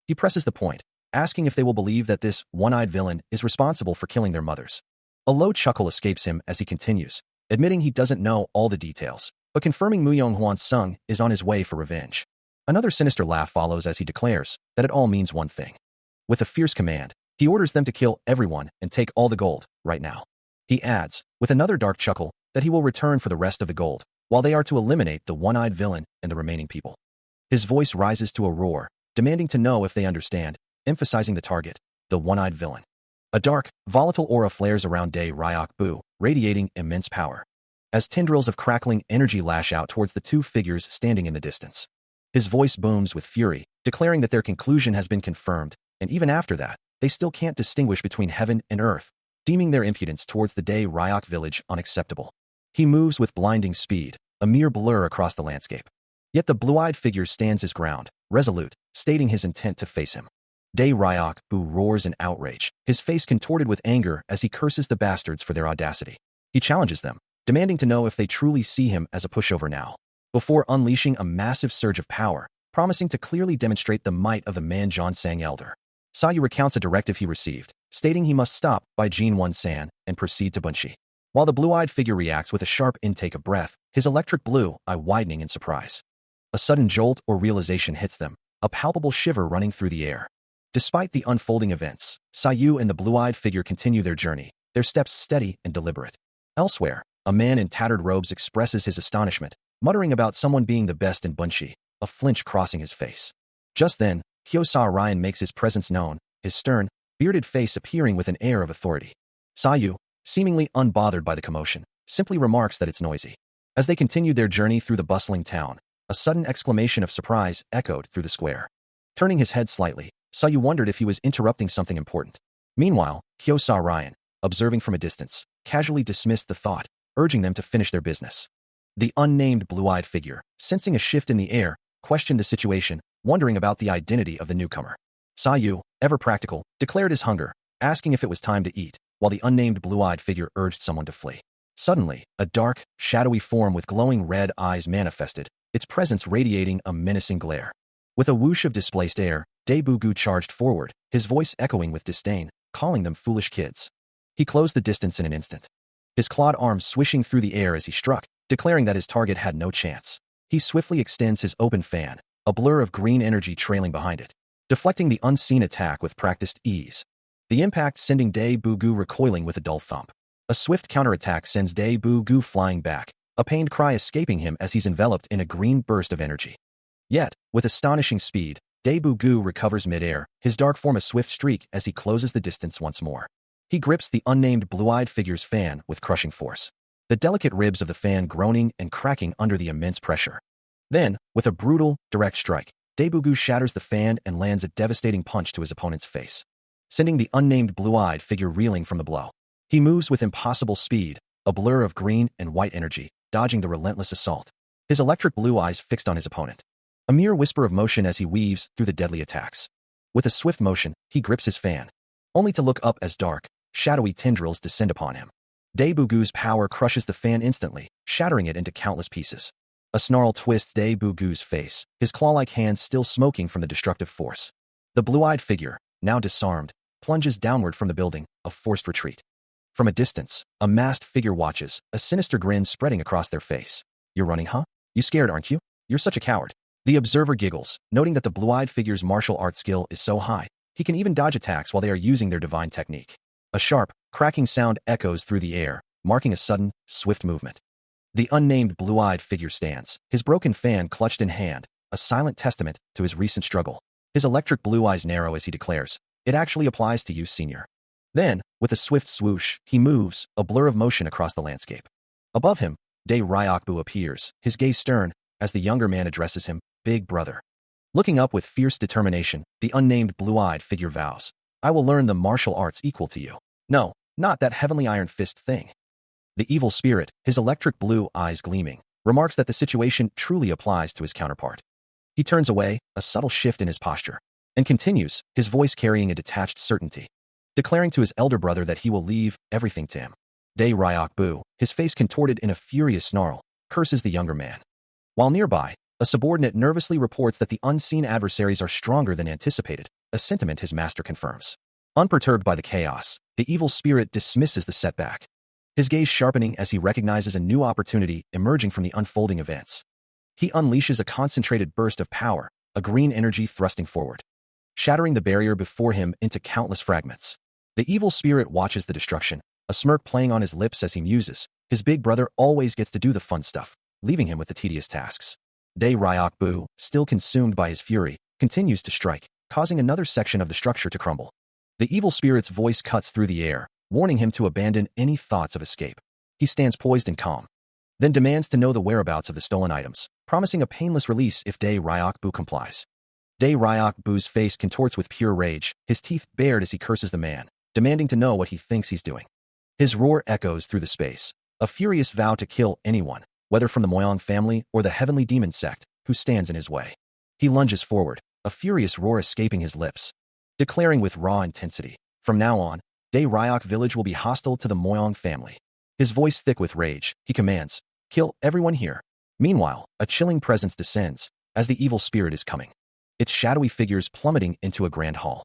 He presses the point, asking if they will believe that this one-eyed villain is responsible for killing their mothers. A low chuckle escapes him as he continues, admitting he doesn't know all the details, but confirming Muyong Huan Sung is on his way for revenge. Another sinister laugh follows as he declares that it all means one thing. With a fierce command, he orders them to kill everyone and take all the gold, right now. He adds, with another dark chuckle, that he will return for the rest of the gold, while they are to eliminate the one-eyed villain and the remaining people. His voice rises to a roar, demanding to know if they understand, emphasizing the target, the one-eyed villain. A dark, volatile aura flares around Dae Ryok Bu, radiating immense power. As tendrils of crackling energy lash out towards the two figures standing in the distance. His voice booms with fury, declaring that their conclusion has been confirmed, and even after that, they still can't distinguish between heaven and earth, deeming their impudence towards the Dae Ryok village unacceptable. He moves with blinding speed, a mere blur across the landscape. Yet the blue-eyed figure stands his ground, resolute, stating his intent to face him. Dae Ryok Bu roars in outrage, his face contorted with anger as he curses the bastards for their audacity. He challenges them, demanding to know if they truly see him as a pushover now, before unleashing a massive surge of power, promising to clearly demonstrate the might of the Man Sang Elder. Sayu recounts a directive he received, stating he must stop by Jin Won-san and proceed to Bunshi. While the blue-eyed figure reacts with a sharp intake of breath, his electric blue eye widening in surprise. A sudden jolt or realization hits them, a palpable shiver running through the air. Despite the unfolding events, Sayu and the blue-eyed figure continue their journey, their steps steady and deliberate. Elsewhere, a man in tattered robes expresses his astonishment, muttering about someone being the best in Bunshi, a flinch crossing his face. Just then, Hyosa Ryan makes his presence known, his stern, bearded face appearing with an air of authority. Sayu, seemingly unbothered by the commotion, simply remarks that it's noisy. As they continued their journey through the bustling town, a sudden exclamation of surprise echoed through the square. Turning his head slightly, Sayu wondered if he was interrupting something important. Meanwhile, Hyosa Ryan, observing from a distance, casually dismissed the thought, urging them to finish their business. The unnamed blue-eyed figure, sensing a shift in the air, questioned the situation, wondering about the identity of the newcomer. Sayu, ever practical, declared his hunger, asking if it was time to eat, while the unnamed blue-eyed figure urged someone to flee. Suddenly, a dark, shadowy form with glowing red eyes manifested, its presence radiating a menacing glare. With a whoosh of displaced air, Dae Bu-gu charged forward, his voice echoing with disdain, calling them foolish kids. He closed the distance in an instant. His clawed arms swishing through the air as he struck, declaring that his target had no chance. He swiftly extends his open fan, a blur of green energy trailing behind it, deflecting the unseen attack with practiced ease. The impact sending Dae Bu-gu recoiling with a dull thump. A swift counterattack sends Dae Bu-gu flying back, a pained cry escaping him as he's enveloped in a green burst of energy. Yet, with astonishing speed, Dae Bu-gu recovers midair, his dark form a swift streak as he closes the distance once more. He grips the unnamed blue-eyed figure's fan with crushing force, the delicate ribs of the fan groaning and cracking under the immense pressure. Then, with a brutal, direct strike, Dae Bu-gu shatters the fan and lands a devastating punch to his opponent's face, sending the unnamed blue-eyed figure reeling from the blow. He moves with impossible speed, a blur of green and white energy, dodging the relentless assault, his electric blue eyes fixed on his opponent. A mere whisper of motion as he weaves through the deadly attacks. With a swift motion, he grips his fan, only to look up as dark, shadowy tendrils descend upon him. Dae Bu-gu's power crushes the fan instantly, shattering it into countless pieces. A snarl twists Dae Bu-gu's face, his claw-like hands still smoking from the destructive force. The blue-eyed figure, now disarmed, plunges downward from the building, a forced retreat. From a distance, a masked figure watches, a sinister grin spreading across their face. "You're running, huh? You scared, aren't you? You're such a coward." The observer giggles, noting that the blue-eyed figure's martial arts skill is so high, he can even dodge attacks while they are using their divine technique. A sharp, cracking sound echoes through the air, marking a sudden, swift movement. The unnamed blue-eyed figure stands, his broken fan clutched in hand, a silent testament to his recent struggle. His electric blue eyes narrow as he declares, "It actually applies to you, senior." Then, with a swift swoosh, he moves, a blur of motion across the landscape. Above him, Dae Ryok Bu appears, his gaze stern, as the younger man addresses him, "Big brother." Looking up with fierce determination, the unnamed blue-eyed figure vows, "I will learn the martial arts equal to you. No, not that heavenly iron fist thing." The evil spirit, his electric blue eyes gleaming, remarks that the situation truly applies to his counterpart. He turns away, a subtle shift in his posture, and continues, his voice carrying a detached certainty, declaring to his elder brother that he will leave everything to him. Dae Ryok Bu, his face contorted in a furious snarl, curses the younger man. While nearby, a subordinate nervously reports that the unseen adversaries are stronger than anticipated, a sentiment his master confirms. Unperturbed by the chaos, the evil spirit dismisses the setback, his gaze sharpening as he recognizes a new opportunity emerging from the unfolding events. He unleashes a concentrated burst of power, a green energy thrusting forward, shattering the barrier before him into countless fragments. The evil spirit watches the destruction, a smirk playing on his lips as he muses, his big brother always gets to do the fun stuff, leaving him with the tedious tasks. Dae Ryok Bu, still consumed by his fury, continues to strike, causing another section of the structure to crumble. The evil spirit's voice cuts through the air, warning him to abandon any thoughts of escape. He stands poised and calm, then demands to know the whereabouts of the stolen items, promising a painless release if Dae Ryok-bu complies. Dae Ryok-bu's face contorts with pure rage, his teeth bared as he curses the man, demanding to know what he thinks he's doing. His roar echoes through the space, a furious vow to kill anyone, whether from the Moyang family or the heavenly demon sect, who stands in his way. He lunges forward, a furious roar escaping his lips, declaring with raw intensity, "From now on, Dae Ryok village will be hostile to the Moyang family." His voice thick with rage, he commands, "Kill everyone here." Meanwhile, a chilling presence descends, as the evil spirit is coming, its shadowy figures plummeting into a grand hall,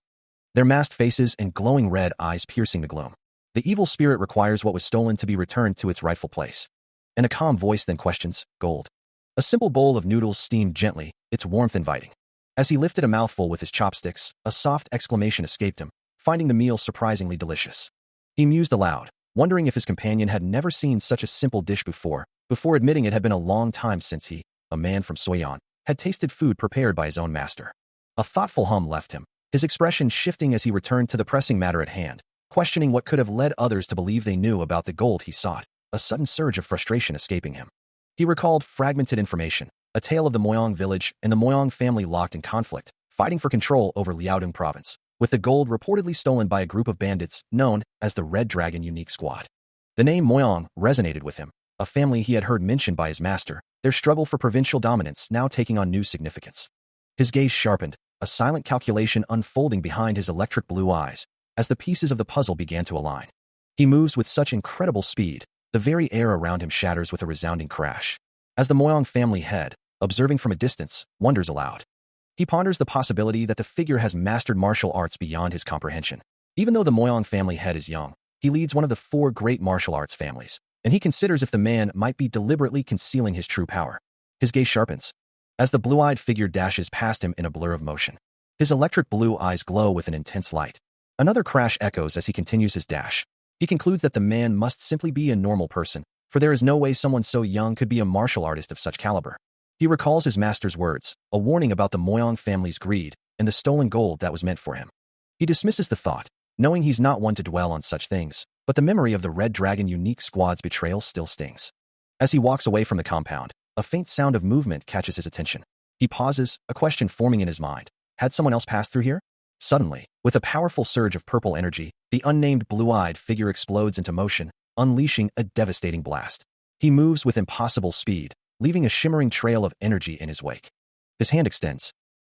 their masked faces and glowing red eyes piercing the gloom. The evil spirit requires what was stolen to be returned to its rightful place. And a calm voice then questions, "Gold." A simple bowl of noodles steamed gently, its warmth inviting. As he lifted a mouthful with his chopsticks, a soft exclamation escaped him, finding the meal surprisingly delicious. He mused aloud, wondering if his companion had never seen such a simple dish before admitting it had been a long time since he, a man from Soyeon, had tasted food prepared by his own master. A thoughtful hum left him, his expression shifting as he returned to the pressing matter at hand, questioning what could have led others to believe they knew about the gold he sought, a sudden surge of frustration escaping him. He recalled fragmented information, a tale of the Moyang village and the Moyang family locked in conflict, fighting for control over Liaodong province, with the gold reportedly stolen by a group of bandits known as the Red Dragon Unique Squad. The name Moyang resonated with him, a family he had heard mentioned by his master, their struggle for provincial dominance now taking on new significance. His gaze sharpened, a silent calculation unfolding behind his electric blue eyes, as the pieces of the puzzle began to align. He moves with such incredible speed, the very air around him shatters with a resounding crash. As the Moyang family head, observing from a distance, wonders aloud. He ponders the possibility that the figure has mastered martial arts beyond his comprehension. Even though the Moyang family head is young, he leads one of the 4 great martial arts families, and he considers if the man might be deliberately concealing his true power. His gaze sharpens, as the blue-eyed figure dashes past him in a blur of motion. His electric blue eyes glow with an intense light. Another crash echoes as he continues his dash. He concludes that the man must simply be a normal person, for there is no way someone so young could be a martial artist of such caliber. He recalls his master's words, a warning about the Moyang family's greed and the stolen gold that was meant for him. He dismisses the thought, knowing he's not one to dwell on such things, but the memory of the Red Dragon Unique Squad's betrayal still stings. As he walks away from the compound, a faint sound of movement catches his attention. He pauses, a question forming in his mind. Had someone else passed through here? Suddenly, with a powerful surge of purple energy, the unnamed blue-eyed figure explodes into motion, unleashing a devastating blast. He moves with impossible speed, leaving a shimmering trail of energy in his wake. His hand extends,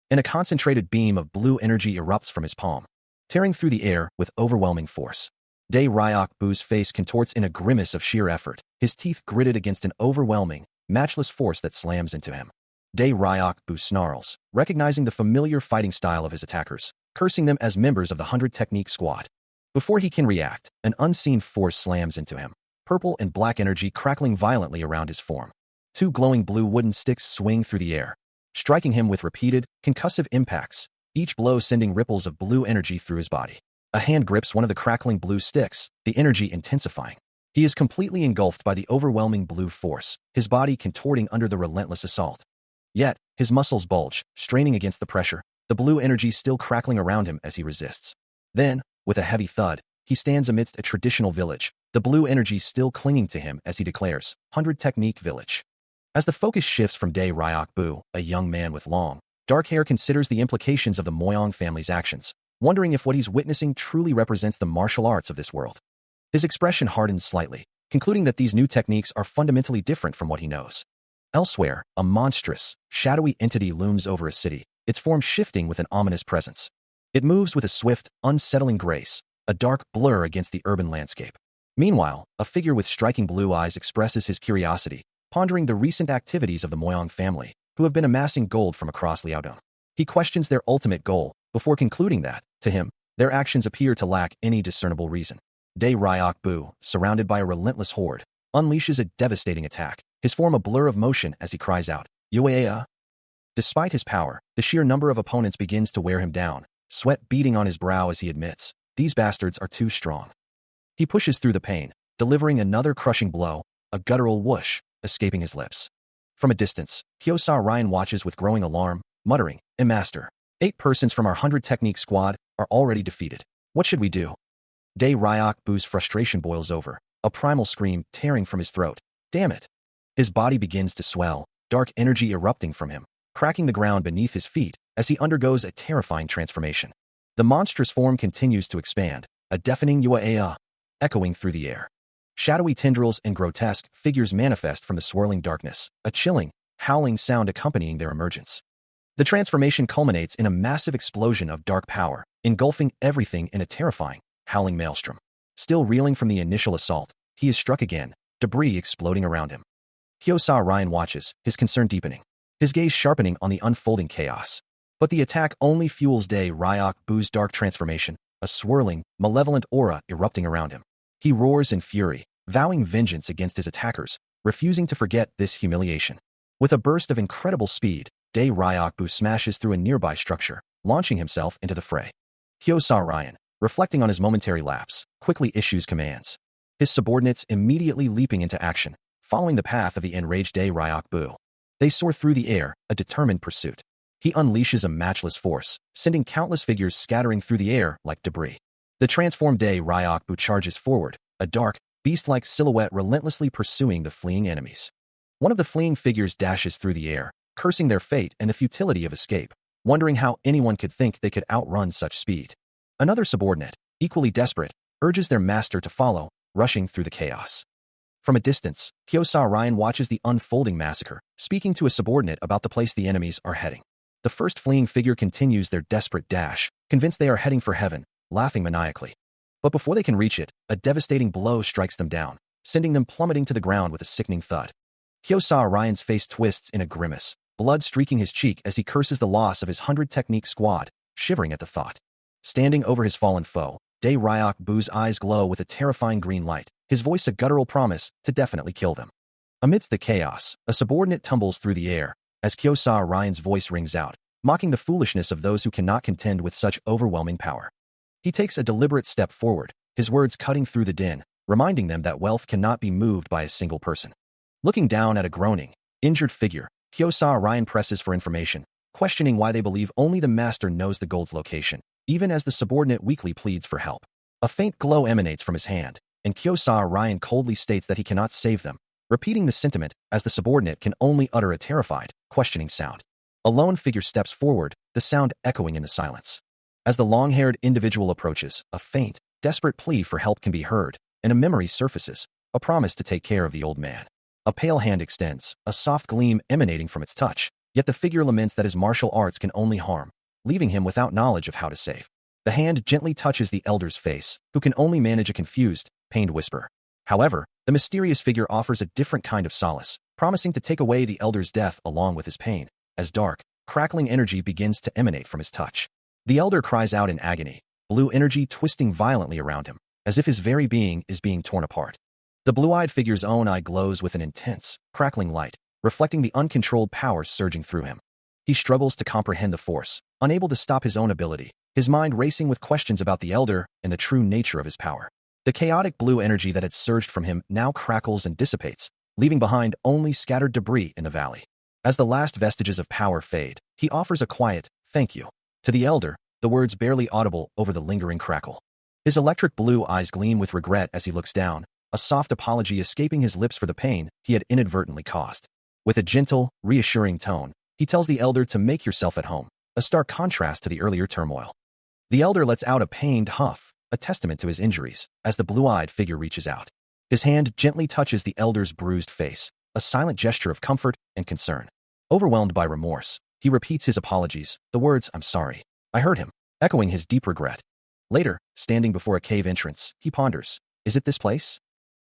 and a concentrated beam of blue energy erupts from his palm, tearing through the air with overwhelming force. Dae Ryok-bu's face contorts in a grimace of sheer effort, his teeth gritted against an overwhelming, matchless force that slams into him. Dae Ryok-bu snarls, recognizing the familiar fighting style of his attackers, cursing them as members of the 100 Technique Squad. Before he can react, an unseen force slams into him, purple and black energy crackling violently around his form. 2 glowing blue wooden sticks swing through the air, striking him with repeated, concussive impacts, each blow sending ripples of blue energy through his body. A hand grips one of the crackling blue sticks, the energy intensifying. He is completely engulfed by the overwhelming blue force, his body contorting under the relentless assault. Yet, his muscles bulge, straining against the pressure, the blue energy still crackling around him as he resists. Then, with a heavy thud, he stands amidst a traditional village, the blue energy still clinging to him as he declares, 100 Technique Village. As the focus shifts from Dae Ryok-bu, a young man with long, dark hair considers the implications of the Moyang family's actions, wondering if what he's witnessing truly represents the martial arts of this world. His expression hardens slightly, concluding that these new techniques are fundamentally different from what he knows. Elsewhere, a monstrous, shadowy entity looms over a city, its form shifting with an ominous presence. It moves with a swift, unsettling grace, a dark blur against the urban landscape. Meanwhile, a figure with striking blue eyes expresses his curiosity, pondering the recent activities of the Moyang family, who have been amassing gold from across Liaodong. He questions their ultimate goal, before concluding that, to him, their actions appear to lack any discernible reason. Dae Ryok-bu, surrounded by a relentless horde, unleashes a devastating attack, his form a blur of motion as he cries out, "Yuea!" Despite his power, the sheer number of opponents begins to wear him down, sweat beading on his brow as he admits, these bastards are too strong. He pushes through the pain, delivering another crushing blow, a guttural whoosh, escaping his lips. From a distance, Hyosa Ryan watches with growing alarm, muttering, "Master, 8 persons from our 100 Technique Squad are already defeated." What should we do? Dae Ryok Bu's frustration boils over, a primal scream tearing from his throat. Damn it! His body begins to swell, dark energy erupting from him, cracking the ground beneath his feet as he undergoes a terrifying transformation. The monstrous form continues to expand, a deafening yua echoing through the air. Shadowy tendrils and grotesque figures manifest from the swirling darkness, a chilling, howling sound accompanying their emergence. The transformation culminates in a massive explosion of dark power, engulfing everything in a terrifying, howling maelstrom. Still reeling from the initial assault, he is struck again, debris exploding around him. Hyosa Ryan watches, his concern deepening, his gaze sharpening on the unfolding chaos. But the attack only fuels Dae Ryok Bu's dark transformation, a swirling, malevolent aura erupting around him. He roars in fury, vowing vengeance against his attackers, refusing to forget this humiliation. With a burst of incredible speed, Dae Ryok Bu smashes through a nearby structure, launching himself into the fray. Hyosa Ryan, reflecting on his momentary lapse, quickly issues commands. His subordinates immediately leaping into action, following the path of the enraged Dae Ryok Bu. They soar through the air, a determined pursuit. He unleashes a matchless force, sending countless figures scattering through the air like debris. The transformed Dae Ryok Bu charges forward, a dark, beast-like silhouette relentlessly pursuing the fleeing enemies. One of the fleeing figures dashes through the air, cursing their fate and the futility of escape, wondering how anyone could think they could outrun such speed. Another subordinate, equally desperate, urges their master to follow, rushing through the chaos. From a distance, Hyosa Ryan watches the unfolding massacre, speaking to a subordinate about the place the enemies are heading. The first fleeing figure continues their desperate dash, convinced they are heading for heaven, laughing maniacally. But before they can reach it, a devastating blow strikes them down, sending them plummeting to the ground with a sickening thud. Hyosa Ryan's face twists in a grimace, blood streaking his cheek as he curses the loss of his 100-technique squad, shivering at the thought. Standing over his fallen foe, Dae Ryok Bu's eyes glow with a terrifying green light, his voice a guttural promise to definitely kill them. Amidst the chaos, a subordinate tumbles through the air, as Hyosa Ryan's voice rings out, mocking the foolishness of those who cannot contend with such overwhelming power. He takes a deliberate step forward, his words cutting through the din, reminding them that wealth cannot be moved by a single person. Looking down at a groaning, injured figure, Hyosa Ryan presses for information, questioning why they believe only the master knows the gold's location, even as the subordinate weakly pleads for help. A faint glow emanates from his hand, and Hyosa Ryan coldly states that he cannot save them, repeating the sentiment as the subordinate can only utter a terrified, questioning sound. A lone figure steps forward, the sound echoing in the silence. As the long-haired individual approaches, a faint, desperate plea for help can be heard, and a memory surfaces, a promise to take care of the old man. A pale hand extends, a soft gleam emanating from its touch, yet the figure laments that his martial arts can only harm, leaving him without knowledge of how to save. The hand gently touches the elder's face, who can only manage a confused, pained whisper. However, the mysterious figure offers a different kind of solace, promising to take away the elder's death along with his pain, as dark, crackling energy begins to emanate from his touch. The elder cries out in agony, blue energy twisting violently around him, as if his very being is being torn apart. The blue-eyed figure's own eye glows with an intense, crackling light, reflecting the uncontrolled power surging through him. He struggles to comprehend the force, unable to stop his own ability, his mind racing with questions about the elder and the true nature of his power. The chaotic blue energy that had surged from him now crackles and dissipates, leaving behind only scattered debris in the valley. As the last vestiges of power fade, he offers a quiet, thank you, to the elder, the words barely audible over the lingering crackle. His electric blue eyes gleam with regret as he looks down, a soft apology escaping his lips for the pain he had inadvertently caused. With a gentle, reassuring tone, he tells the elder to make yourself at home, a stark contrast to the earlier turmoil. The elder lets out a pained huff, a testament to his injuries, as the blue-eyed figure reaches out. His hand gently touches the elder's bruised face, a silent gesture of comfort and concern. Overwhelmed by remorse, he repeats his apologies, the words, "I'm sorry. I hurt him," echoing his deep regret. Later, standing before a cave entrance, he ponders, is it this place?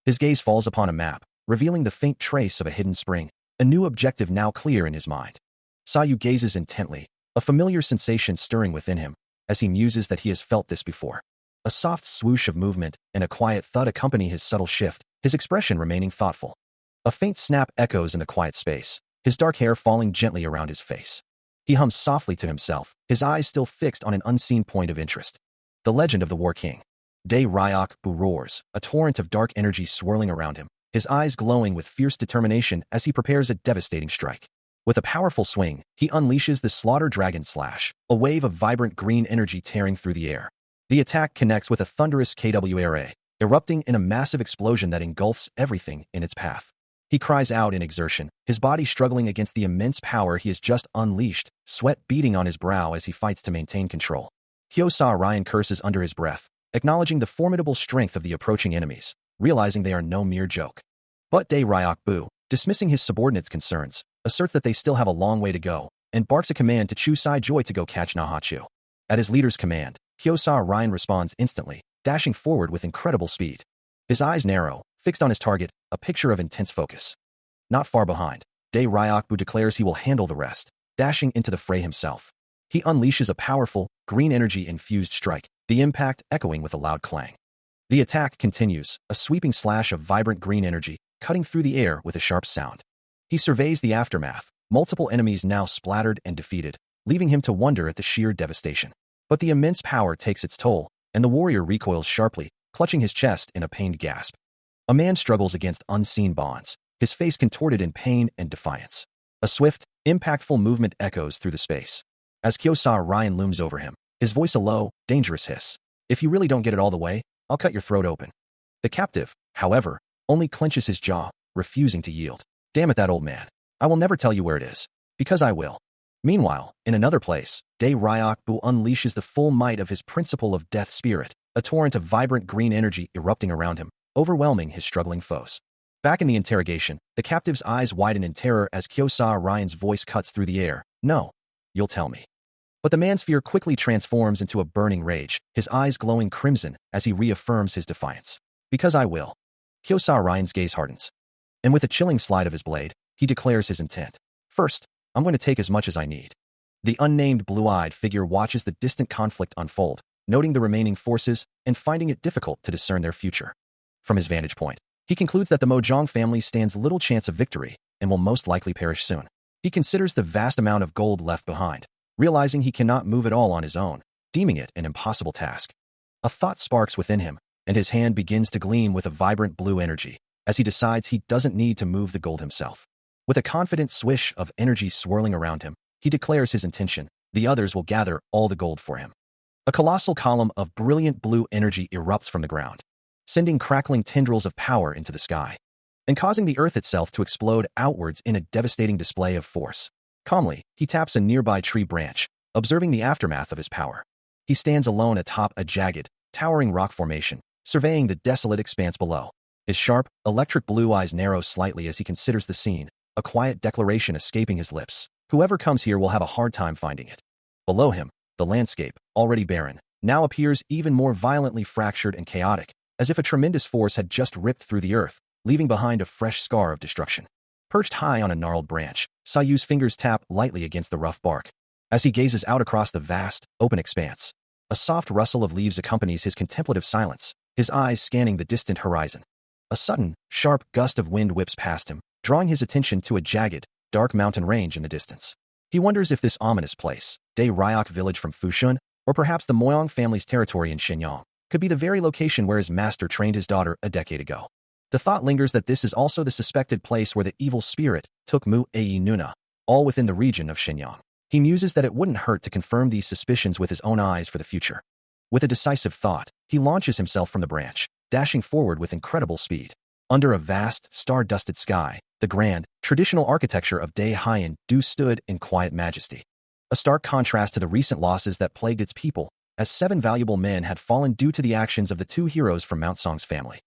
His gaze falls upon a map, revealing the faint trace of a hidden spring, a new objective now clear in his mind. Sayu gazes intently, a familiar sensation stirring within him, as he muses that he has felt this before. A soft swoosh of movement and a quiet thud accompany his subtle shift, his expression remaining thoughtful. A faint snap echoes in the quiet space, his dark hair falling gently around his face. He hums softly to himself, his eyes still fixed on an unseen point of interest. The legend of the War King. Dae Ryok Bu roars, a torrent of dark energy swirling around him, his eyes glowing with fierce determination as he prepares a devastating strike. With a powerful swing, he unleashes the Slaughter Dragon Slash, a wave of vibrant green energy tearing through the air. The attack connects with a thunderous KWRA, erupting in a massive explosion that engulfs everything in its path. He cries out in exertion, his body struggling against the immense power he has just unleashed, sweat beading on his brow as he fights to maintain control. Kyosa Ryan curses under his breath, acknowledging the formidable strength of the approaching enemies, realizing they are no mere joke. But Dae Ryok Bu, dismissing his subordinates' concerns, asserts that they still have a long way to go, and barks a command to Chu Sai-joy to go catch Nahachu. At his leader's command, Kyosa Ryan responds instantly, dashing forward with incredible speed. His eyes narrow, fixed on his target, a picture of intense focus. Not far behind, Dae Ryok Bu declares he will handle the rest, dashing into the fray himself. He unleashes a powerful, green energy-infused strike, the impact echoing with a loud clang. The attack continues, a sweeping slash of vibrant green energy, cutting through the air with a sharp sound. He surveys the aftermath, multiple enemies now splattered and defeated, leaving him to wonder at the sheer devastation. But the immense power takes its toll, and the warrior recoils sharply, clutching his chest in a pained gasp. A man struggles against unseen bonds, his face contorted in pain and defiance. A swift, impactful movement echoes through the space. As Kyosa Ryan looms over him, his voice a low, dangerous hiss. If you really don't get it all the way, I'll cut your throat open. The captive, however, only clenches his jaw, refusing to yield. Damn it, that old man. I will never tell you where it is. Because I will. Meanwhile, in another place, Dae Ryok Bu unleashes the full might of his principle of death spirit, a torrent of vibrant green energy erupting around him, overwhelming his struggling foes. Back in the interrogation, the captive's eyes widen in terror as Kyosa Ryan's voice cuts through the air. No. You'll tell me. But the man's fear quickly transforms into a burning rage, his eyes glowing crimson as he reaffirms his defiance. Because I will. Kyosa Ryan's gaze hardens. And with a chilling slide of his blade, he declares his intent. First, I'm going to take as much as I need. The unnamed blue-eyed figure watches the distant conflict unfold, noting the remaining forces and finding it difficult to discern their future. From his vantage point, he concludes that the Mojang family stands little chance of victory and will most likely perish soon. He considers the vast amount of gold left behind, realizing he cannot move it all on his own, deeming it an impossible task. A thought sparks within him, and his hand begins to gleam with a vibrant blue energy, as he decides he doesn't need to move the gold himself. With a confident swish of energy swirling around him, he declares his intention. The others will gather all the gold for him. A colossal column of brilliant blue energy erupts from the ground, sending crackling tendrils of power into the sky, and causing the earth itself to explode outwards in a devastating display of force. Calmly, he taps a nearby tree branch, observing the aftermath of his power. He stands alone atop a jagged, towering rock formation, surveying the desolate expanse below. His sharp, electric blue eyes narrow slightly as he considers the scene, a quiet declaration escaping his lips. Whoever comes here will have a hard time finding it. Below him, the landscape, already barren, now appears even more violently fractured and chaotic, as if a tremendous force had just ripped through the earth, leaving behind a fresh scar of destruction. Perched high on a gnarled branch, Sayu's fingers tap lightly against the rough bark. As he gazes out across the vast, open expanse, a soft rustle of leaves accompanies his contemplative silence, his eyes scanning the distant horizon. A sudden, sharp gust of wind whips past him, drawing his attention to a jagged, dark mountain range in the distance. He wonders if this ominous place, Dae Ryok village from Fushun, or perhaps the Moyang family's territory in Shenyang, could be the very location where his master trained his daughter a decade ago. The thought lingers that this is also the suspected place where the evil spirit took Mu Ei Nuna, all within the region of Shenyang. He muses that it wouldn't hurt to confirm these suspicions with his own eyes for the future. With a decisive thought, he launches himself from the branch, dashing forward with incredible speed. Under a vast, star-dusted sky, the grand, traditional architecture of Dae Haiyan Do stood in quiet majesty. A stark contrast to the recent losses that plagued its people, as 7 valuable men had fallen due to the actions of the 2 heroes from Mount Song's family.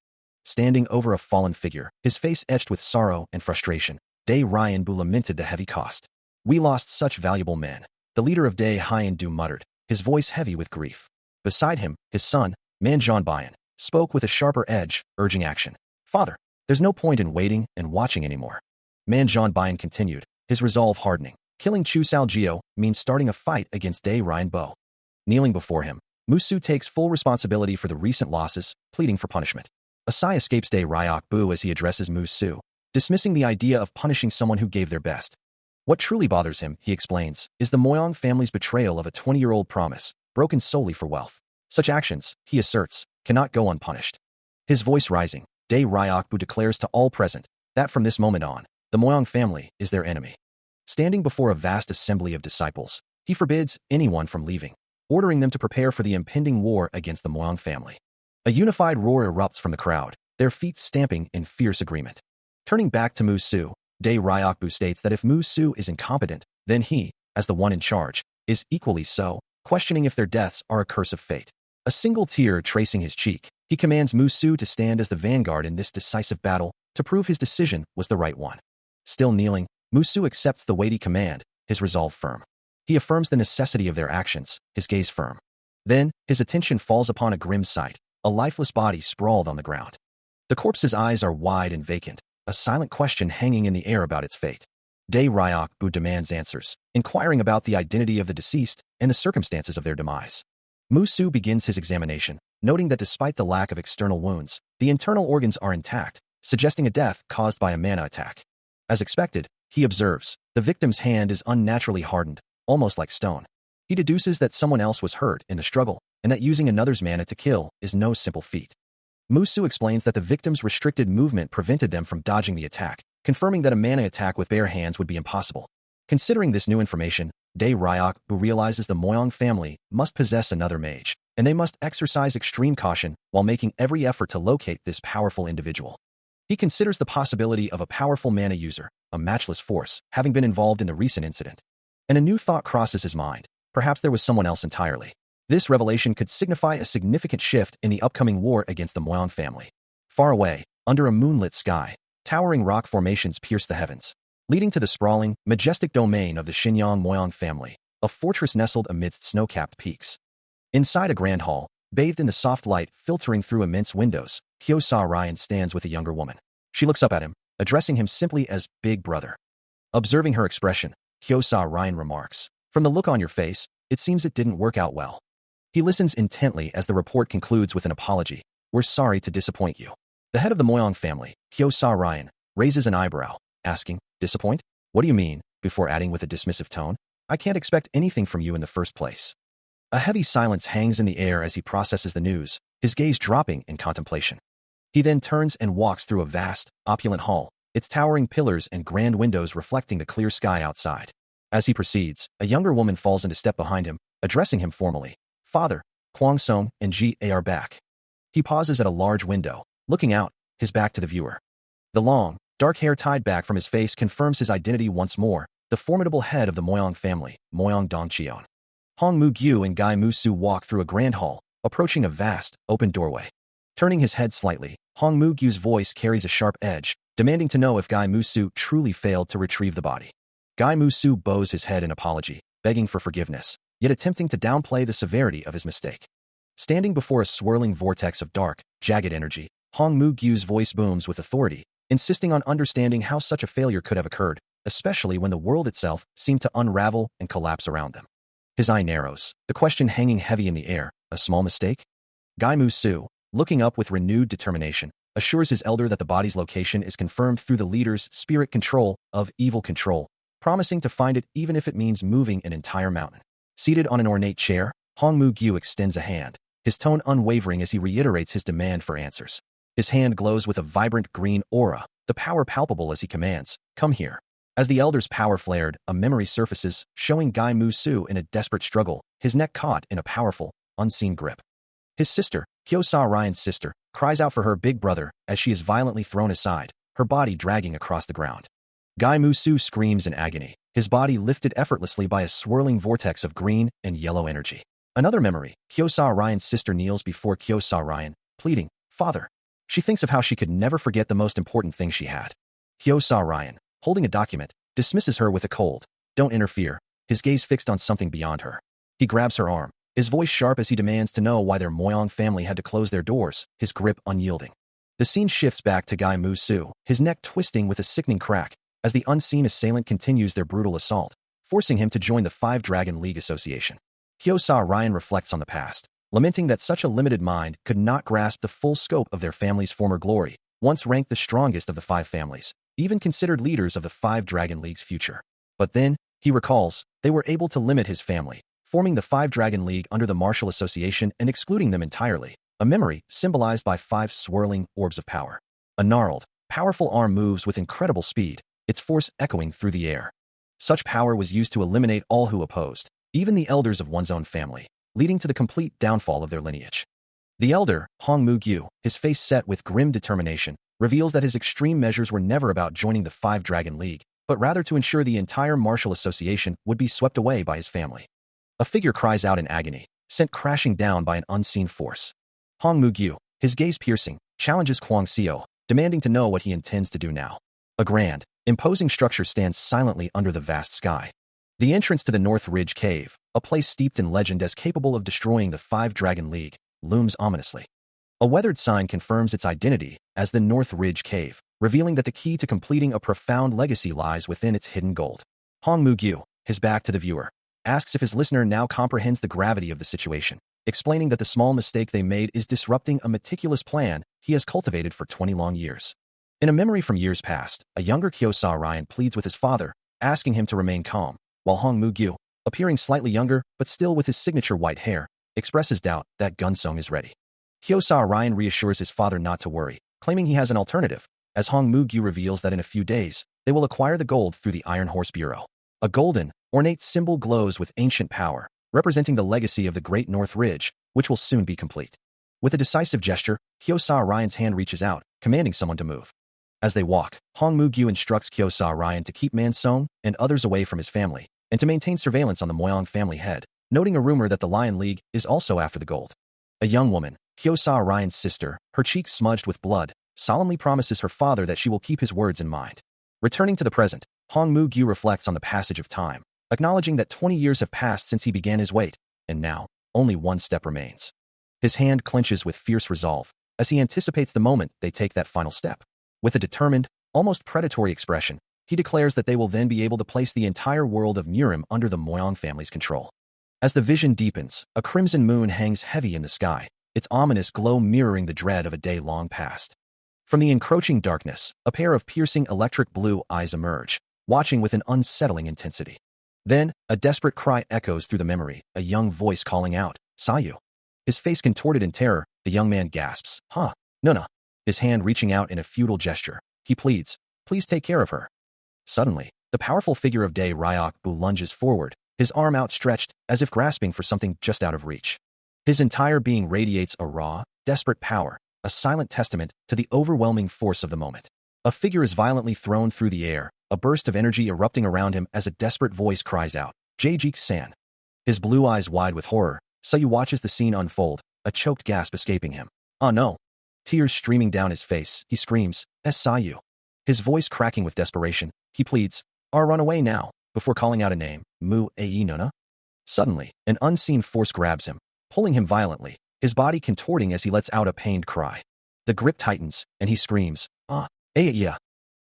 Standing over a fallen figure, his face etched with sorrow and frustration, Dae Ryan Bu lamented the heavy cost. We lost such valuable men, the leader of Dae Haiyan Do muttered, his voice heavy with grief. Beside him, his son, Manjan Bayan, spoke with a sharper edge, urging action. Father, there's no point in waiting and watching anymore. Manjan Bayan continued, his resolve hardening. Killing Chu Saljio means starting a fight against Dae Ryan Bo. Kneeling before him, Musu takes full responsibility for the recent losses, pleading for punishment. A sigh escapes Dae Ryok Bu as he addresses Musu, dismissing the idea of punishing someone who gave their best. What truly bothers him, he explains, is the Moyang family's betrayal of a 20-year-old promise, broken solely for wealth. Such actions, he asserts, cannot go unpunished. His voice rising, Dae Ryok Bu declares to all present that from this moment on, the Moyang family is their enemy. Standing before a vast assembly of disciples, he forbids anyone from leaving, ordering them to prepare for the impending war against the Moyang family. A unified roar erupts from the crowd, their feet stamping in fierce agreement. Turning back to Musu, Dae Ryokbu states that if Musu is incompetent, then he, as the one in charge, is equally so, questioning if their deaths are a curse of fate. A single tear tracing his cheek, he commands Musu to stand as the vanguard in this decisive battle to prove his decision was the right one. Still kneeling, Musu accepts the weighty command, his resolve firm. He affirms the necessity of their actions, his gaze firm. Then, his attention falls upon a grim sight, a lifeless body sprawled on the ground. The corpse's eyes are wide and vacant, a silent question hanging in the air about its fate. Dae Ryokbu demands answers, inquiring about the identity of the deceased and the circumstances of their demise. Musu begins his examination, noting that despite the lack of external wounds, the internal organs are intact, suggesting a death caused by a mana attack. As expected, he observes, the victim's hand is unnaturally hardened, almost like stone. He deduces that someone else was hurt in the struggle, and that using another's mana to kill is no simple feat. Musu explains that the victim's restricted movement prevented them from dodging the attack, confirming that a mana attack with bare hands would be impossible. Considering this new information, Dae Ryokbu realizes the Moyang family must possess another mage, and they must exercise extreme caution while making every effort to locate this powerful individual. He considers the possibility of a powerful mana user, a matchless force, having been involved in the recent incident. And a new thought crosses his mind. Perhaps there was someone else entirely. This revelation could signify a significant shift in the upcoming war against the Moyang family. Far away, under a moonlit sky, towering rock formations pierce the heavens, leading to the sprawling, majestic domain of the Shinyang Moyang family, a fortress nestled amidst snow-capped peaks. Inside a grand hall, bathed in the soft light filtering through immense windows, Hyosa Ryan stands with a younger woman. She looks up at him, addressing him simply as Big Brother. Observing her expression, Hyosa Ryan remarks, "From the look on your face, it seems it didn't work out well." He listens intently as the report concludes with an apology. "We're sorry to disappoint you." The head of the Moyang family, Hyosa Ryan, raises an eyebrow, asking, "Disappoint? What do you mean?" before adding with a dismissive tone, "I can't expect anything from you in the first place." A heavy silence hangs in the air as he processes the news, his gaze dropping in contemplation. He then turns and walks through a vast, opulent hall, its towering pillars and grand windows reflecting the clear sky outside. As he proceeds, a younger woman falls into step behind him, addressing him formally. "Father, Kwang Song and Ji are back." He pauses at a large window, looking out, his back to the viewer. The long, dark hair tied back from his face confirms his identity once more, the formidable head of the Moyang family, Moyang Dongcheon. Hong Mu-gyu and Gai Musu walk through a grand hall, approaching a vast, open doorway. Turning his head slightly, Hong Mu-gyu's voice carries a sharp edge, demanding to know if Gai Musu truly failed to retrieve the body. Gai Musu bows his head in apology, begging for forgiveness, yet attempting to downplay the severity of his mistake. Standing before a swirling vortex of dark, jagged energy, Hong Mu-gyu's voice booms with authority, insisting on understanding how such a failure could have occurred, especially when the world itself seemed to unravel and collapse around them. His eye narrows, the question hanging heavy in the air, a small mistake? Gai Musu, looking up with renewed determination, assures his elder that the body's location is confirmed through the leader's spirit control of evil control, promising to find it even if it means moving an entire mountain. Seated on an ornate chair, Hong Mu-gyu extends a hand, his tone unwavering as he reiterates his demand for answers. His hand glows with a vibrant green aura, the power palpable as he commands, "Come here." As the elder's power flared, a memory surfaces, showing Gai Musu in a desperate struggle, his neck caught in a powerful, unseen grip. His sister, Hyosa Ryan's sister, cries out for her big brother as she is violently thrown aside, her body dragging across the ground. Gai Musu screams in agony, his body lifted effortlessly by a swirling vortex of green and yellow energy. Another memory, Hyosa Ryan's sister kneels before Hyosa Ryan, pleading, "Father." She thinks of how she could never forget the most important thing she had. Hyosa Ryan, holding a document, dismisses her with a cold, "Don't interfere," his gaze fixed on something beyond her. He grabs her arm, his voice sharp as he demands to know why their Moyang family had to close their doors, his grip unyielding. The scene shifts back to Gai Musu, his neck twisting with a sickening crack, as the unseen assailant continues their brutal assault, forcing him to join the Five Dragon League Association. Hyosa Ryan reflects on the past, lamenting that such a limited mind could not grasp the full scope of their family's former glory, once ranked the strongest of the five families, even considered leaders of the Five Dragon League's future. But then, he recalls, they were able to limit his family, forming the Five Dragon League under the Martial Association and excluding them entirely, a memory symbolized by five swirling orbs of power. A gnarled, powerful arm moves with incredible speed, its force echoing through the air. Such power was used to eliminate all who opposed, even the elders of one's own family. leading to the complete downfall of their lineage. The elder, Hong Mu-gyu, his face set with grim determination, reveals that his extreme measures were never about joining the Five-Dragon League, but rather to ensure the entire martial association would be swept away by his family. A figure cries out in agony, sent crashing down by an unseen force. Hong Mu-gyu, his gaze piercing, challenges Kwang Seo, demanding to know what he intends to do now. A grand, imposing structure stands silently under the vast sky. The entrance to the North Ridge Cave, a place steeped in legend as capable of destroying the Five-Dragon League, looms ominously. A weathered sign confirms its identity as the North Ridge Cave, revealing that the key to completing a profound legacy lies within its hidden gold. Hong Mu-gyu, his back to the viewer, asks if his listener now comprehends the gravity of the situation, explaining that the small mistake they made is disrupting a meticulous plan he has cultivated for 20 long years. In a memory from years past, a younger Kyosa Ryan pleads with his father, asking him to remain calm, while Hong Mu-gyu, appearing slightly younger but still with his signature white hair, expresses doubt that Gunsong is ready. Kyosa Ryan reassures his father not to worry, claiming he has an alternative, as Hong Mu-gyu reveals that in a few days, they will acquire the gold through the Iron Horse Bureau. A golden, ornate symbol glows with ancient power, representing the legacy of the Great North Ridge, which will soon be complete. With a decisive gesture, Kyosa Ryan's hand reaches out, commanding someone to move. As they walk, Hong Mu-gyu instructs Kyosa Ryan to keep Mansong and others away from his family, and to maintain surveillance on the Moyong family head, noting a rumor that the Lion League is also after the gold. A young woman, Kyosa Ryan's sister, her cheeks smudged with blood, solemnly promises her father that she will keep his words in mind. Returning to the present, Hong Mu-gyu reflects on the passage of time, acknowledging that 20 years have passed since he began his wait, and now, only one step remains. His hand clenches with fierce resolve, as he anticipates the moment they take that final step. With a determined, almost predatory expression, he declares that they will then be able to place the entire world of Murim under the Moyong family's control. As the vision deepens, a crimson moon hangs heavy in the sky, its ominous glow mirroring the dread of a day long past. From the encroaching darkness, a pair of piercing electric blue eyes emerge, watching with an unsettling intensity. Then, a desperate cry echoes through the memory, a young voice calling out, "Sayu." His face contorted in terror, the young man gasps, "Huh, no. His hand reaching out in a futile gesture, he pleads, "Please take care of her." Suddenly, the powerful figure of Dae Ryok-bu lunges forward, his arm outstretched, as if grasping for something just out of reach. His entire being radiates a raw, desperate power, a silent testament to the overwhelming force of the moment. A figure is violently thrown through the air, a burst of energy erupting around him as a desperate voice cries out, "Jaejik-san." His blue eyes wide with horror, Sayu watches the scene unfold, a choked gasp escaping him. "Oh no." Tears streaming down his face, he screams, "Sayu." His voice cracking with desperation, he pleads, "Run away now," before calling out a name, "Mu-ae Nona." Suddenly, an unseen force grabs him, pulling him violently, his body contorting as he lets out a pained cry. The grip tightens, and he screams, yeah."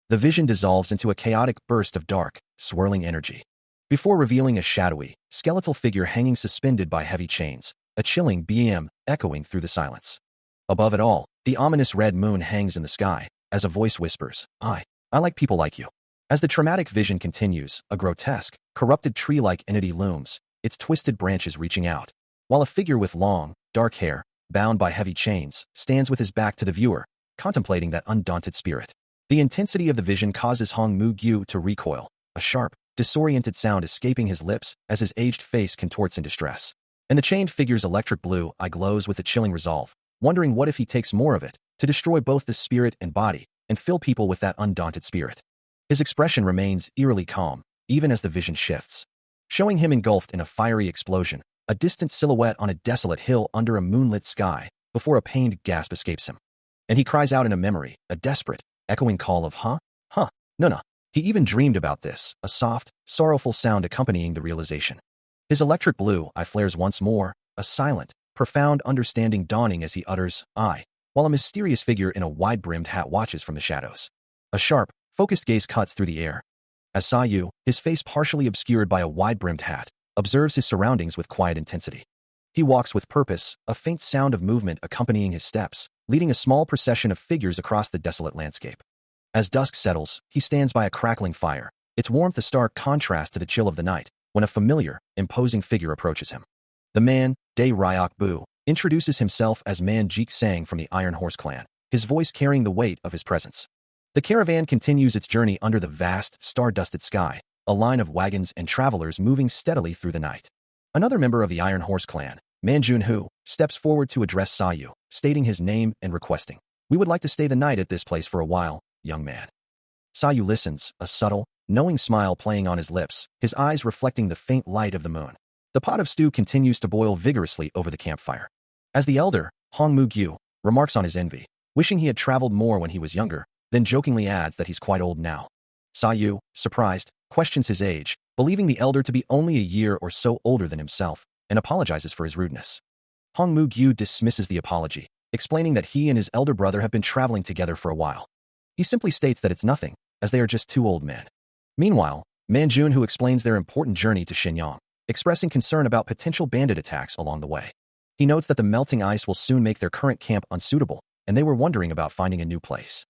The vision dissolves into a chaotic burst of dark, swirling energy. Before revealing a shadowy, skeletal figure hanging suspended by heavy chains, a chilling BM echoing through the silence. Above it all, the ominous red moon hangs in the sky, as a voice whispers, I like people like you." As the traumatic vision continues, a grotesque, corrupted tree-like entity looms, its twisted branches reaching out, while a figure with long, dark hair, bound by heavy chains, stands with his back to the viewer, contemplating that undaunted spirit. The intensity of the vision causes Hong Mu-gyu to recoil, a sharp, disoriented sound escaping his lips as his aged face contorts in distress. And the chained figure's electric blue eye glows with a chilling resolve, wondering what if he takes more of it, to destroy both the spirit and body, and fill people with that undaunted spirit. His expression remains eerily calm, even as the vision shifts, showing him engulfed in a fiery explosion, a distant silhouette on a desolate hill under a moonlit sky, before a pained gasp escapes him. And he cries out in a memory, a desperate, echoing call of no. He even dreamed about this, a soft, sorrowful sound accompanying the realization. His electric blue eye flares once more, a silent, profound understanding dawning as he utters, I, while a mysterious figure in a wide-brimmed hat watches from the shadows. A sharp, focused gaze cuts through the air. As Sayu, his face partially obscured by a wide-brimmed hat, observes his surroundings with quiet intensity. He walks with purpose, a faint sound of movement accompanying his steps, leading a small procession of figures across the desolate landscape. As dusk settles, he stands by a crackling fire, its warmth a stark contrast to the chill of the night, when a familiar, imposing figure approaches him. The man, Dae Ryok-bu, introduces himself as Man Jik-sang from the Iron Horse clan, his voice carrying the weight of his presence. The caravan continues its journey under the vast, star-dusted sky, a line of wagons and travelers moving steadily through the night. Another member of the Iron Horse clan, Man Junho steps forward to address Sayu, stating his name and requesting, "We would like to stay the night at this place for a while, young man." Sayu listens, a subtle, knowing smile playing on his lips, his eyes reflecting the faint light of the moon. The pot of stew continues to boil vigorously over the campfire. As the elder, Hong Mu-gyu, remarks on his envy, wishing he had traveled more when he was younger, then jokingly adds that he's quite old now. Sayu, surprised, questions his age, believing the elder to be only a year or so older than himself, and apologizes for his rudeness. Hong Mu-gyu dismisses the apology, explaining that he and his elder brother have been traveling together for a while. He simply states that it's nothing, as they are just two old men. Meanwhile, Man Junho explains their important journey to Shenyang, expressing concern about potential bandit attacks along the way. He notes that the melting ice will soon make their current camp unsuitable, and they were wondering about finding a new place.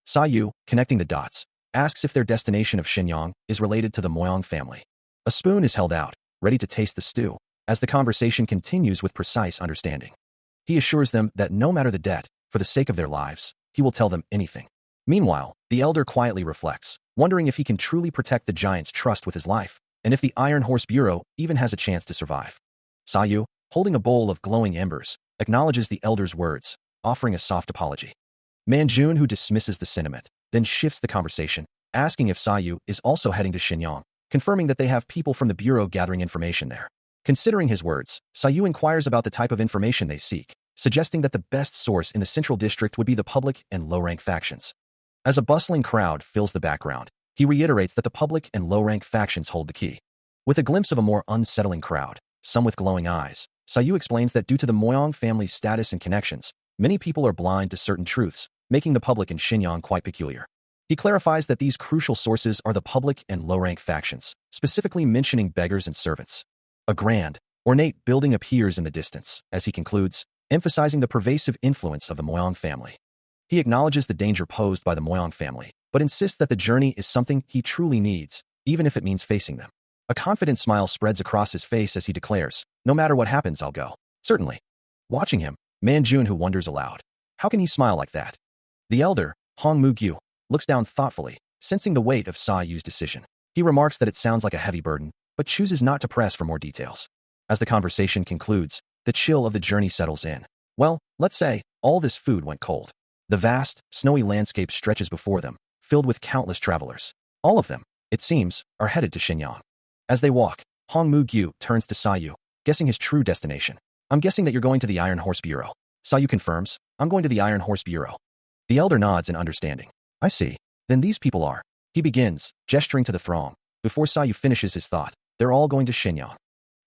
Sayu, connecting the dots, asks if their destination of Shenyang is related to the Moyang family. A spoon is held out, ready to taste the stew, as the conversation continues with precise understanding. He assures them that no matter the debt, for the sake of their lives, he will tell them anything. Meanwhile, the elder quietly reflects, wondering if he can truly protect the giant's trust with his life, and if the Iron Horse Bureau even has a chance to survive. Sayu, holding a bowl of glowing embers, acknowledges the elder's words, offering a soft apology. Man Junho dismisses the sentiment, then shifts the conversation, asking if Sayu is also heading to Shenyang, confirming that they have people from the Bureau gathering information there. Considering his words, Sayu inquires about the type of information they seek, suggesting that the best source in the central district would be the public and low-rank factions. As a bustling crowd fills the background, he reiterates that the public and low-rank factions hold the key. With a glimpse of a more unsettling crowd, some with glowing eyes, Sayu explains that due to the Moyang family's status and connections, many people are blind to certain truths, making the public in Shenyang quite peculiar. He clarifies that these crucial sources are the public and low-rank factions, specifically mentioning beggars and servants. A grand, ornate building appears in the distance, as he concludes, emphasizing the pervasive influence of the Moyang family. He acknowledges the danger posed by the Moyang family, but insists that the journey is something he truly needs, even if it means facing them. A confident smile spreads across his face as he declares, "No matter what happens, I'll go." Certainly. Watching him, Man Junho wonders aloud, how can he smile like that? The elder, Hong Mu-gyu, looks down thoughtfully, sensing the weight of Sayu's decision. He remarks that it sounds like a heavy burden, but chooses not to press for more details. As the conversation concludes, the chill of the journey settles in. Well, let's say, all this food went cold. The vast, snowy landscape stretches before them, filled with countless travelers. All of them, it seems, are headed to Shenyang. As they walk, Hong Mu-gyu turns to Sayu, guessing his true destination. "I'm guessing that you're going to the Iron Horse Bureau." Sayu confirms, "I'm going to the Iron Horse Bureau." The elder nods in understanding. "I see. Then these people are." He begins, gesturing to the throng. Before Sayu finishes his thought, they're all going to Shenyang.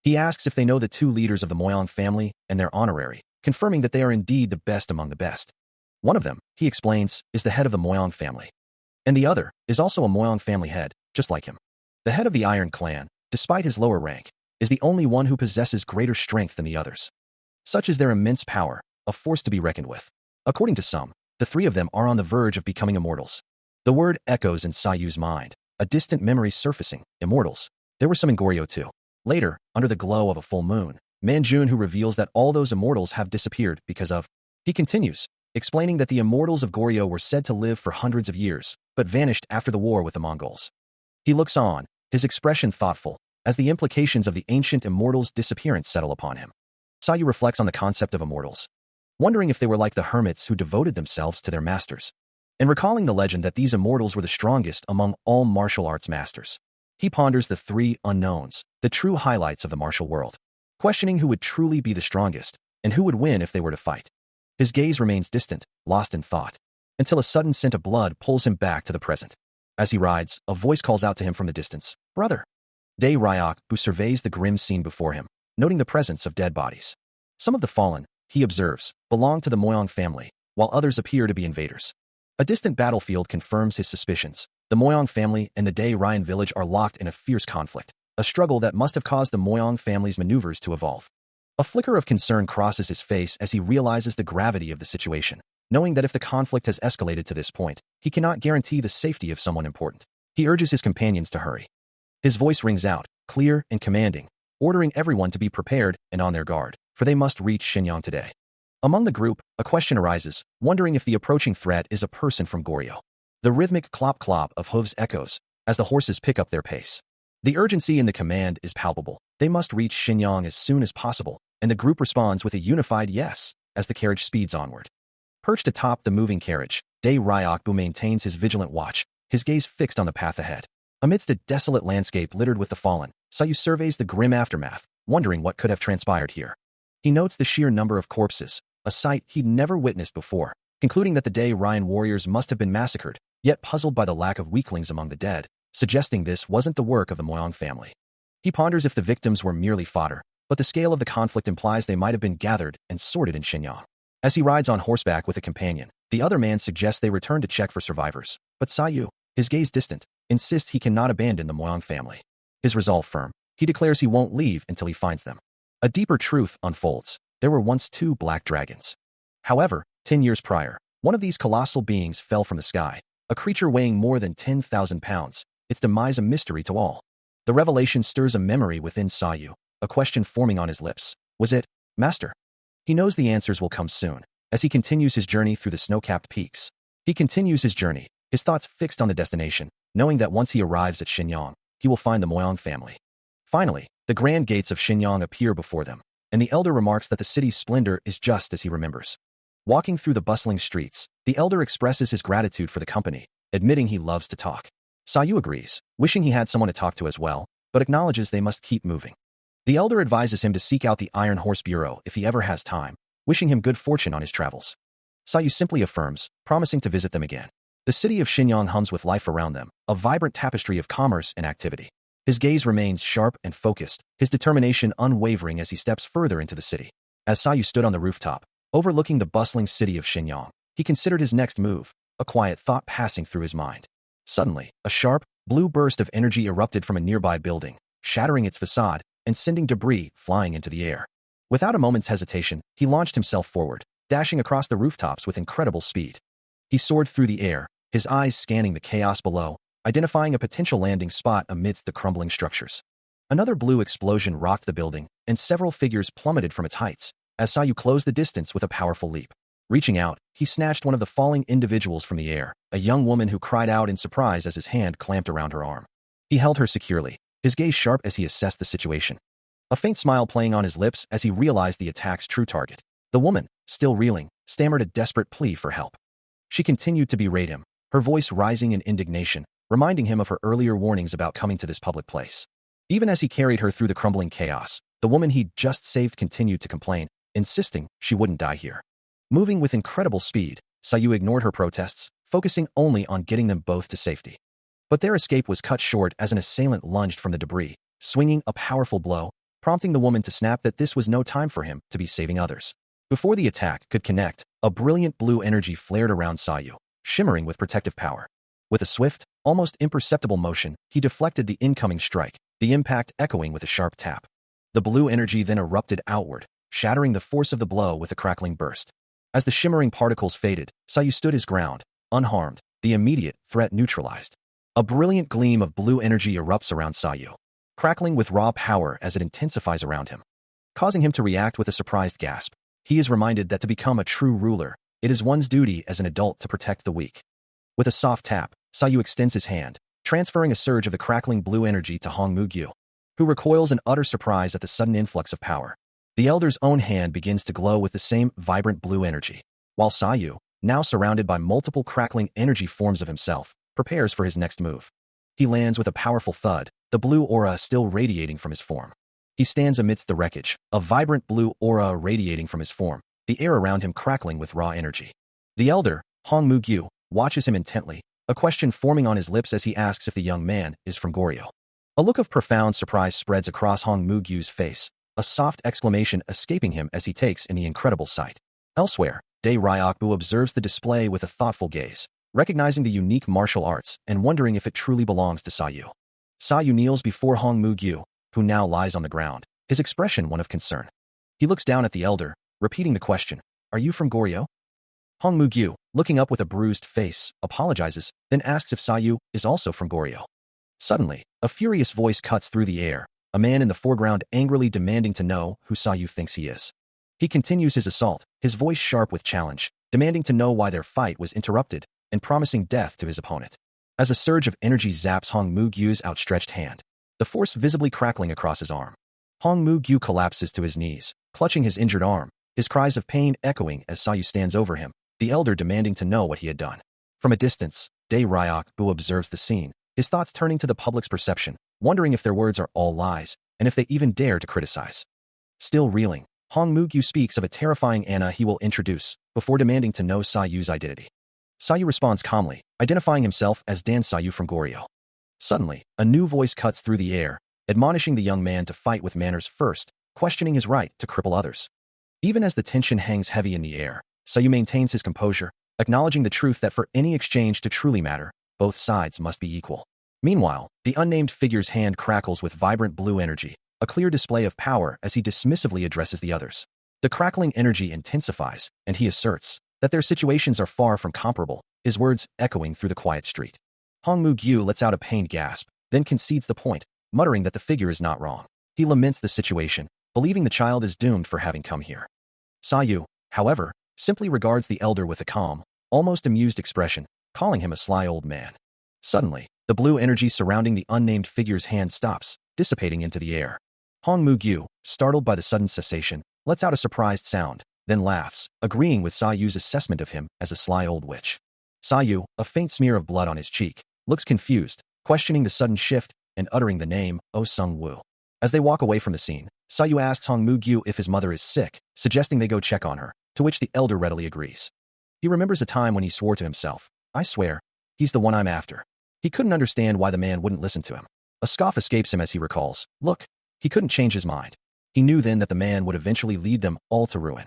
He asks if they know the two leaders of the Moyang family and their honorary, confirming that they are indeed the best among the best. One of them, he explains, is the head of the Moyang family. And the other is also a Moyang family head, just like him. The head of the Iron Clan, despite his lower rank, is the only one who possesses greater strength than the others. Such is their immense power, a force to be reckoned with. According to some, the three of them are on the verge of becoming immortals. The word echoes in Sayu's mind, a distant memory surfacing. Immortals. There were some in Goryeo too. Later, under the glow of a full moon, Man Junho reveals that all those immortals have disappeared because of... He continues, explaining that the immortals of Goryeo were said to live for hundreds of years, but vanished after the war with the Mongols. He looks on, his expression thoughtful, as the implications of the ancient immortals' disappearance settle upon him. Sayu reflects on the concept of immortals, wondering if they were like the hermits who devoted themselves to their masters, and recalling the legend that these immortals were the strongest among all martial arts masters. He ponders the three unknowns, the true highlights of the martial world, questioning who would truly be the strongest, and who would win if they were to fight. His gaze remains distant, lost in thought, until a sudden scent of blood pulls him back to the present. As he rides, a voice calls out to him from the distance, "Brother!" Dae Ryok, who surveys the grim scene before him, noting the presence of dead bodies. Some of the fallen, he observes, belong to the Moyang family, while others appear to be invaders. A distant battlefield confirms his suspicions. The Moyang family and the Dae Ryan village are locked in a fierce conflict, a struggle that must have caused the Moyang family's maneuvers to evolve. A flicker of concern crosses his face as he realizes the gravity of the situation, knowing that if the conflict has escalated to this point, he cannot guarantee the safety of someone important. He urges his companions to hurry. His voice rings out, clear and commanding, ordering everyone to be prepared and on their guard, for they must reach Shenyang today. Among the group, a question arises, wondering if the approaching threat is a person from Goryeo. The rhythmic clop-clop of hooves echoes as the horses pick up their pace. The urgency in the command is palpable. They must reach Shenyang as soon as possible, and the group responds with a unified yes as the carriage speeds onward. Perched atop the moving carriage, Dae Ryokbu maintains his vigilant watch, his gaze fixed on the path ahead. Amidst a desolate landscape littered with the fallen, Sayu surveys the grim aftermath, wondering what could have transpired here. He notes the sheer number of corpses, a sight he'd never witnessed before, concluding that the Dae Ryan warriors must have been massacred, yet puzzled by the lack of weaklings among the dead, suggesting this wasn't the work of the Moyang family. He ponders if the victims were merely fodder, but the scale of the conflict implies they might have been gathered and sorted in Shenyang. As he rides on horseback with a companion, the other man suggests they return to check for survivors, but Sayu, his gaze distant, insists he cannot abandon the Moyang family. His resolve firm, he declares he won't leave until he finds them. A deeper truth unfolds. There were once 2 black dragons. However, 10 years prior, one of these colossal beings fell from the sky, a creature weighing more than 10,000 pounds, its demise a mystery to all. The revelation stirs a memory within Sayu, a question forming on his lips. Was it, Master? He knows the answers will come soon, as he continues his journey through the snow-capped peaks. His thoughts fixed on the destination, knowing that once he arrives at Shenyang, he will find the Moyang family. Finally, the grand gates of Shenyang appear before them, and the elder remarks that the city's splendor is just as he remembers. Walking through the bustling streets, the elder expresses his gratitude for the company, admitting he loves to talk. Sayu agrees, wishing he had someone to talk to as well, but acknowledges they must keep moving. The elder advises him to seek out the Iron Horse Bureau if he ever has time, wishing him good fortune on his travels. Sayu simply affirms, promising to visit them again. The city of Shenyang hums with life around them, a vibrant tapestry of commerce and activity. His gaze remains sharp and focused, his determination unwavering as he steps further into the city. As Sayu stood on the rooftop, overlooking the bustling city of Shenyang, he considered his next move, a quiet thought passing through his mind. Suddenly, a sharp, blue burst of energy erupted from a nearby building, shattering its facade and sending debris flying into the air. Without a moment's hesitation, he launched himself forward, dashing across the rooftops with incredible speed. He soared through the air, his eyes scanning the chaos below, identifying a potential landing spot amidst the crumbling structures. Another blue explosion rocked the building, and several figures plummeted from its heights, as Sayu closed the distance with a powerful leap. Reaching out, he snatched one of the falling individuals from the air, a young woman who cried out in surprise as his hand clamped around her arm. He held her securely, his gaze sharp as he assessed the situation. A faint smile playing on his lips as he realized the attack's true target. The woman, still reeling, stammered a desperate plea for help. She continued to berate him, her voice rising in indignation, reminding him of her earlier warnings about coming to this public place. Even as he carried her through the crumbling chaos, the woman he'd just saved continued to complain, insisting she wouldn't die here. Moving with incredible speed, Sayu ignored her protests, focusing only on getting them both to safety. But their escape was cut short as an assailant lunged from the debris, swinging a powerful blow, prompting the woman to snap that this was no time for him to be saving others. Before the attack could connect, a brilliant blue energy flared around Sayu, shimmering with protective power. With a swift, almost imperceptible motion, he deflected the incoming strike, the impact echoing with a sharp tap. The blue energy then erupted outward, shattering the force of the blow with a crackling burst. As the shimmering particles faded, Sayu stood his ground, unharmed, the immediate threat neutralized. A brilliant gleam of blue energy erupts around Sayu, crackling with raw power as it intensifies around him, causing him to react with a surprised gasp. He is reminded that to become a true ruler, it is one's duty as an adult to protect the weak. With a soft tap, Sayu extends his hand, transferring a surge of the crackling blue energy to Hong Mu-gyu, who recoils in utter surprise at the sudden influx of power. The elder's own hand begins to glow with the same vibrant blue energy, while Sayu, now surrounded by multiple crackling energy forms of himself, prepares for his next move. He lands with a powerful thud, the blue aura still radiating from his form. He stands amidst the wreckage, a vibrant blue aura radiating from his form, the air around him crackling with raw energy. The elder, Hong Mu-gyu, watches him intently, a question forming on his lips as he asks if the young man is from Goryeo. A look of profound surprise spreads across Hong Mu-gyu's face, a soft exclamation escaping him as he takes in the incredible sight. Elsewhere, Dae Ryokbu observes the display with a thoughtful gaze, recognizing the unique martial arts and wondering if it truly belongs to Sayu. Sayu kneels before Hong Mu-gyu, who now lies on the ground, his expression one of concern. He looks down at the elder, repeating the question, "Are you from Goryeo?" Hong Mu-gyu, looking up with a bruised face, apologizes, then asks if Sayu is also from Goryeo. Suddenly, a furious voice cuts through the air, a man in the foreground angrily demanding to know who Sayu thinks he is. He continues his assault, his voice sharp with challenge, demanding to know why their fight was interrupted, and promising death to his opponent. As a surge of energy zaps Hong Mu-gyu's outstretched hand, the force visibly crackling across his arm. Hong Mu-gyu collapses to his knees, clutching his injured arm, his cries of pain echoing as Sayu stands over him, the elder demanding to know what he had done. From a distance, Dae Ryok-bu observes the scene, his thoughts turning to the public's perception, wondering if their words are all lies, and if they even dare to criticize. Still reeling, Hong Moo-gyu speaks of a terrifying Anna he will introduce, before demanding to know Sayu's identity. Sayu responds calmly, identifying himself as Dan Sayu from Goryeo. Suddenly, a new voice cuts through the air, admonishing the young man to fight with manners first, questioning his right to cripple others. Even as the tension hangs heavy in the air, Sayu maintains his composure, acknowledging the truth that for any exchange to truly matter, both sides must be equal. Meanwhile, the unnamed figure's hand crackles with vibrant blue energy, a clear display of power as he dismissively addresses the others. The crackling energy intensifies, and he asserts that their situations are far from comparable, his words echoing through the quiet street. Hong Moo-gyu lets out a pained gasp, then concedes the point, muttering that the figure is not wrong. He laments the situation, believing the child is doomed for having come here. Sayu, however, simply regards the elder with a calm, almost amused expression, calling him a sly old man. Suddenly, the blue energy surrounding the unnamed figure's hand stops, dissipating into the air. Hong Moo-gyu, startled by the sudden cessation, lets out a surprised sound, then laughs, agreeing with Sayu's assessment of him as a sly old witch. Sayu, a faint smear of blood on his cheek, looks confused, questioning the sudden shift and uttering the name, Oh Sung-woo. As they walk away from the scene, Sayu asks Hong Moo-gyu if his mother is sick, suggesting they go check on her, to which the elder readily agrees. He remembers a time when he swore to himself, I swear, he's the one I'm after. He couldn't understand why the man wouldn't listen to him. A scoff escapes him as he recalls, look, he couldn't change his mind. He knew then that the man would eventually lead them all to ruin.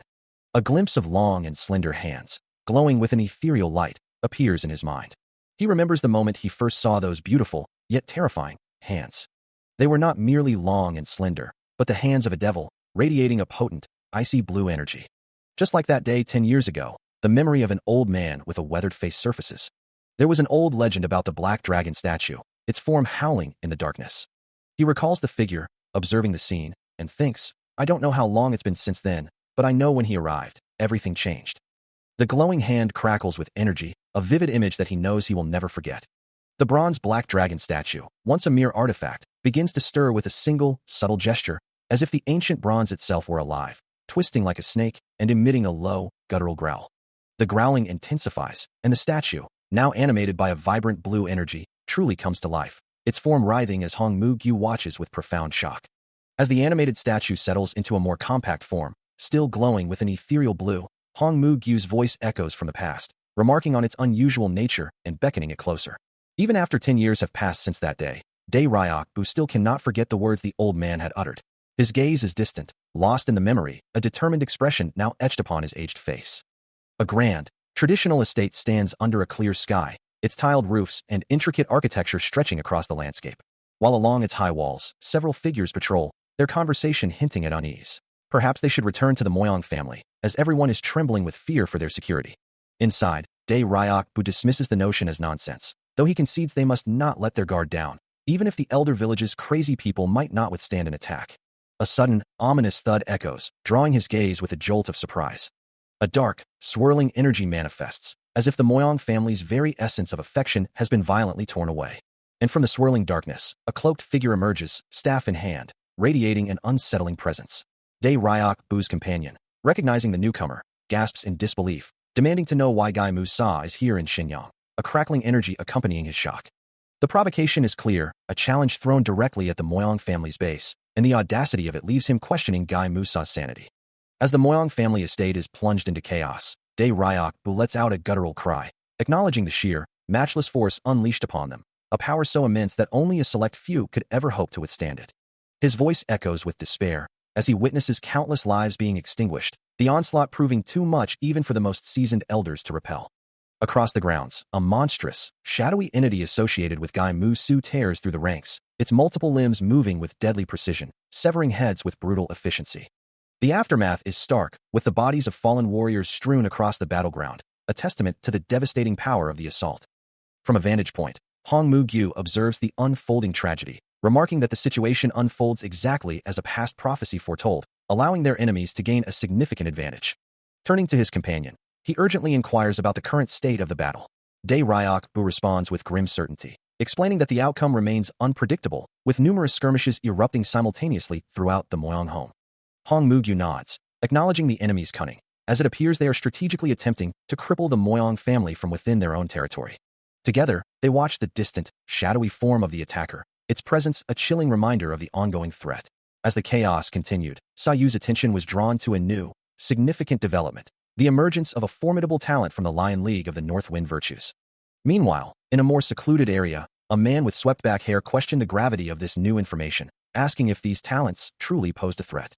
A glimpse of long and slender hands, glowing with an ethereal light, appears in his mind. He remembers the moment he first saw those beautiful, yet terrifying, hands. They were not merely long and slender, but the hands of a devil, radiating a potent, icy blue energy. Just like that day 10 years ago, the memory of an old man with a weathered face surfaces. There was an old legend about the black dragon statue, its form howling in the darkness. He recalls the figure, observing the scene, and thinks, I don't know how long it's been since then, but I know when he arrived, everything changed. The glowing hand crackles with energy, a vivid image that he knows he will never forget. The bronze black dragon statue, once a mere artifact, begins to stir with a single, subtle gesture, as if the ancient bronze itself were alive, twisting like a snake and emitting a low, guttural growl. The growling intensifies, and the statue, now animated by a vibrant blue energy, truly comes to life, its form writhing as Hong Moo-gyu watches with profound shock. As the animated statue settles into a more compact form, still glowing with an ethereal blue, Hong Moo-gyu's voice echoes from the past, remarking on its unusual nature and beckoning it closer. Even after 10 years have passed since that day, Dae Ryok-bu still cannot forget the words the old man had uttered. His gaze is distant, lost in the memory, a determined expression now etched upon his aged face. A grand, traditional estate stands under a clear sky, its tiled roofs and intricate architecture stretching across the landscape. While along its high walls, several figures patrol, their conversation hinting at unease. Perhaps they should return to the Moyong family, as everyone is trembling with fear for their security. Inside, Dae Ryok-bu dismisses the notion as nonsense, though he concedes they must not let their guard down, even if the elder village's crazy people might not withstand an attack. A sudden, ominous thud echoes, drawing his gaze with a jolt of surprise. A dark, swirling energy manifests, as if the Moyong family's very essence of affection has been violently torn away. And from the swirling darkness, a cloaked figure emerges, staff in hand, radiating an unsettling presence. Dae Ryok-bu's companion, recognizing the newcomer, gasps in disbelief, demanding to know why Guy Musa is here in Shenyang, a crackling energy accompanying his shock. The provocation is clear, a challenge thrown directly at the Moyong family's base, and the audacity of it leaves him questioning Guy Musa's sanity. As the Moyong family estate is plunged into chaos, Dae Ryok-bu lets out a guttural cry, acknowledging the sheer, matchless force unleashed upon them, a power so immense that only a select few could ever hope to withstand it. His voice echoes with despair, as he witnesses countless lives being extinguished, the onslaught proving too much even for the most seasoned elders to repel. Across the grounds, a monstrous, shadowy entity associated with Guy Musu tears through the ranks, its multiple limbs moving with deadly precision, severing heads with brutal efficiency. The aftermath is stark, with the bodies of fallen warriors strewn across the battleground, a testament to the devastating power of the assault. From a vantage point, Hong Moo-gyu observes the unfolding tragedy, remarking that the situation unfolds exactly as a past prophecy foretold, allowing their enemies to gain a significant advantage. Turning to his companion, he urgently inquires about the current state of the battle. Dae Ryok-bu responds with grim certainty, explaining that the outcome remains unpredictable, with numerous skirmishes erupting simultaneously throughout the Moyong home. Hong Mugyu nods, acknowledging the enemy's cunning, as it appears they are strategically attempting to cripple the Moyong family from within their own territory. Together, they watch the distant, shadowy form of the attacker, its presence a chilling reminder of the ongoing threat. As the chaos continued, Sayu's attention was drawn to a new, significant development, the emergence of a formidable talent from the Lion League of the North Wind Virtues. Meanwhile, in a more secluded area, a man with swept-back hair questioned the gravity of this new information, asking if these talents truly posed a threat.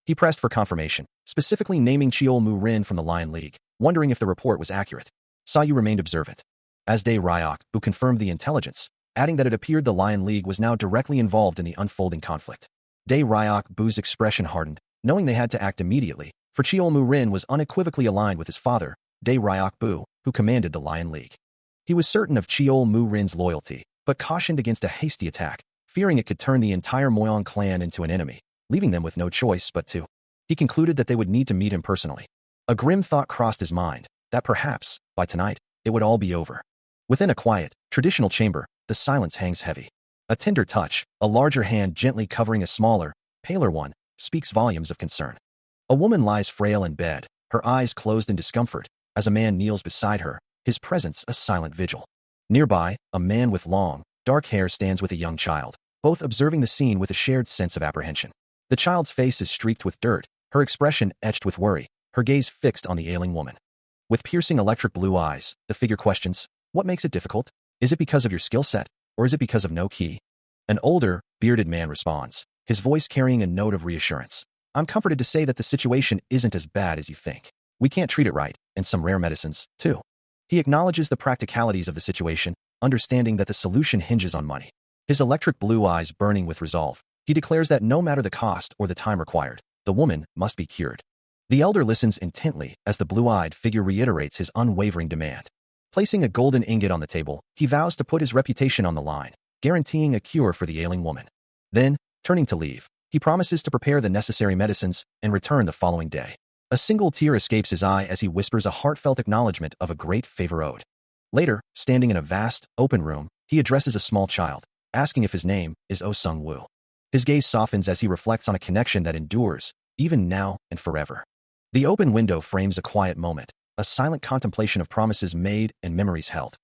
He pressed for confirmation, specifically naming Cheol Mu Rin from the Lion League, wondering if the report was accurate. Sayu remained observant. As Dae Ryok, who confirmed the intelligence, adding that it appeared the Lion League was now directly involved in the unfolding conflict. Dae Ryok Bu's expression hardened, knowing they had to act immediately, for Cheol Mu Rin was unequivocally aligned with his father, Dae Ryok Bu, who commanded the Lion League. He was certain of Cheol Mu Rin's loyalty, but cautioned against a hasty attack, fearing it could turn the entire Moyong clan into an enemy, leaving them with no choice but to. He concluded that they would need to meet him personally. A grim thought crossed his mind, that perhaps, by tonight, it would all be over. Within a quiet, traditional chamber, the silence hangs heavy. A tender touch, a larger hand gently covering a smaller, paler one, speaks volumes of concern. A woman lies frail in bed, her eyes closed in discomfort, as a man kneels beside her, his presence a silent vigil. Nearby, a man with long, dark hair stands with a young child, both observing the scene with a shared sense of apprehension. The child's face is streaked with dirt, her expression etched with worry, her gaze fixed on the ailing woman. With piercing electric blue eyes, the figure questions, "What makes it difficult? Is it because of your skill set, or is it because of no ki?" An older, bearded man responds, his voice carrying a note of reassurance. "I'm comforted to say that the situation isn't as bad as you think. We can't treat it right, and some rare medicines, too." He acknowledges the practicalities of the situation, understanding that the solution hinges on money. His electric blue eyes burning with resolve, he declares that no matter the cost or the time required, the woman must be cured. The elder listens intently as the blue-eyed figure reiterates his unwavering demand. Placing a golden ingot on the table, he vows to put his reputation on the line, guaranteeing a cure for the ailing woman. Then, turning to leave, he promises to prepare the necessary medicines and return the following day. A single tear escapes his eye as he whispers a heartfelt acknowledgement of a great favor owed. Later, standing in a vast, open room, he addresses a small child, asking if his name is Oh Sung Woo. His gaze softens as he reflects on a connection that endures, even now and forever. The open window frames a quiet moment, a silent contemplation of promises made and memories held.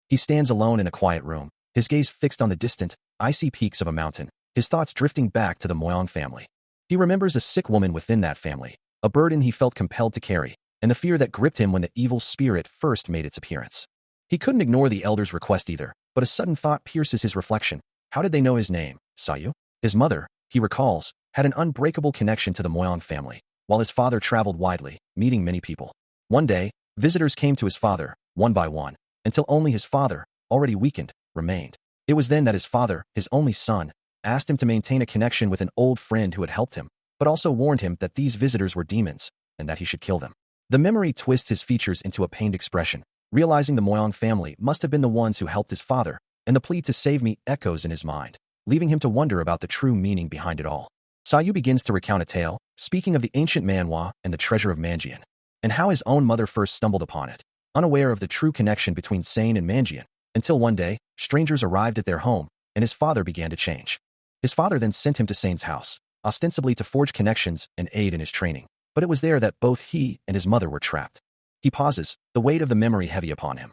He stands alone in a quiet room, his gaze fixed on the distant, icy peaks of a mountain, his thoughts drifting back to the Moyong family. He remembers a sick woman within that family, a burden he felt compelled to carry, and the fear that gripped him when the evil spirit first made its appearance. He couldn't ignore the elder's request either, but a sudden thought pierces his reflection. How did they know his name, Sayu? His mother, he recalls, had an unbreakable connection to the Moyong family, while his father traveled widely, meeting many people. One day, visitors came to his father, one by one, until only his father, already weakened, remained. It was then that his father, his only son, asked him to maintain a connection with an old friend who had helped him, but also warned him that these visitors were demons, and that he should kill them. The memory twists his features into a pained expression, realizing the Moyong family must have been the ones who helped his father, and the plea to save me echoes in his mind, leaving him to wonder about the true meaning behind it all. Sayu begins to recount a tale, speaking of the ancient Manhwa and the treasure of Manjian, and how his own mother first stumbled upon it, unaware of the true connection between Sane and Manjian, until one day, strangers arrived at their home, and his father began to change. His father then sent him to Sane's house, ostensibly to forge connections and aid in his training, but it was there that both he and his mother were trapped. He pauses, the weight of the memory heavy upon him.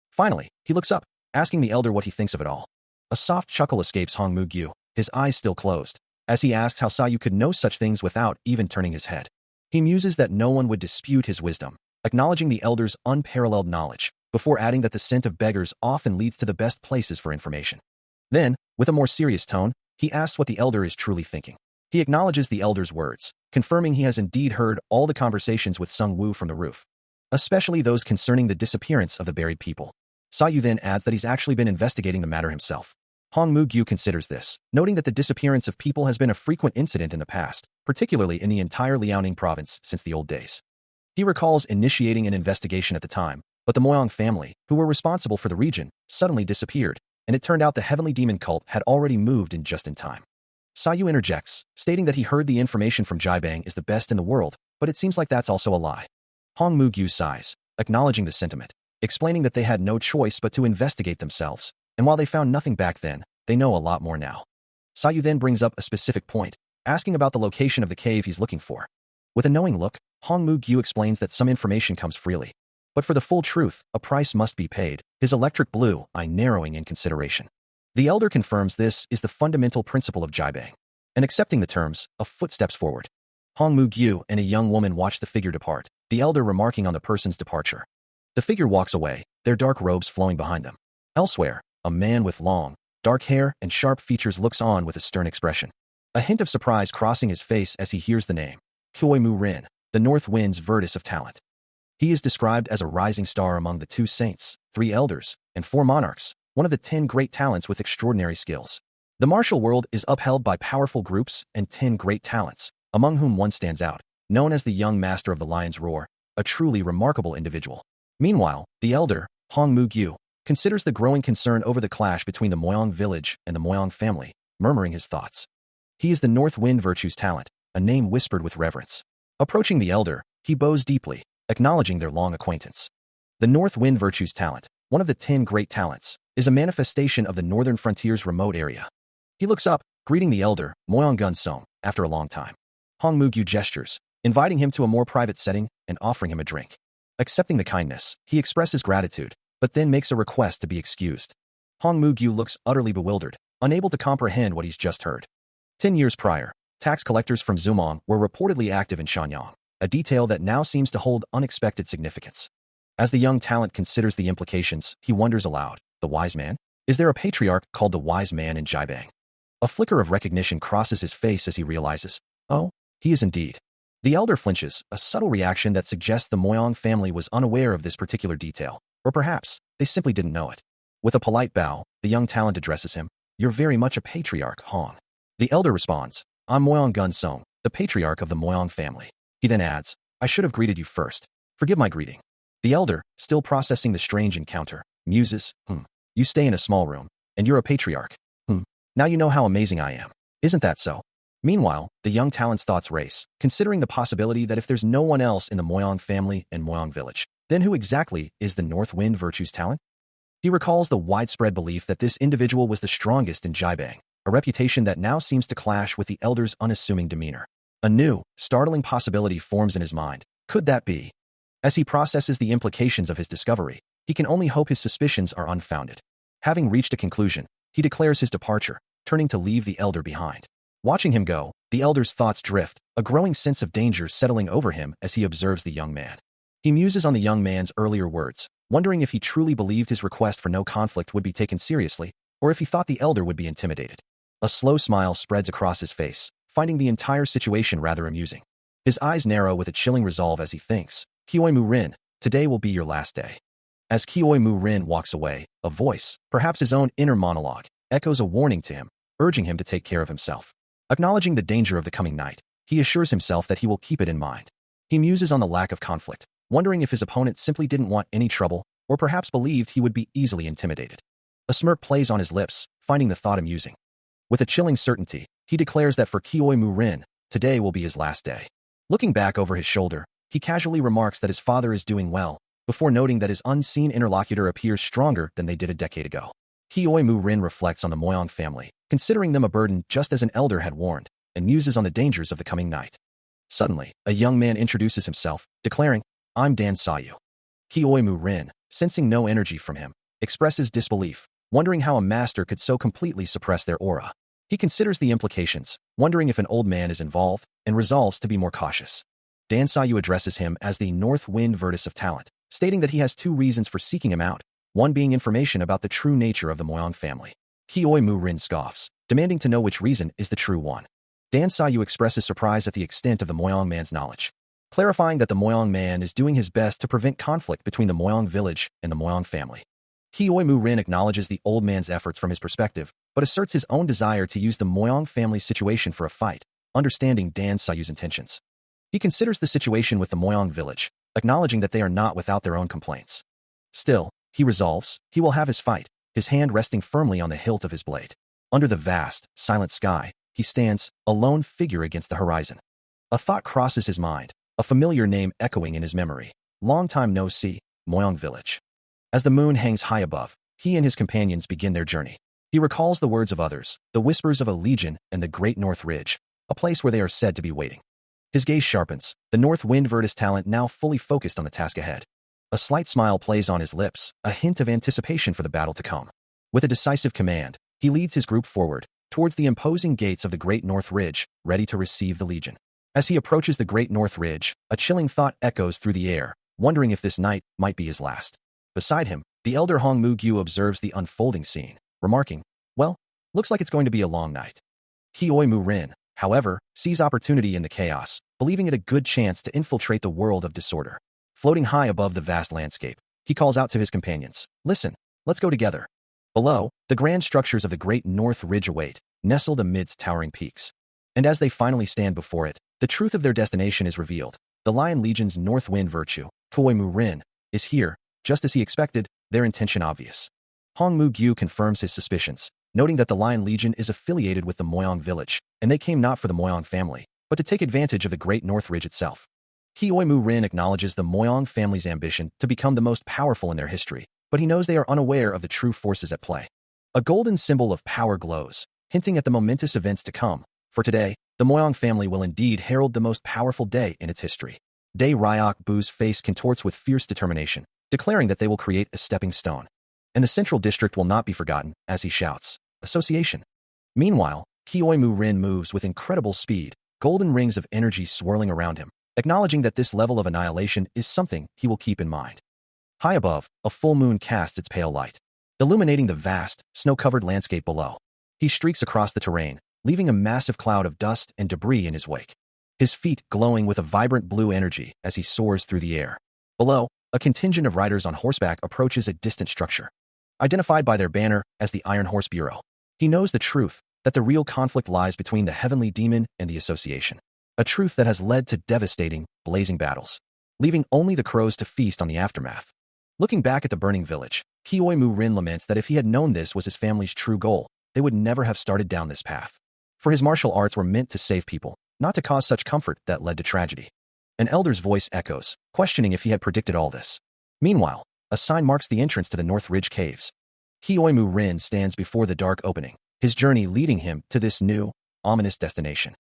Finally, he looks up, asking the elder what he thinks of it all. A soft chuckle escapes Hong Mu-gyu, his eyes still closed, as he asks how Sayu could know such things without even turning his head. He muses that no one would dispute his wisdom, acknowledging the elder's unparalleled knowledge, before adding that the scent of beggars often leads to the best places for information. Then, with a more serious tone, he asks what the elder is truly thinking. He acknowledges the elder's words, confirming he has indeed heard all the conversations with Sung Woo from the roof, especially those concerning the disappearance of the buried people. Sayu then adds that he's actually been investigating the matter himself. Hong Mu-gyu considers this, noting that the disappearance of people has been a frequent incident in the past, particularly in the entire Liaoning province since the old days. He recalls initiating an investigation at the time, but the Moyong family, who were responsible for the region, suddenly disappeared, and it turned out the heavenly demon cult had already moved in just in time. Sayu interjects, stating that he heard the information from Jaibang is the best in the world, but it seems like that's also a lie. Hong Mu-gyu sighs, acknowledging the sentiment, explaining that they had no choice but to investigate themselves, and while they found nothing back then, they know a lot more now. Sayu then brings up a specific point, asking about the location of the cave he's looking for. With a knowing look, Hongmu-gyu explains that some information comes freely. But for the full truth, a price must be paid, his electric blue eye narrowing in consideration. The elder confirms this is the fundamental principle of jibang. And accepting the terms, a foot steps forward. Hongmu-gyu and a young woman watch the figure depart, the elder remarking on the person's departure. The figure walks away, their dark robes flowing behind them. Elsewhere, a man with long, dark hair and sharp features looks on with a stern expression. A hint of surprise crossing his face as he hears the name. Kyoi Mu-rin, the North Wind's Virtus of talent. He is described as a rising star among the 2 saints, 3 elders, and 4 monarchs, one of the 10 great talents with extraordinary skills. The martial world is upheld by powerful groups and 10 great talents, among whom one stands out, known as the young master of the lion's roar, a truly remarkable individual. Meanwhile, the elder, Hongmu-gyu, considers the growing concern over the clash between the Moyang village and the Moyang family, murmuring his thoughts. He is the North Wind Virtue's talent, a name whispered with reverence. Approaching the elder, he bows deeply, acknowledging their long acquaintance. The North Wind Virtue's talent, one of the 10 great talents, is a manifestation of the northern frontier's remote area. He looks up, greeting the elder, Moyang Gun Song, after a long time. Hongmu-gyu gestures, inviting him to a more private setting and offering him a drink. Accepting the kindness, he expresses gratitude, but then makes a request to be excused. Hongmu-gyu looks utterly bewildered, unable to comprehend what he's just heard. 10 years prior, tax collectors from Zumong were reportedly active in Shanyang, a detail that now seems to hold unexpected significance. As the young talent considers the implications, he wonders aloud, the wise man? Is there a patriarch called the wise man in Jibang? A flicker of recognition crosses his face as he realizes, oh, he is indeed. The elder flinches, a subtle reaction that suggests the Moyang family was unaware of this particular detail, or perhaps they simply didn't know it. With a polite bow, the young talent addresses him, you're very much a patriarch, Hong. The elder responds, I'm Moyang Gun Song, the patriarch of the Moyang family. He then adds, I should have greeted you first. Forgive my greeting. The elder, still processing the strange encounter, muses, you stay in a small room, and you're a patriarch. Now you know how amazing I am. Isn't that so? Meanwhile, the young talent's thoughts race, considering the possibility that if there's no one else in the Moyang family and Moyang village, then who exactly is the North Wind Virtue's talent? He recalls the widespread belief that this individual was the strongest in Jibang, a reputation that now seems to clash with the elder's unassuming demeanor. A new, startling possibility forms in his mind. Could that be? As he processes the implications of his discovery, he can only hope his suspicions are unfounded. Having reached a conclusion, he declares his departure, turning to leave the elder behind. Watching him go, the elder's thoughts drift, a growing sense of danger settling over him as he observes the young man. He muses on the young man's earlier words, wondering if he truly believed his request for no conflict would be taken seriously, or if he thought the elder would be intimidated. A slow smile spreads across his face, finding the entire situation rather amusing. His eyes narrow with a chilling resolve as he thinks, Kyoi Mu-rin, today will be your last day. As Kyoi Mu-rin walks away, a voice, perhaps his own inner monologue, echoes a warning to him, urging him to take care of himself. Acknowledging the danger of the coming night, he assures himself that he will keep it in mind. He muses on the lack of conflict, wondering if his opponent simply didn't want any trouble, or perhaps believed he would be easily intimidated. A smirk plays on his lips, finding the thought amusing. With a chilling certainty, he declares that for Kyoi Mu-rin, today will be his last day. Looking back over his shoulder, he casually remarks that his father is doing well, before noting that his unseen interlocutor appears stronger than they did a decade ago. Kyoi Mu-rin reflects on the Moyang family, considering them a burden just as an elder had warned, and muses on the dangers of the coming night. Suddenly, a young man introduces himself, declaring, I'm Dan Sayu. Kyoi Mu-rin, sensing no energy from him, expresses disbelief, wondering how a master could so completely suppress their aura. He considers the implications, wondering if an old man is involved, and resolves to be more cautious. Dan Sayu addresses him as the North Wind Virtus of talent, stating that he has 2 reasons for seeking him out, one being information about the true nature of the Moyang family. Kyoi Mu-rin scoffs, demanding to know which reason is the true one. Dan Sayu expresses surprise at the extent of the Moyang man's knowledge, clarifying that the Moyang man is doing his best to prevent conflict between the Moyang village and the Moyang family. Kyoi Mu-rin acknowledges the old man's efforts from his perspective, but asserts his own desire to use the Moyang family's situation for a fight, understanding Dan Sayu's intentions. He considers the situation with the Moyang village, acknowledging that they are not without their own complaints. Still, he resolves, he will have his fight, his hand resting firmly on the hilt of his blade. Under the vast, silent sky, he stands, a lone figure against the horizon. A thought crosses his mind, a familiar name echoing in his memory. Long time no see, Moyang village. As the moon hangs high above, he and his companions begin their journey. He recalls the words of others, the whispers of a legion and the great North Ridge, a place where they are said to be waiting. His gaze sharpens, the North Wind Vertus talent now fully focused on the task ahead. A slight smile plays on his lips, a hint of anticipation for the battle to come. With a decisive command, he leads his group forward, towards the imposing gates of the Great North Ridge, ready to receive the Legion. As he approaches the Great North Ridge, a chilling thought echoes through the air, wondering if this night might be his last. Beside him, the elder Hong Mu-gyu observes the unfolding scene, remarking, "Well, looks like it's going to be a long night." Hioi Mu-rin, however, sees opportunity in the chaos, believing it a good chance to infiltrate the world of disorder. Floating high above the vast landscape, he calls out to his companions, "Listen, let's go together." Below, the grand structures of the Great North Ridge await, nestled amidst towering peaks. And as they finally stand before it, the truth of their destination is revealed. The Lion Legion's North Wind virtue, Hioi Mu-rin, is here, just as he expected, their intention obvious. Hong Mu-gyu confirms his suspicions, noting that the Lion Legion is affiliated with the Moyong village, and they came not for the Moyong family, but to take advantage of the Great North Ridge itself. Hioi Mu-rin acknowledges the Moyong family's ambition to become the most powerful in their history, but he knows they are unaware of the true forces at play. A golden symbol of power glows, hinting at the momentous events to come. For today, the Moyong family will indeed herald the most powerful day in its history. Dae Ryok Bu's face contorts with fierce determination, declaring that they will create a stepping stone. And the Central District will not be forgotten, as he shouts, "Association." Meanwhile, Hioi Mu-rin moves with incredible speed, golden rings of energy swirling around him, acknowledging that this level of annihilation is something he will keep in mind. High above, a full moon casts its pale light, illuminating the vast, snow-covered landscape below. He streaks across the terrain, leaving a massive cloud of dust and debris in his wake, his feet glowing with a vibrant blue energy as he soars through the air. Below, a contingent of riders on horseback approaches a distant structure. Identified by their banner as the Iron Horse Bureau, he knows the truth, that the real conflict lies between the Heavenly Demon and the Association. A truth that has led to devastating, blazing battles, leaving only the crows to feast on the aftermath. Looking back at the burning village, Hioi Mu-rin laments that if he had known this was his family's true goal, they would never have started down this path. For his martial arts were meant to save people, not to cause such comfort that led to tragedy. An elder's voice echoes, questioning if he had predicted all this. Meanwhile, a sign marks the entrance to the North Ridge Caves. Hioi Mu-rin stands before the dark opening, his journey leading him to this new, ominous destination.